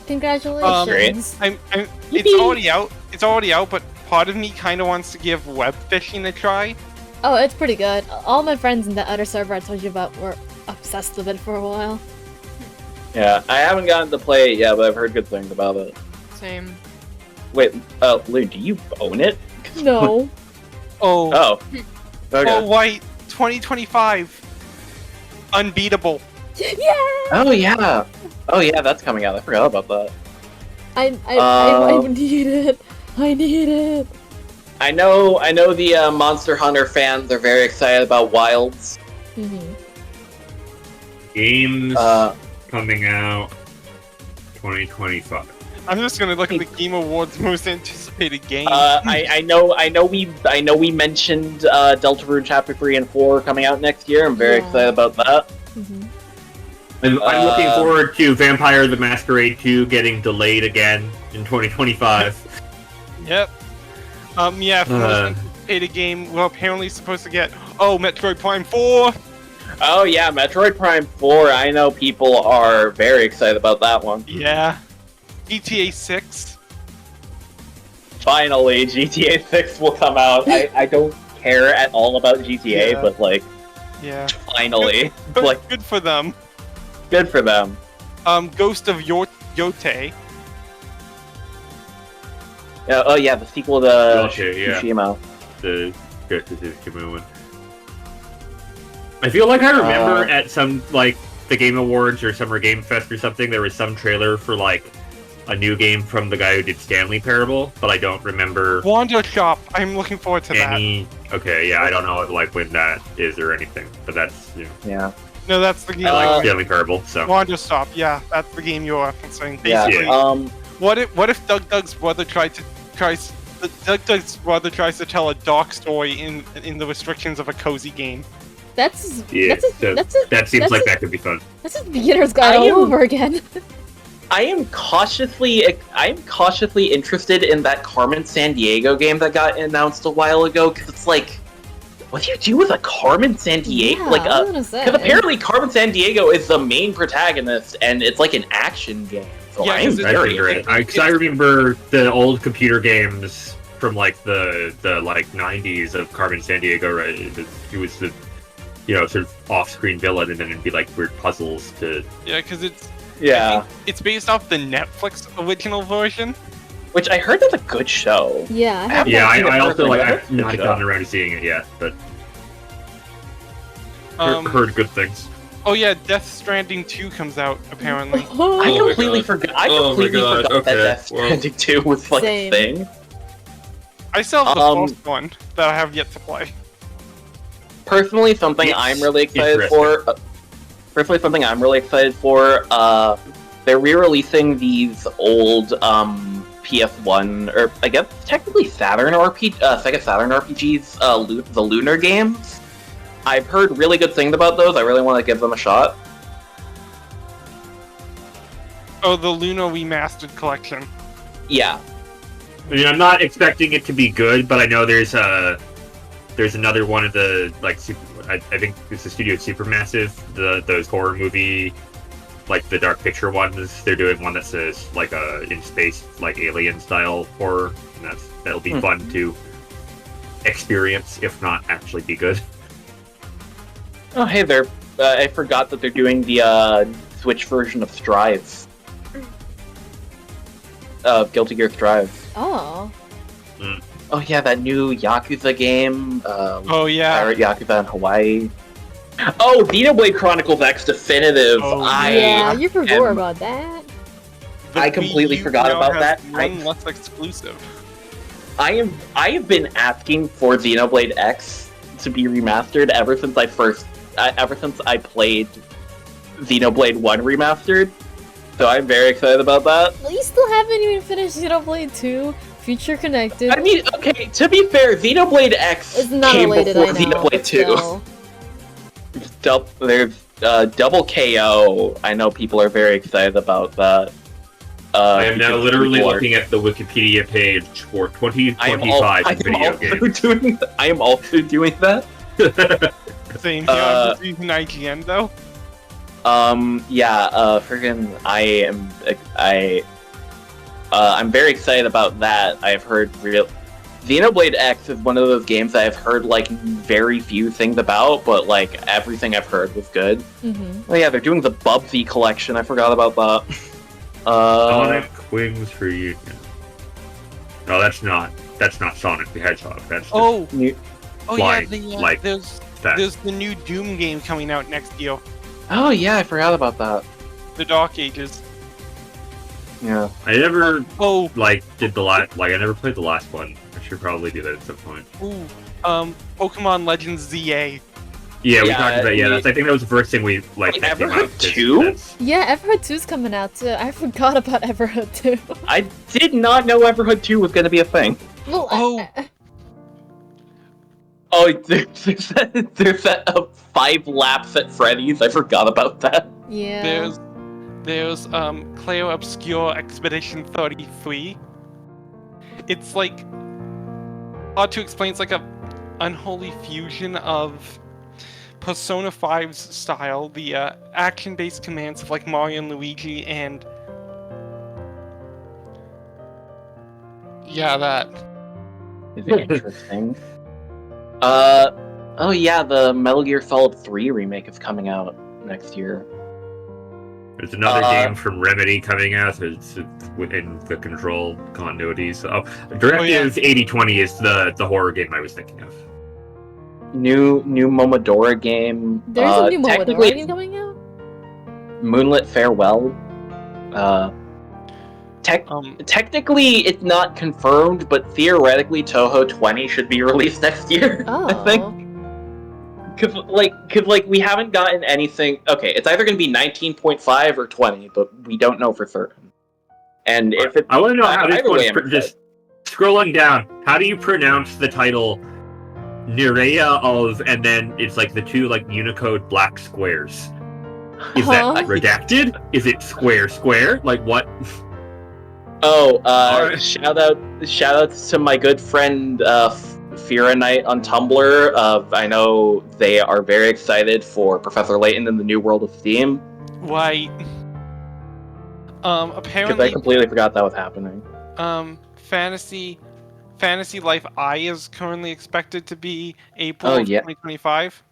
Congratulations. It's already out. It's already out, but part of me kind of wants to give web fishing a try. Oh, it's pretty good. All my friends in the other server I told you about were obsessed with it for a while. Yeah, I haven't gotten to play it yet, but I've heard good things about it. Same. Wait, Lou, do you own it? No. Oh. Okay. Oh, White 2025. Unbeatable. Yeah. Oh yeah. Oh yeah, that's coming out. I forgot about that. I need it. I need it. I know the Monster Hunter fans are very excited about Wilds. Games coming out 2025. I'm just gonna look at the Game Awards most anticipated game. I know we mentioned Deltarune Chapter 3 and 4 coming out next year. I'm very excited about that. I'm looking forward to Vampire the Masquerade 2 getting delayed again in 2025. Yep. For most anticipated game, we're apparently supposed to get Metroid Prime 4. Oh yeah, Metroid Prime 4. I know people are very excited about that one. Yeah. GTA 6. Finally, GTA 6 will come out. I don't care at all about GTA, but finally. Good for them. Good for them. Ghost of Yote. Oh yeah, the sequel to Tsushima. The Ghost of Tsushima one. I feel like I remember at some, like, the Game Awards or Summer Game Fest or something, there was some trailer for, like, a new game from the guy who did Stanley Parable, but I don't remember Wanda Shop. I'm looking forward to any... Okay, yeah, I don't know, like, when that is or anything, but that's, you know... Yeah. No, that's the game. I like Stanley Parable, so... Wanda Shop, yeah, that's the game you're referencing. Yeah. Basically, Yeah. what if Doug's brother tries to tell a dark story in the restrictions of a cozy game? That seems like that could be fun. That's just beginner's guide all over again. I am cautiously interested in that Carmen Sandiego game that got announced a while ago, because it's like, what do you do with a Carmen Sandiego? Yeah, like, I was gonna say. because apparently Carmen Sandiego is the main protagonist, and it's like an action game. So Yeah, I'm very great. I remember the old computer games from like the like 90s of Carmen Sandiego. Right, he was the sort of off-screen villain, and then it'd be like weird puzzles to. Yeah, because it's based off the Netflix original version, which I heard is a good show. Yeah. I also like I've not gotten around to seeing it yet, but heard good things. Oh yeah, Death Stranding 2 comes out apparently. I completely forgot. I completely forgot that Death Stranding 2 was like a thing. I still have the first one that I have yet to play. Personally, something I'm really excited for. They're re-releasing these old PS1 or I guess technically Sega Saturn RPGs, the Lunar games. I've heard really good things about those. I really want to give them a shot. Oh, the Luna Remastered Collection. Yeah. I mean, I'm not expecting it to be good, but I know there's another one of the like I think it's the studio Supermassive, those horror movie, like the Dark Picture ones. They're doing one that says like a in space like alien style horror, and that'll be fun to experience, if not actually be good. Oh, hey, I forgot that they're doing the Switch version of Strive. Guilty Gear Strive. Oh. Oh yeah, that new Yakuza game. Oh yeah. Pirate Yakuza in Hawaii. Oh, Xenoblade Chronicles X Definitive. Yeah, you forgot about that. I completely forgot about that. One less exclusive. I have been asking for Xenoblade X to be remastered ever since I played Xenoblade 1 Remastered. So I'm very excited about that. Well, you still haven't even finished Xenoblade 2. Future connected. I mean, okay, to be fair, Xenoblade X it's not came related, before I know, Xenoblade 2. There's Double KO. I know people are very excited about that. I am now literally looking at the Wikipedia page for 2025 video games. I am also doing that. Same here. I'm just using IGN though. I'm very excited about that. I've heard Xenoblade X is one of those games that I've heard like very few things about, but like everything I've heard was good. Oh yeah, they're doing the Bubsy collection. I forgot about that. Sonic Wings for you. No, that's not Sonic the Hedgehog. That's there's the new Doom game coming out next year. Oh yeah, I forgot about that. The Dark Ages. Yeah, I never did the last. Like I never played the last one. I should probably do that at some point. Ooh, Pokemon Legends ZA. Yeah, we talked about I think that was the first thing we like. Everhood 2? Yeah, Everhood 2's coming out too. I forgot about Everhood 2. I did not know Everhood 2 was going to be a thing. Well, there's that 5 laps at Freddy's. I forgot about that. Yeah. There's Claire Obscure Expedition 33. It's like hard to explain. It's like a unholy fusion of Persona 5's style, the action-based commands of like Mario and Luigi, and that. Is it interesting? Oh yeah, the Metal Gear Solid 3 remake is coming out next year. There's another game from Remedy coming out. It's within the Control continuity. So, Directive 8020 is the horror game I was thinking of. new Momodora game. There's a new Momodora technically game coming out? Moonlit Farewell. Technically, it's not confirmed, but theoretically, Toho 20 should be released next year. Oh. I think. Cause we haven't gotten anything. Okay, it's either going to be 19.5 or 20, but we don't know for certain. And if it, I want to know how this either way, one's just scrolling down. How do you pronounce the title Nerea of, and then it's like the two like Unicode black squares? Is that redacted? Is it square? Like what? Oh, Alright. shout out to my good friend Fira Knight on Tumblr. I know they are very excited for Professor Layton in the New World of Steam. Right. Because Apparently, I completely forgot that was happening. Fantasy Life I is currently expected to be April of 2025.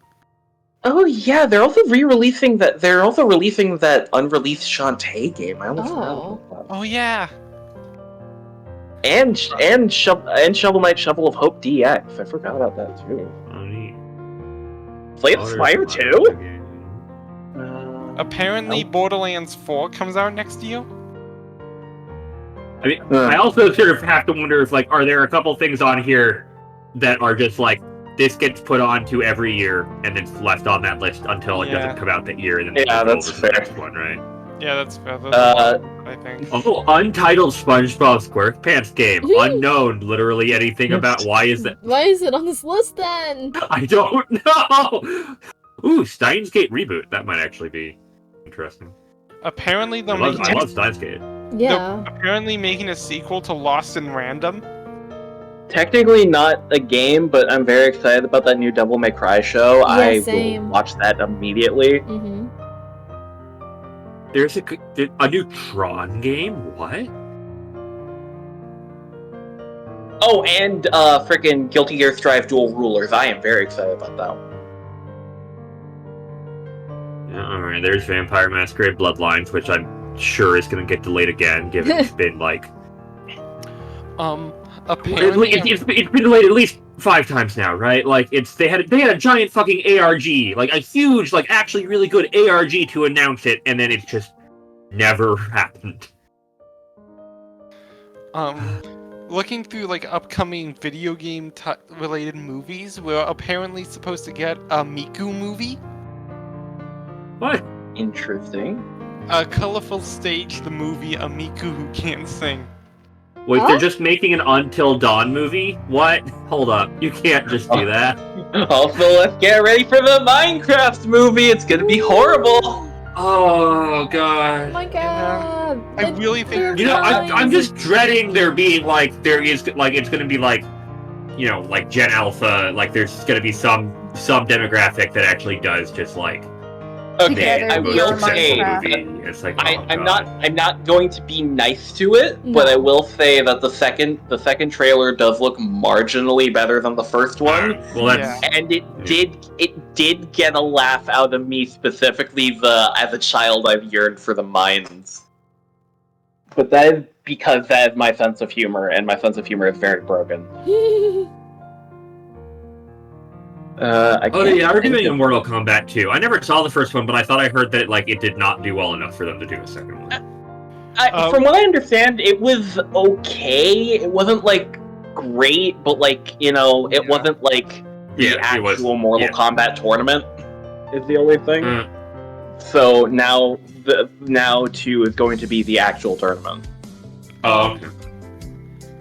Oh yeah, they're also releasing that unreleased Shantae game. I almost forgot about that. Oh yeah. And Shovel Knight Shovel of Hope DX. I forgot about that too. Slay the Spire too? Apparently, Borderlands 4 comes out next year. I mean, I also sort of have to wonder if, like, are there a couple things on here that are just like, this gets put on to every year and it's left on that list until it doesn't come out that year, and then that's fair. The next one, right? Yeah, that's fair. I think. Oh, untitled SpongeBob SquarePants game, unknown. Literally anything about why is that? Why is it on this list then? I don't know. Ooh, Steins Gate reboot. That might actually be interesting. Apparently, I love Steins Gate. Yeah. They're apparently making a sequel to Lost in Random. Technically not a game, but I'm very excited about that new Devil May Cry show. Yeah, I same. will watch that immediately. Mm-hmm. There's a new Tron game? What? Oh, and freaking Guilty Gear Strive Dual Rulers. I am very excited about that one. Alright, there's Vampire Masquerade Bloodlines, which I'm sure is going to get delayed again, given it's been like... Apparently... It's been delayed at least 5 times now, right? Like, they had a giant fucking ARG, like a huge, like actually really good ARG to announce it, and then it just never happened. Looking through like upcoming video game related movies, we're apparently supposed to get a Miku movie. What? Interesting. A colorful stage, the movie A Miku Who Can't Sing. Wait, they're just making an Until Dawn movie? What? Hold up. You can't just do that. Also, let's get ready for the Minecraft movie. It's gonna be horrible. Oh, God. Oh my god. I really think... You know, I'm just dreading there being, like, it's gonna be, like, you know, like Gen Alpha, like, there's gonna be some demographic that actually does just, like... Okay, I will say it's like, I'm not going to be nice to it, but I will say that the second trailer does look marginally better than the first one. Well, and it did get a laugh out of me, specifically as a child I've yearned for the mines. But that is because that is my sense of humor, and my sense of humor is very broken. We're doing a Mortal Kombat 2. I never saw the first one, but I thought I heard that it did not do well enough for them to do a second one. From what I understand, it was okay. It wasn't like great, but like it wasn't like the actual Mortal Kombat tournament. Is the only thing. So now 2 is going to be the actual tournament. Oh. Okay.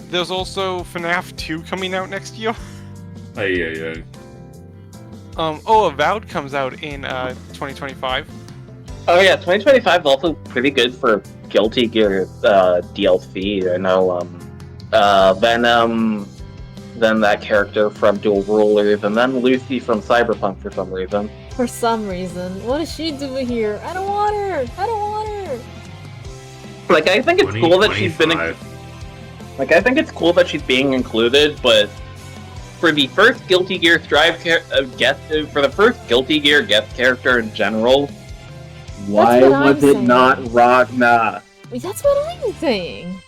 There's also FNAF 2 coming out next year. Yeah. Avowed comes out in 2025. Oh yeah, 2025 is also pretty good for Guilty Gear DLC. I know Venom, then that character from Dual Rulers, and then Lucy from Cyberpunk for some reason. For some reason. What is she doing here? I don't want her! Like, I think it's cool that she's been... Like, I think it's cool that she's being included, but... For the first Guilty Gear for the first Guilty Gear guest character in general, why was it not Ragna? That's what I'm saying.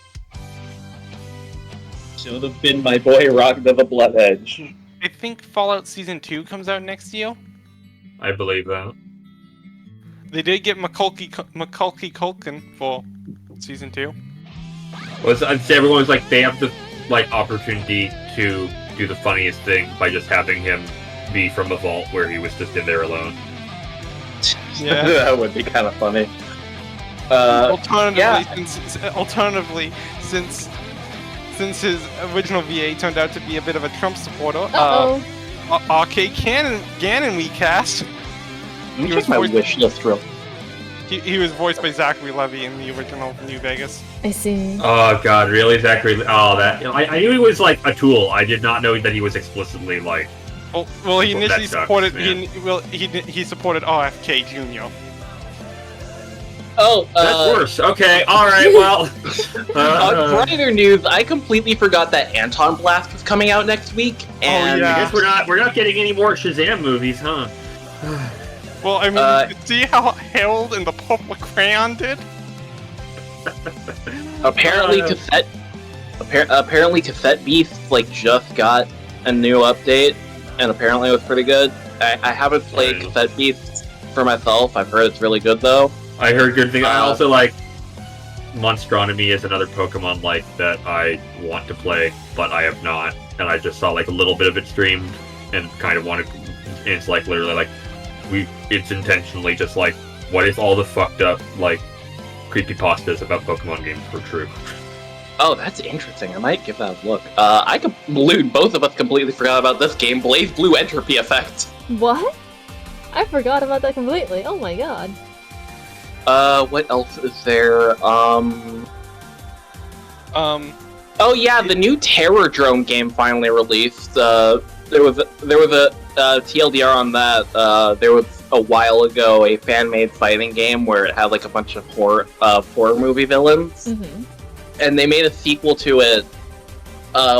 Should have been my boy Ragna the Blood Edge. I think Fallout Season 2 comes out next year. I believe that. They did get Macaulay Culkin for Season 2. Well, everyone's like, they have the opportunity to do the funniest thing by just having him be from the vault where he was just in there alone. Yeah. That would be kind of funny. Alternatively, since his original VA turned out to be a bit of a Trump supporter, Arcade Gannon we cast. Let me check my wish list real. He was voiced by Zachary Levi in the original New Vegas. I see. Oh god, really, Zachary? Oh, that I knew he was like a tool. I did not know that he was explicitly like. Well, he initially supported. Man. He supported RFK Jr. Oh, that's worse. Okay, all right. Well, on brighter news, I completely forgot that Anton Blast was coming out next week, and I guess we're not getting any more Shazam movies, huh? Well, I mean, see how Harold and the Purple Crayon did? Apparently, Cassette Beast just got a new update, and apparently it was pretty good. I haven't played Cassette Beast for myself. I've heard it's really good though. I heard good things. I also like Monstronomy is another Pokemon that I want to play, but I have not. And I just saw a little bit of it streamed and kind of wanted. And it's literally it's intentionally just what if all the fucked up creepypastas about Pokemon games were true? Oh, that's interesting. I might give that a look. Both of us completely forgot about this game, Blaze Blue Entropy Effect. What? I forgot about that completely. Oh my god. What else is there? Oh yeah, the new Terror Drone game finally released. There was a TLDR on that. There was a while ago a fan-made fighting game where it had a bunch of horror movie villains, and they made a sequel to it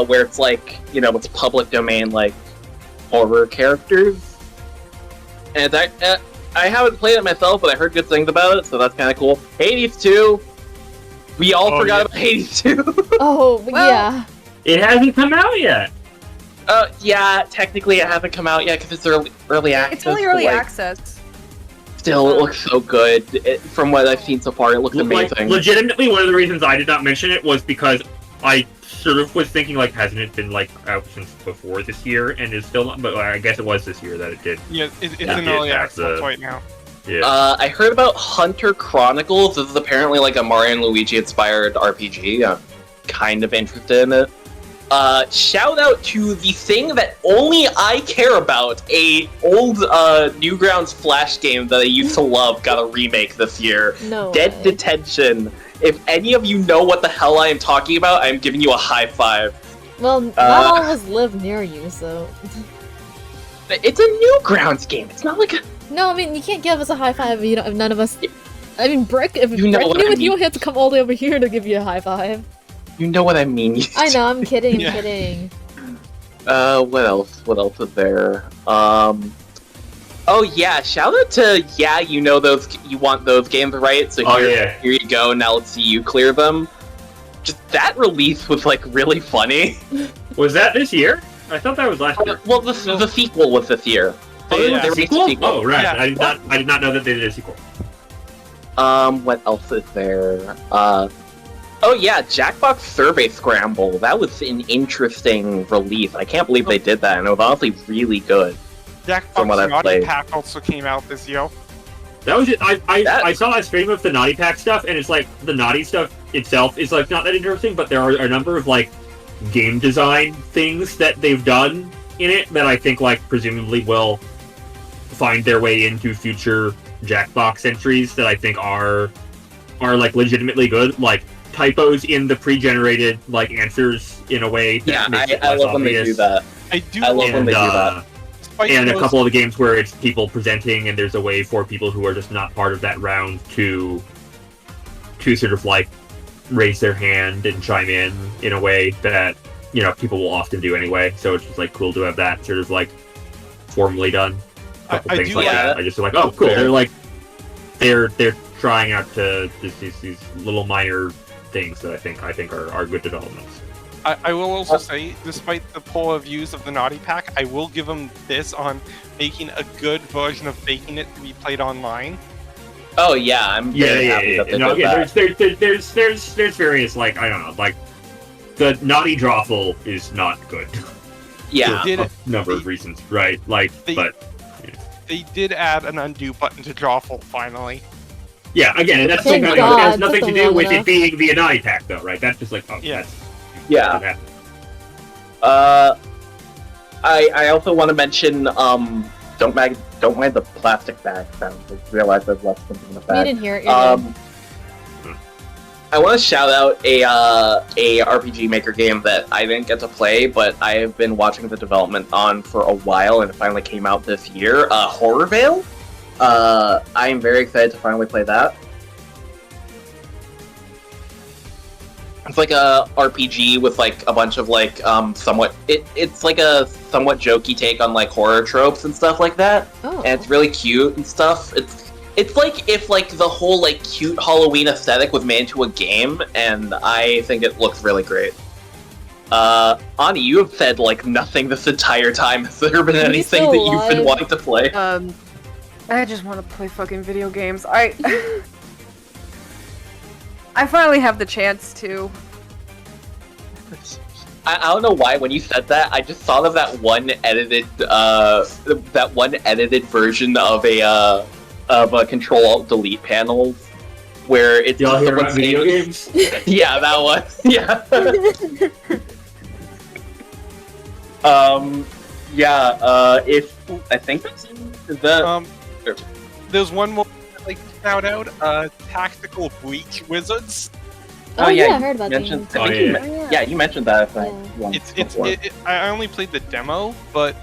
where it's it's public domain horror characters, and I haven't played it myself, but I heard good things about it, so that's kind of cool. Hades 2! We all forgot about Hades 2! Yeah. It hasn't come out yet! Yeah, technically it hasn't come out yet because it's early access. It's only early access. Still, it looks so good. From what I've seen so far, it looks amazing. Legitimately, one of the reasons I did not mention it was because I sort of was thinking, hasn't it been, out since before this year? And it's still not, but I guess it was this year that it did. Yeah, it's in early access right now. Yeah. I heard about Hunter Chronicles. This is apparently a Mario and Luigi-inspired RPG. I'm kind of interested in it. Shout out to the thing that only I care about, a old Newgrounds Flash game that I used to love got a remake this year. No Dead way. Detention. If any of you know what the hell I am talking about, I am giving you a high five. Well, not all of us live near you, so... It's a Newgrounds game. It's not a... No, I mean, you can't give us a high five if none of us... I mean, Brick, if You know Brick what knew I it, you mean. would have to come all the way over here to give you a high five. You know what I mean. I know, I'm kidding, Yeah. I'm kidding. What else? What else is there? Oh yeah, shout out to you know those, you want those games, right? So here you go, now let's see you clear them. Just that release was really funny. Was that this year? I thought that was last year. Well, the sequel was this year. Oh, They yeah. released a Sequel? sequel. Oh, right. Yeah. I did not know that they did a sequel. What else is there? Oh yeah, Jackbox Survey Scramble. That was an interesting release. I can't believe they did that, and it was honestly really good. From what I've Jackbox Naughty played. Pack also came out this year. That was it. I saw a stream of the Naughty Pack stuff, and it's the Naughty stuff itself is not that interesting, but there are a number of game design things that they've done in it that I think presumably will find their way into future Jackbox entries that I think are legitimately good. Typos in the pre-generated answers in a way that makes it I less love when obvious. they do that. I love when they do that. And a couple of the games where it's people presenting, and there's a way for people who are just not part of that round to sort of raise their hand and chime in a way that people will often do anyway. So it's just cool to have that sort of formally done. A couple I things do like like that. I just feel oh cool. They're trying out to these little minor things that I think are good developments. I will also say, despite the poor reviews of the Naughty Pack, I will give them this on making a good version of Faking It to be played online. Oh yeah, I'm very happy that they did that. There's various, like, I don't know, like the Naughty Drawful is not good. Yeah, for a number of reasons, right? Like, they did add an undo button to Drawful finally. Yeah, again, and that's Thank something God, that has nothing that's to do with enough. it being the Naughty Pack, though, right? That's just like, oh, Yeah. that's Yeah. I also want to mention don't mind the plastic bag sound. I realized I've left something in the We bag. didn't hear it. You're good. I want to shout out a RPG Maker game that I didn't get to play, but I have been watching the development on for a while, and it finally came out this year. Horror Veil. I am very excited to finally play that. It's like a RPG with like a bunch of like it's like a somewhat jokey take on like horror tropes and stuff like that. Oh. And it's really cute and stuff. It's like if like the whole like cute Halloween aesthetic was made into a game, and I think it looks really great. Ani, you have said like nothing this entire time. Has there been anything that you've been wanting to play? I just want to play fucking video games. I finally have the chance to. I don't know why when you said that, I just thought of that one edited version of a Control-Alt-Delete panel where it's y'all hear someone's about video name. games? Yeah, that one. Yeah. If I think that's the There's one more I'd like to shout out. Tactical Breach Wizards. Oh, yeah, I heard about you these. mentioned, yeah, you mentioned that. I only played the demo, but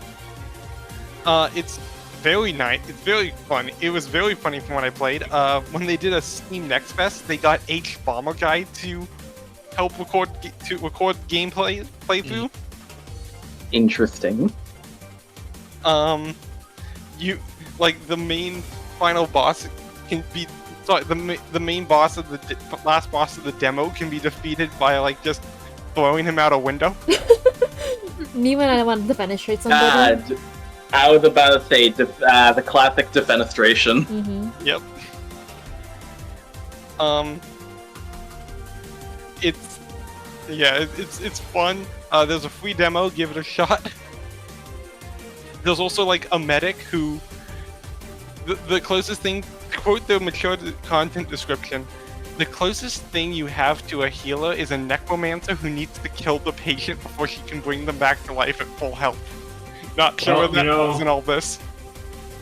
it's very nice. It's very fun. It was very funny from what I played. When they did a Steam Next Fest, they got H Bomber Guy to help record gameplay playthrough. Interesting. You like the main final boss can be. Sorry, the main boss of the last boss of the demo can be defeated by like just throwing him out a window. Me when I wanted to penetrate somebody. I was about to say the classic defenestration. Mm-hmm. Yep. It's fun. There's a free demo. Give it a shot. There's also like a medic who. The closest thing, to quote the mature content description, the closest thing you have to a healer is a necromancer who needs to kill the patient before she can bring them back to life at full health. Not sure what that was in all this.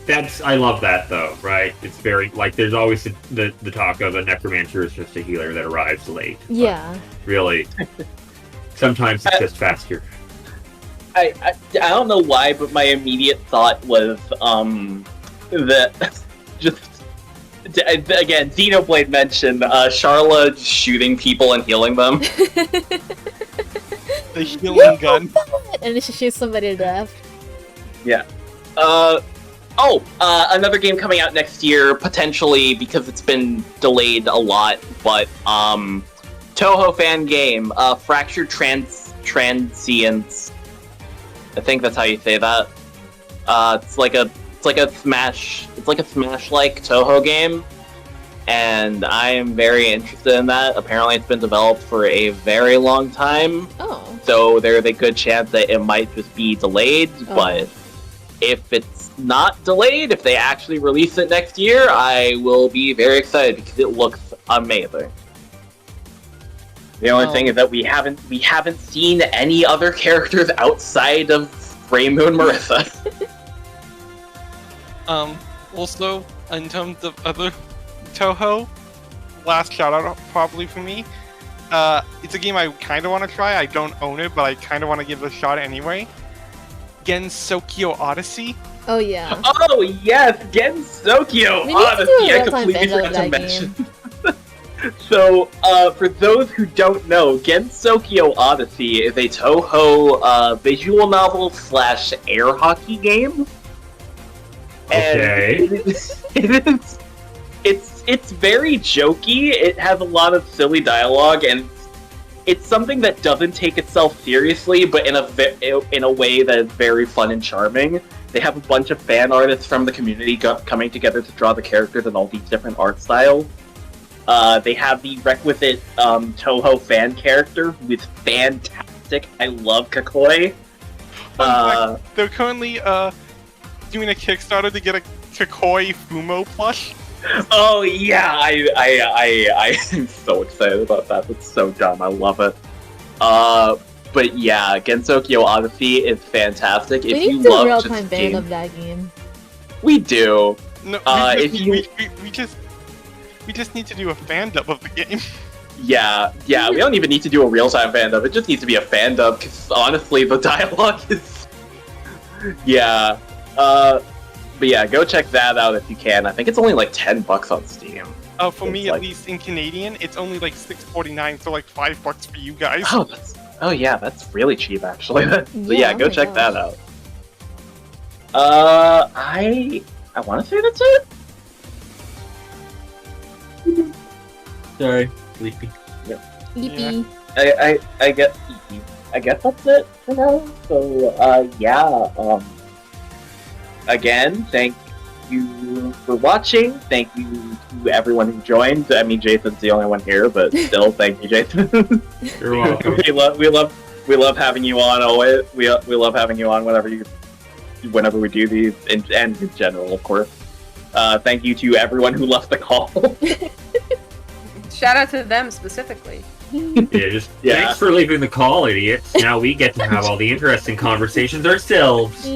I love that though, right? It's very like there's always the talk of a necromancer is just a healer that arrives late. Yeah. Really, sometimes it's just faster. I don't know why, but my immediate thought was that just again, Xenoblade mentioned Charla shooting people and healing them. The healing gun. And then she shoots somebody to death. Yeah. Another game coming out next year, potentially because it's been delayed a lot, but Toho fan game, Fractured Transience. I think that's how you say that. It's like a Smash-like Toho game, and I am very interested in that. Apparently, it's been developed for a very long time. Oh. So there's a good chance that it might just be delayed, but if it's not delayed, if they actually release it next year, I will be very excited because it looks amazing. The only thing is that we haven't seen any other characters outside of Rainbow and Marissa. Also, in terms of other Toho, last shout out probably for me. It's a game I kind of want to try. I don't own it, but I kind of want to give it a shot anyway. Gensokyo Odyssey. Oh yeah. Oh yes, Gensokyo Odyssey. I completely forgot to mention. So, for those who don't know, Gensokyo Odyssey is a Toho visual novel / air hockey game. Okay. And it's very jokey. It has a lot of silly dialogue, and it's something that doesn't take itself seriously, but in a way that is very fun and charming. They have a bunch of fan artists from the community coming together to draw the characters in all these different art styles. They have the requisite Toho fan character who is fantastic. I love Kakoi. They're currently doing a Kickstarter to get a Kakoi Fumo plush. Oh yeah, I'm so excited about that. That's so dumb. I love it. But yeah, Gensokyo Odyssey is fantastic. We If need you to do a love real-time just ban game, of that game. we do. No, if you we just need to do a fan dub of the game. yeah, we don't even need to do a real-time fan dub. It just needs to be a fan dub because honestly, the dialogue is yeah. But yeah, go check that out if you can. I think it's only like $10 on Steam. For me, at least in Canadian, it's only like $6.49, so like $5 for you guys. Oh yeah, that's really cheap actually. So Yeah, yeah, go oh my check gosh. that out. I want to say that's it. Sorry, sleepy. Eepy. I guess that's it for now. So yeah. Again, thank you for watching. Thank you to everyone who joined. I mean, Jason's the only one here, but still, thank you, Jason. You're welcome. we love having you on always. We love having you on whenever we do these, and in general, of course. Thank you to everyone who left the call. Shout out to them specifically. Thanks for leaving the call, idiots. Now we get to have all the interesting conversations ourselves.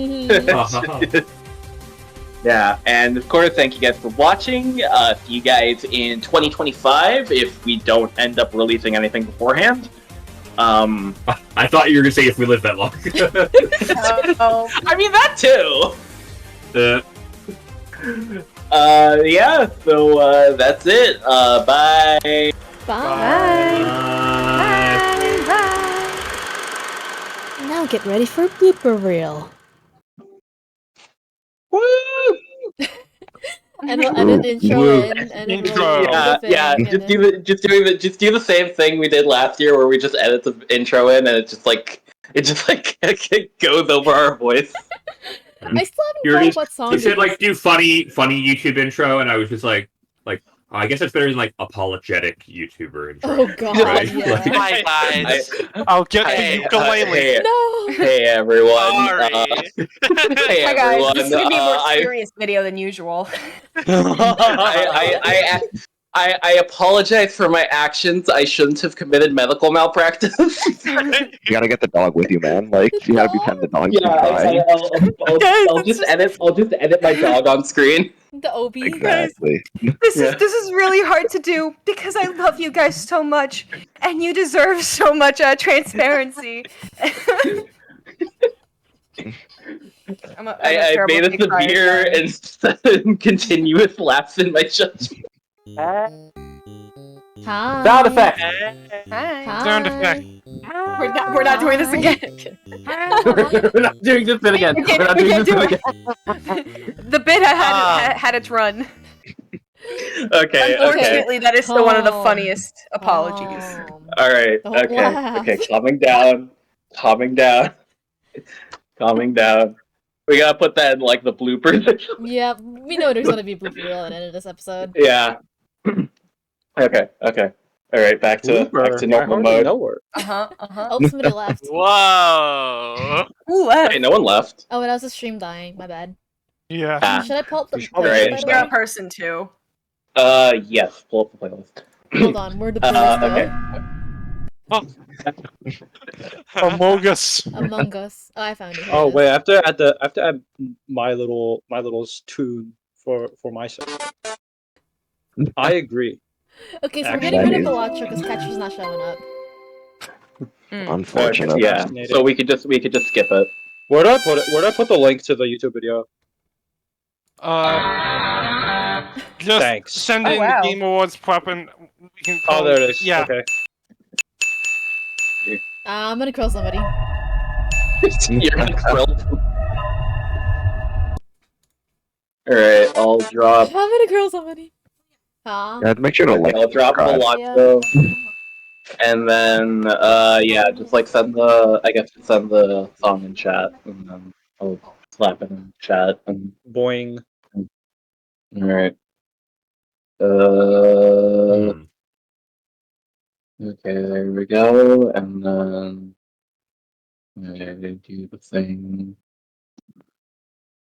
Yeah, and of course, thank you guys for watching. See you guys in 2025 if we don't end up releasing anything beforehand. I thought you were gonna say if we live that long. I mean that too. Yeah. So that's it. Bye. Bye. Now get ready for a blooper reel. Woo! And we'll edit the intro in, and then we'll Yeah. Just do the same thing we did last year, where we just edit the intro in, and it just goes over our voice. I still haven't thought what song. You said like do funny YouTube intro, and I was just like, I guess it's better than like apologetic YouTuber intro. Oh god, right? yeah. Hi guys. I'll get the ukulele. No. Hey everyone. Sorry. Hey Hi guys, everyone. this is gonna be a more serious video than usual. I apologize for my actions. I shouldn't have committed medical malpractice. You gotta get the dog with you, man. Like, you gotta be petting the dog. I'll just edit my dog on screen. The OB. Exactly. This is really hard to do because I love you guys so much, and you deserve so much transparency. I made a severe and continuous lapse in my judgment. Hi. Sound effect. Hi. Sound effect. We're not doing this again. We're not doing this bit again. We're not doing this bit again. The bit had its run. Okay. Unfortunately, that is still one of the funniest apologies. All right. Don't Okay. laugh. Okay. Calming down. We gotta put that in like the bloopers. Yeah, we know there's gonna be a blooper reel at the end of this episode. Yeah. Okay. All right. Back to normal mode. Oh, somebody left. Whoa. Who left? Hey, no one left. Oh, that was the stream dying. My bad. Yeah. Should I pull up the Alright. playlist? You're a person too. Yes. Pull up the playlist. Hold on, where'd the playlist go? Okay. Among Us. Among Us. Oh, I found it. Here Oh it is. wait, I have to add my little tune for myself. I agree. Okay, so we're Actually, getting rid of the watcher because Catcher's not showing up. Unfortunate. Yeah. So we could just skip it. Where do I put it? Where do I put the link to the YouTube video? Just Thanks. send Oh, in wow. the Game Awards prep and we can Oh, call there it is. Yeah. Okay. I'm gonna kill somebody. You're gonna krill. Alright, I'll drop. I'm gonna kill somebody. Huh? Yeah, make sure to like. I'll drop subscribe. the lot Yeah. though. And then, yeah, just like send the, I guess just send the song in chat, and then I'll slap it in chat. And Boing. all right. Okay, there we go, and then I do the thing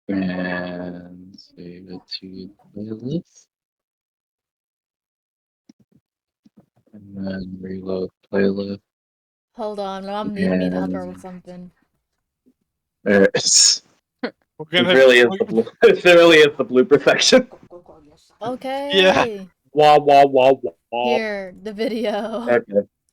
and save it to the playlist, and then reload playlist. Hold on, my mom needed me to help her with something. There it is. We're It gonna. really is it really is the blooper section. Okay. Yeah. Wah wah wah wah. Here, the video. Okay,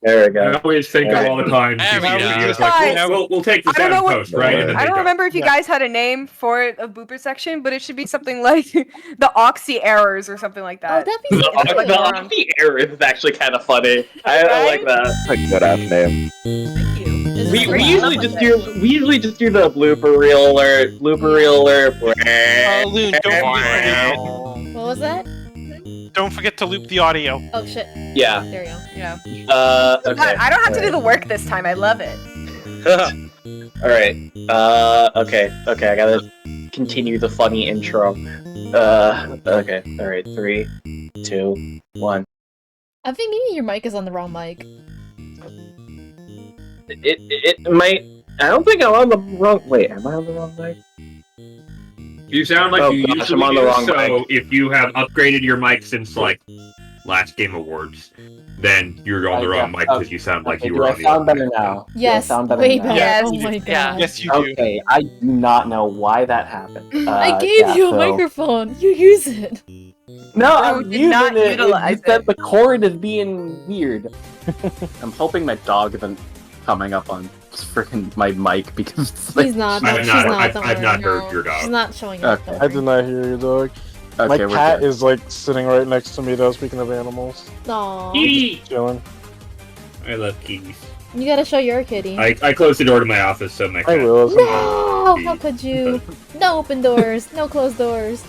there we go. I always think of all the time. There we go. Guys, We'll take this I don't out know in what- post, right? And then I they don't go. remember if you guys had a name for a booper section, but it should be something like the Auxie errors or something like that. Oh, that'd be so The cool. Auxie error is actually kind of funny. I like that. A good ass name. Thank you. We usually just do the blooper reel alert. Blooper reel alert. Oh, Loon, don't forget. What was that? Don't forget to loop the audio. Oh shit. Yeah. There we go. Yeah. Okay. God, I don't have to do the work this time. I love it. All right. Okay. Okay. I gotta continue the funny intro. Okay. All right. 3, 2, 1. I think maybe your mic is on the wrong mic. It might. I don't think I'm on the wrong. Wait, am I on the wrong mic? You sound like Oh, you gosh, usually I'm on the do, wrong so mic. if you have upgraded your mic since, like, last Game Awards, then you're on the wrong mic because you sound like you were on the sound other better mic. now? Yes, Do I sound better way now? better. Yes. Oh my god. Yeah. Yes, you do. Okay, I do not know why that happened. I gave you a microphone. You use it. No, No, I'm did using not it. utilize You said the cord is being weird. I'm hoping my dog isn't coming up on freaking my mic because it's like, He's not. I've She's not, not. I've, Don't I've not worry. heard your dog. She's not showing up. Okay. Don't I did worry. not hear your dog. Okay, My we're cat good. is like sitting right next to me though, speaking of animals. Aw. Kitty! Chilling. I love kitties. You gotta show your kitty. I closed the door to my office so my I cat. will. No! How could you? No open doors. No closed doors.